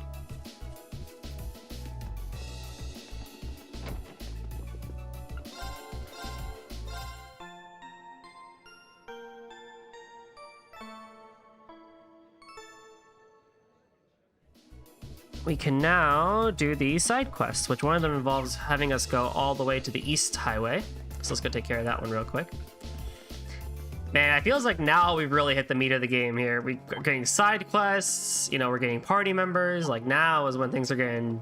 We can now do the side quests, which one of them involves having us go all the way to the East Highway. So let's go take care of that one real quick. Man, it feels like now we've really hit the meat of the game here. We're getting side quests, you know, we're getting party members. Like now is when things are getting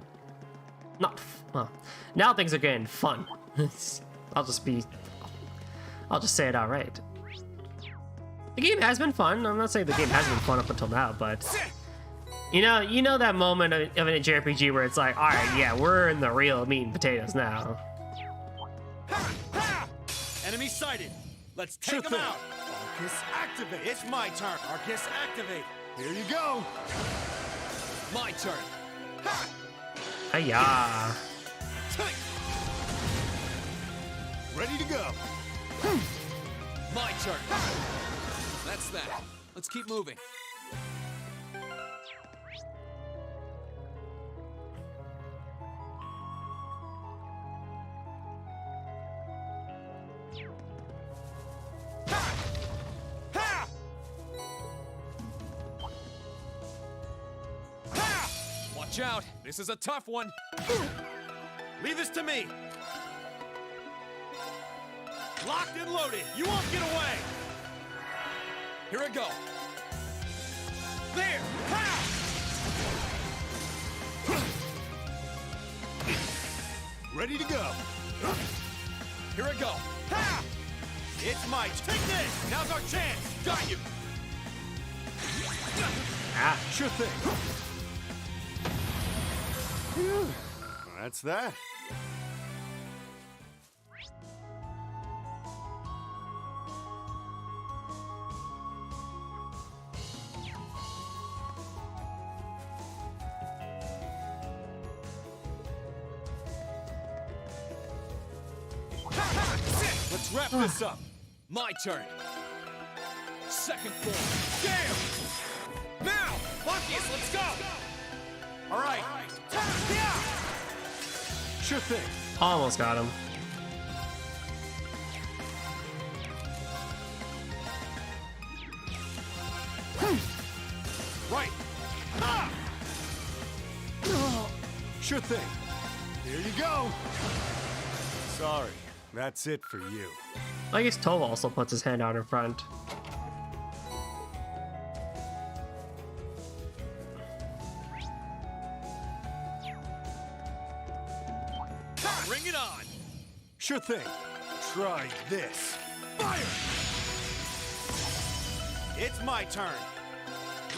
well, now things are getting fun. I'll just say it outright. The game has been fun. I'm not saying the game hasn't been fun up until now, but you know that moment of an JRPG where it's like, all right, yeah, we're in the real meat and potatoes now. Enemy sighted. Let's take them out. Arcus, activate. It's my turn. Arcus, activate. Here you go. My turn. Hiya. Ready to go. My turn. That's that. Let's keep moving. Watch out! This is a tough one! Leave this to me. Locked and loaded. You won't get away. Here I go! There. Ha! Ready to go. Here I go! Ha! It's my turn. Take this. Now's our chance. Got you! Ah. Sure thing. Phew. That's that. Let's wrap this up! My turn! Second form! Damn! Now! Machias, let's go! All right. Yeah. Sure thing. Almost got him. Right. Ah! Sure thing. Here you go. Sorry. That's it for you. I guess Tova also puts his hand out in front. Bring it on! Sure thing. Try this. Fire! It's my turn.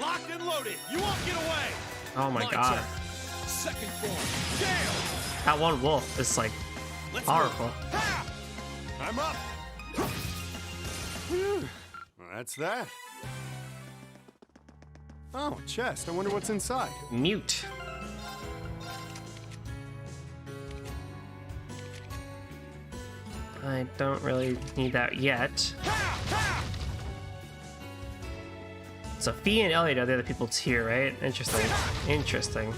Locked and loaded. You won't get away. Oh my god. turn. Second form. Gale! That one wolf is like Let's powerful. move. Ha! I'm up. Well, that's that. Oh, a chest. I wonder what's inside. Mute. I don't really need that yet. So Fee and Elliot are the other people here, right? Interesting. Interesting.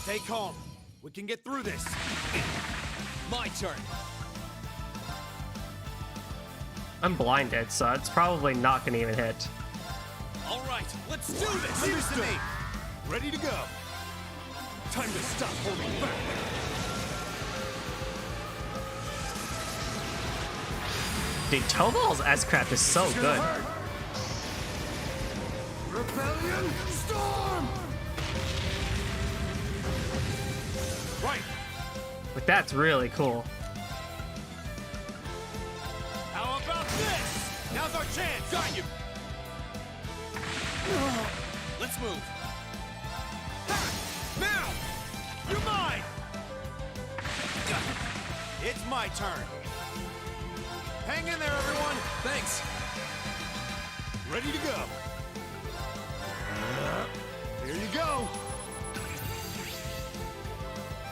Stay calm. We can get through this. My turn. I'm blinded, so it's probably not gonna even hit. All right, let's do this. Leave this to me. Ready to go. Time to stop holding back. Dude, Tobal's S-Craft is so It's gonna good. hurt. Rebellion storm. Right. Like, that's really cool. How about this? Now's our chance. Got you. Let's move. Now! You're mine! It's my turn. Hang in there, everyone. Thanks. Ready to go. Here you go.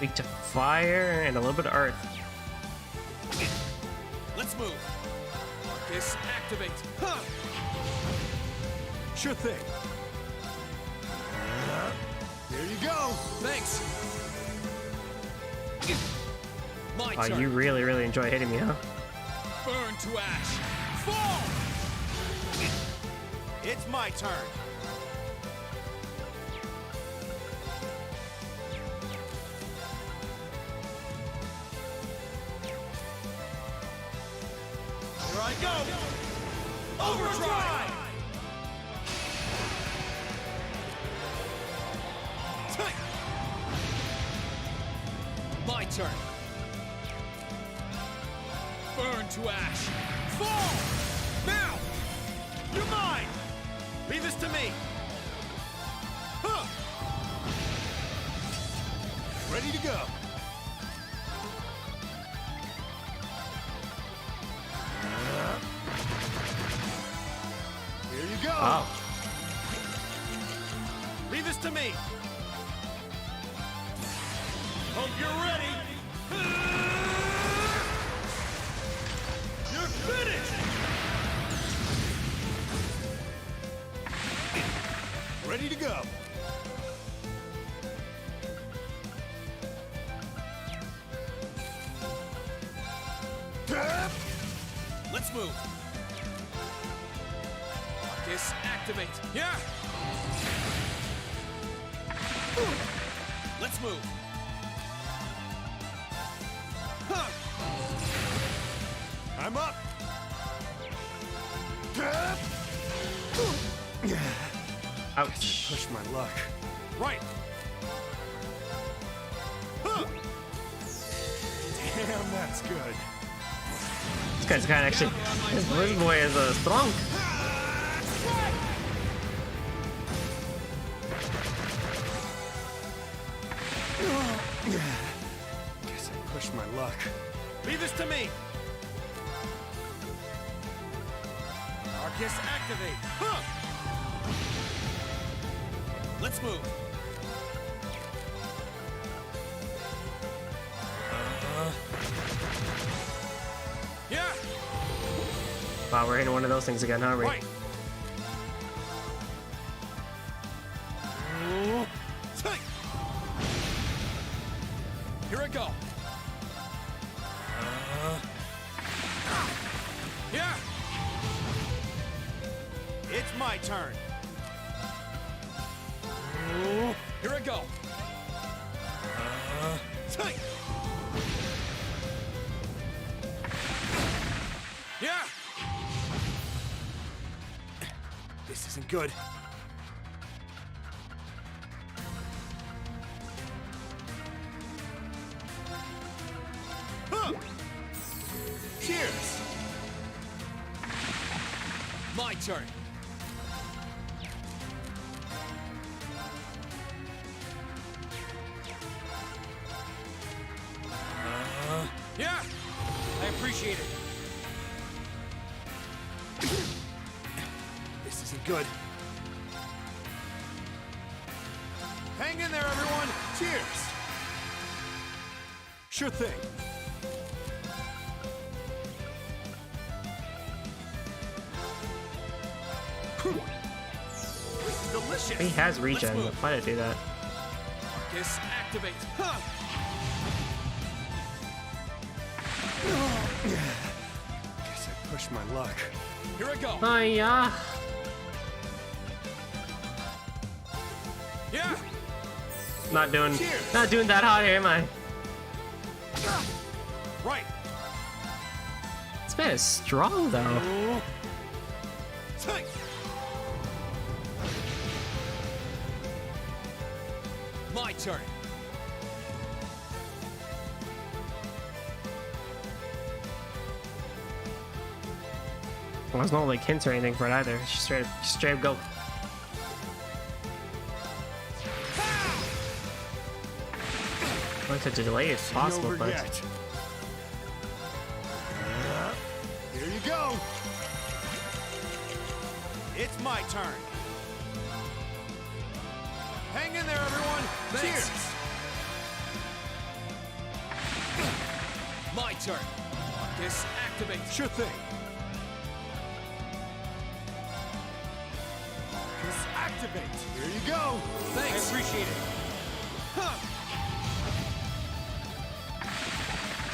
Weak to fire and a little bit of earth. Let's move. Marcus, activate. Huh. Sure thing. Here you go. Thanks. My Oh, turn. you really, really enjoy hitting me, huh? Burn to ash. Fall. It's my turn. Here I go. Overdrive. My turn. Burn to ash. Fall. Now! You're mine! Leave this to me! Huh. Ready to go. Here you go. Oh. Leave this to me. Hope you're ready. You're finished. Ready to go. Let's move. Marcus, activate. Yeah. Let's move. Huh. I'm up. Ouch. Push my luck. Right. Huh. Damn, that's good. This guy's kind of actually. This boy is strong. Guess I pushed my luck. Leave this to me. Marcus, activate. Huh. Let's move. Yeah. Wow, we're hitting one of those things again, huh? Right. Tight. Here I go. Yeah. It's my turn. Here I go. Tight. Yeah. This isn't good. Huh. Cheers! My turn. Yeah, I appreciate it. This isn't good. Hang in there, everyone! Cheers! Sure thing. This is delicious! He has regen. move. Why did I do that? Marcus, activate. Huh. Guess I pushed my luck. Here I go. Yeah. Yeah. Not doing Cheers. that hot, am I? Right! This man is strong though. Take. My turn. Well, there's no like hints or anything for it either. It's just straight up go. I like to delay if possible, Over but yet. Here you go. It's my turn. Hang in there, everyone. Thanks. Cheers. My turn. Marcus, activate. Sure thing. Just activate. Here you go. Thanks. I appreciate it. Huh.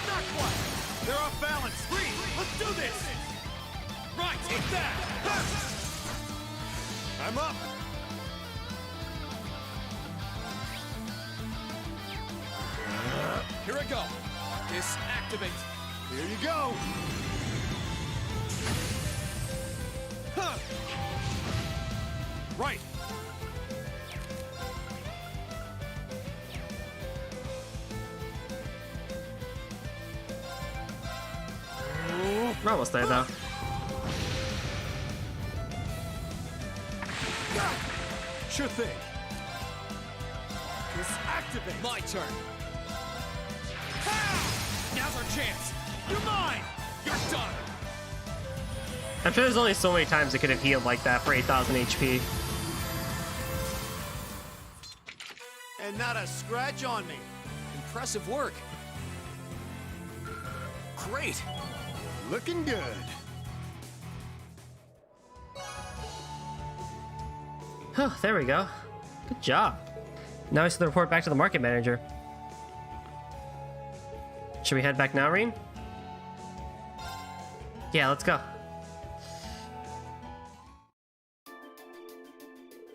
Not quite. They're off balance. Freeze. Let's do this. Right. Take that. Huh. I'm up. Here I go. Marcus, activate. Here you go. Huh. Right. we're almost there though. Sure thing. Just activate. My turn. Now's our chance. You're mine. You're done. I'm sure there's only so many times it could have healed like that for 8,000 HP. And not a scratch on me. Impressive work. Great. Looking good. Oh, there we go. Good job. Now we send the report back to the market manager. Should we head back now, Rean? Yeah, let's go.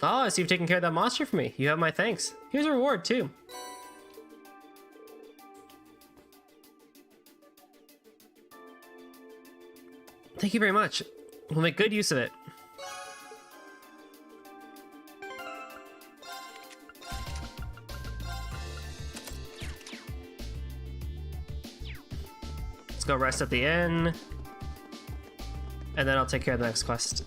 Oh, I see you've taken care of that monster for me. You have my thanks. Here's a reward, too. Thank you very much. We'll make good use of it. Let's go rest at the inn. And then I'll take care of the next quest.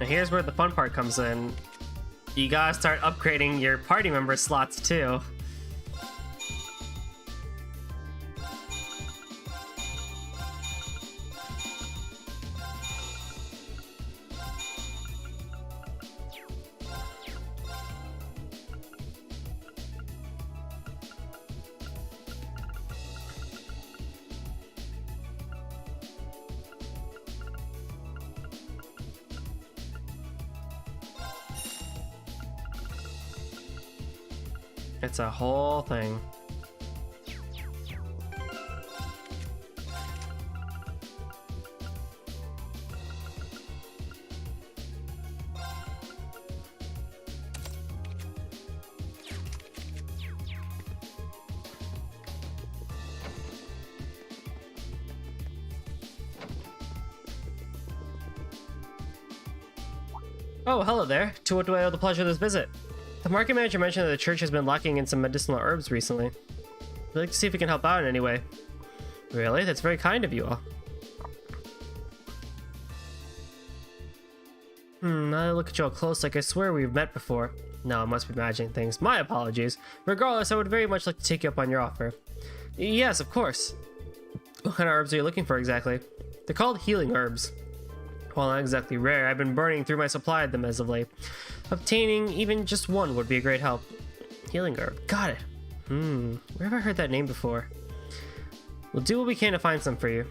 And here's where the fun part comes in. You gotta start upgrading your party member slots too. It's a whole thing. Oh, hello there. To what do I owe the pleasure of this visit? The market manager mentioned that the church has been lacking in some medicinal herbs recently. We'd like to see if we can help out in any way. Really? That's very kind of you all. Now that I look at you all close, like I swear we've met before. No, I must be imagining things. My apologies. Regardless, I would very much like to take you up on your offer. Yes, of course. What kind of herbs are you looking for exactly? They're called healing herbs. While not exactly rare, I've been burning through my supply of them as of late. Obtaining even just one would be a great help. Healing herb. Got it. Where have I heard that name before? We'll do what we can to find some for you.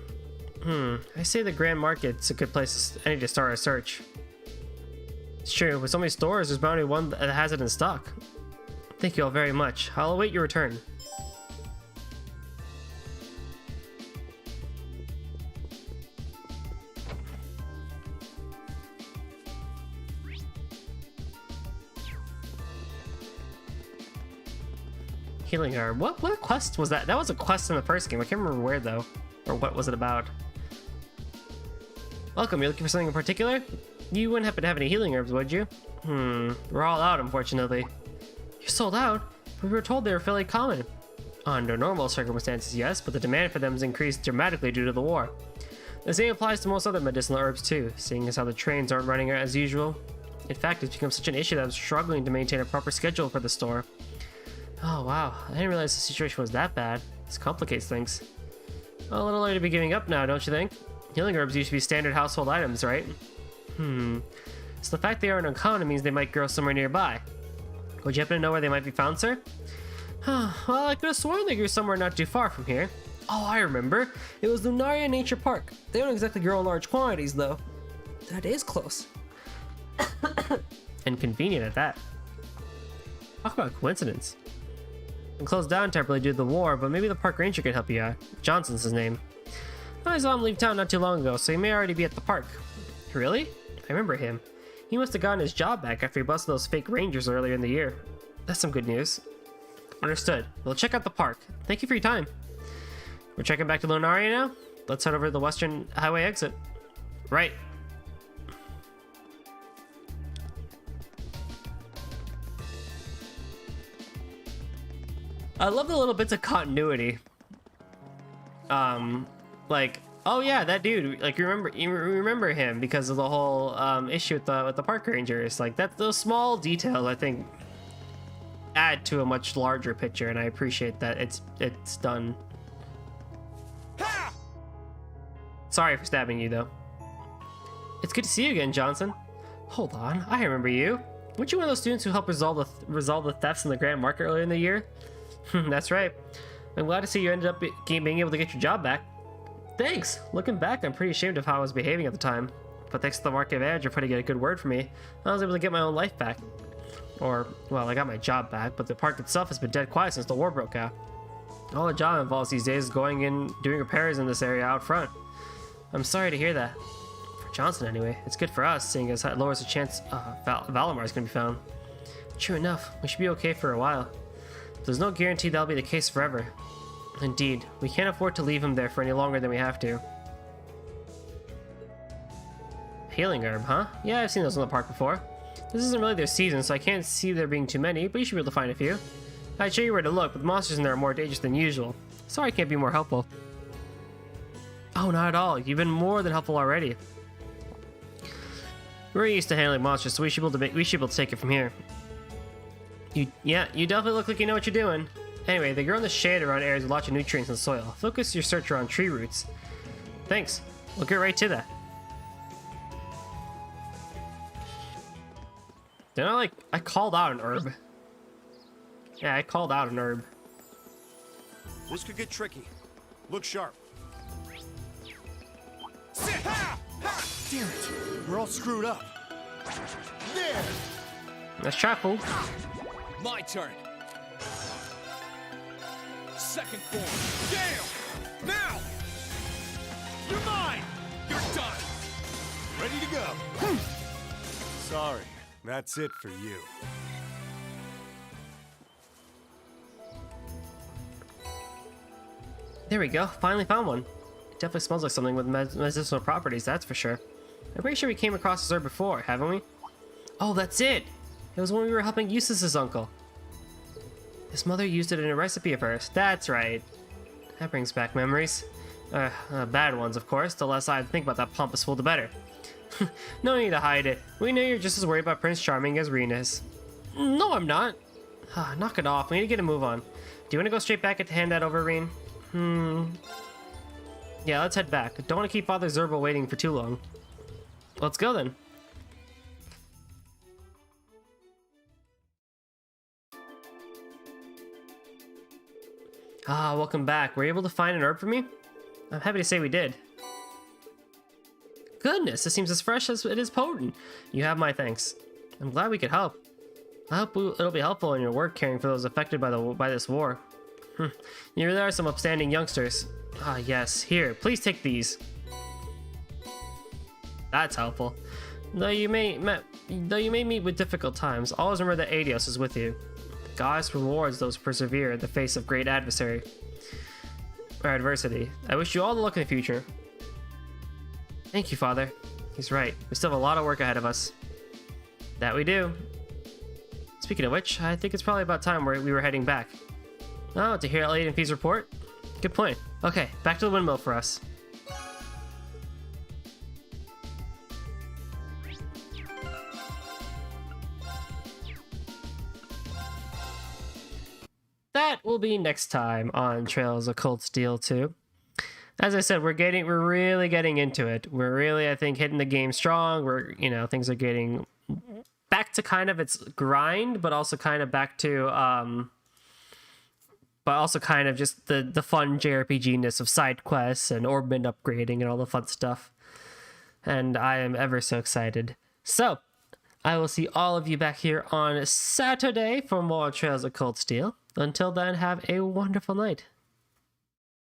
I say the Grand Market's a good place I need to start a search. It's true, with so many stores, there's bound to be one that has it in stock. Thank you all very much. I'll await your return. Healing herb. What quest was that? That was a quest in the first game. I can't remember where though, or what was it about. Welcome. You're looking for something in particular? You wouldn't happen to have any healing herbs, would you? We're all out, unfortunately. You're sold out? We were told they were fairly common. Under normal circumstances, yes, but the demand for them has increased dramatically due to the war. The same applies to most other medicinal herbs too, seeing as how the trains aren't running as usual. In fact, it's become such an issue that I'm struggling to maintain a proper schedule for the store. Oh wow, I didn't realize the situation was that bad. This complicates things. Well, a little late to be giving up now, don't you think? Healing herbs used to be standard household items, right? So the fact they aren't uncommon means they might grow somewhere nearby. Would you happen to know where they might be found, sir? Well, I could have sworn they grew somewhere not too far from here. Oh, I remember. It was Lunaria Nature Park. They don't exactly grow in large quantities, though. That is close. And convenient at that. Talk about coincidence. It closed down temporarily due to the war, but maybe the park ranger could help you out. Johnson's his name. I saw him leave town not too long ago, so he may already be at the park. Really? I remember him. He must have gotten his job back after he busted those fake rangers earlier in the year. That's some good news. Understood. We'll check out the park. Thank you for your time. We're checking back to Lunaria now? Let's head over to the western highway exit. Right. I love the little bits of continuity. Like, oh yeah, that dude. Like, you remember him because of the whole issue with the park rangers. Like that, those small details, I think, add to a much larger picture, and I appreciate that it's done. Sorry for stabbing you, though. It's good to see you again, Johnson. Hold on, I remember you. Weren't you one of those students who helped resolve the thefts in the Grand Market earlier in the year? That's right. I'm glad to see you ended up being able to get your job back. Thanks. Looking back, I'm pretty ashamed of how I was behaving at the time. But thanks to the market manager putting in a good word for me, I was able to get my own life back. Or, well, I got my job back, but the park itself has been dead quiet since the war broke out. All the job involves these days is going in, doing repairs in this area out front. I'm sorry to hear that. For Johnson, anyway. It's good for us, seeing as that lowers the chance Valimar is going to be found. True enough, we should be okay for a while. But there's no guarantee that'll be the case forever. Indeed, we can't afford to leave him there for any longer than we have to. Healing herb, huh? Yeah, I've seen those in the park before. This isn't really their season, so I can't see there being too many, but you should be able to find a few. I'd show you where to look, but the monsters in there are more dangerous than usual. Sorry I can't be more helpful. Oh, not at all. You've been more than helpful already. We're used to handling monsters, so we should be able to take it from here. You definitely look like you know what you're doing. Anyway, they grow in the shade around areas with lots of nutrients and soil. Focus your search around tree roots. Thanks. We'll get right to that. Didn't I called out an herb. Yeah, I called out an herb. This could get tricky. Look sharp. Damn it. We're all screwed up. There! Let's try, fool. My turn. Second form. Gale! Now! You're mine! You're done! Ready to go. Sorry, that's it for you. There we go. Finally found one. It definitely smells like something with medicinal properties, that's for sure. I'm pretty sure we came across this herb before, haven't we? Oh, that's it! It was when we were helping Eustace's uncle. His mother used it in a recipe of hers. That's right. That brings back memories. Bad ones, of course. The less I think about that pompous fool, the better. No need to hide it. We know you're just as worried about Prince Charming as Reen is. No, I'm not. Knock it off. We need to get a move on. Do you want to go straight back and hand that over, Reen? Yeah, let's head back. Don't want to keep Father Zerbo waiting for too long. Let's go then. Welcome back. Were you able to find an herb for me? I'm happy to say we did. Goodness, this seems as fresh as it is potent. You have my thanks. I'm glad we could help. I hope it'll be helpful in your work caring for those affected by this war. There are some upstanding youngsters. Yes. Here, please take these. That's helpful. Though you may meet with difficult times, always remember that Adios is with you. The goddess rewards those who persevere in the face of great adversity. I wish you all the luck in the future. Thank you, Father. He's right. We still have a lot of work ahead of us. That we do. Speaking of which, I think it's probably about time we were heading back. Oh, to hear Lady Fi's report? Good point. Okay, back to the windmill for us. That will be next time on Trails of Cold Steel 2. As I said, we're really getting into it. We're really, I think, hitting the game strong. Things are getting back to kind of its grind, but also kind of back to, just the fun JRPG-ness of side quests and Orbman upgrading and all the fun stuff. And I am ever so excited. So, I will see all of you back here on Saturday for more Trails of Cold Steel. Until then, have a wonderful night.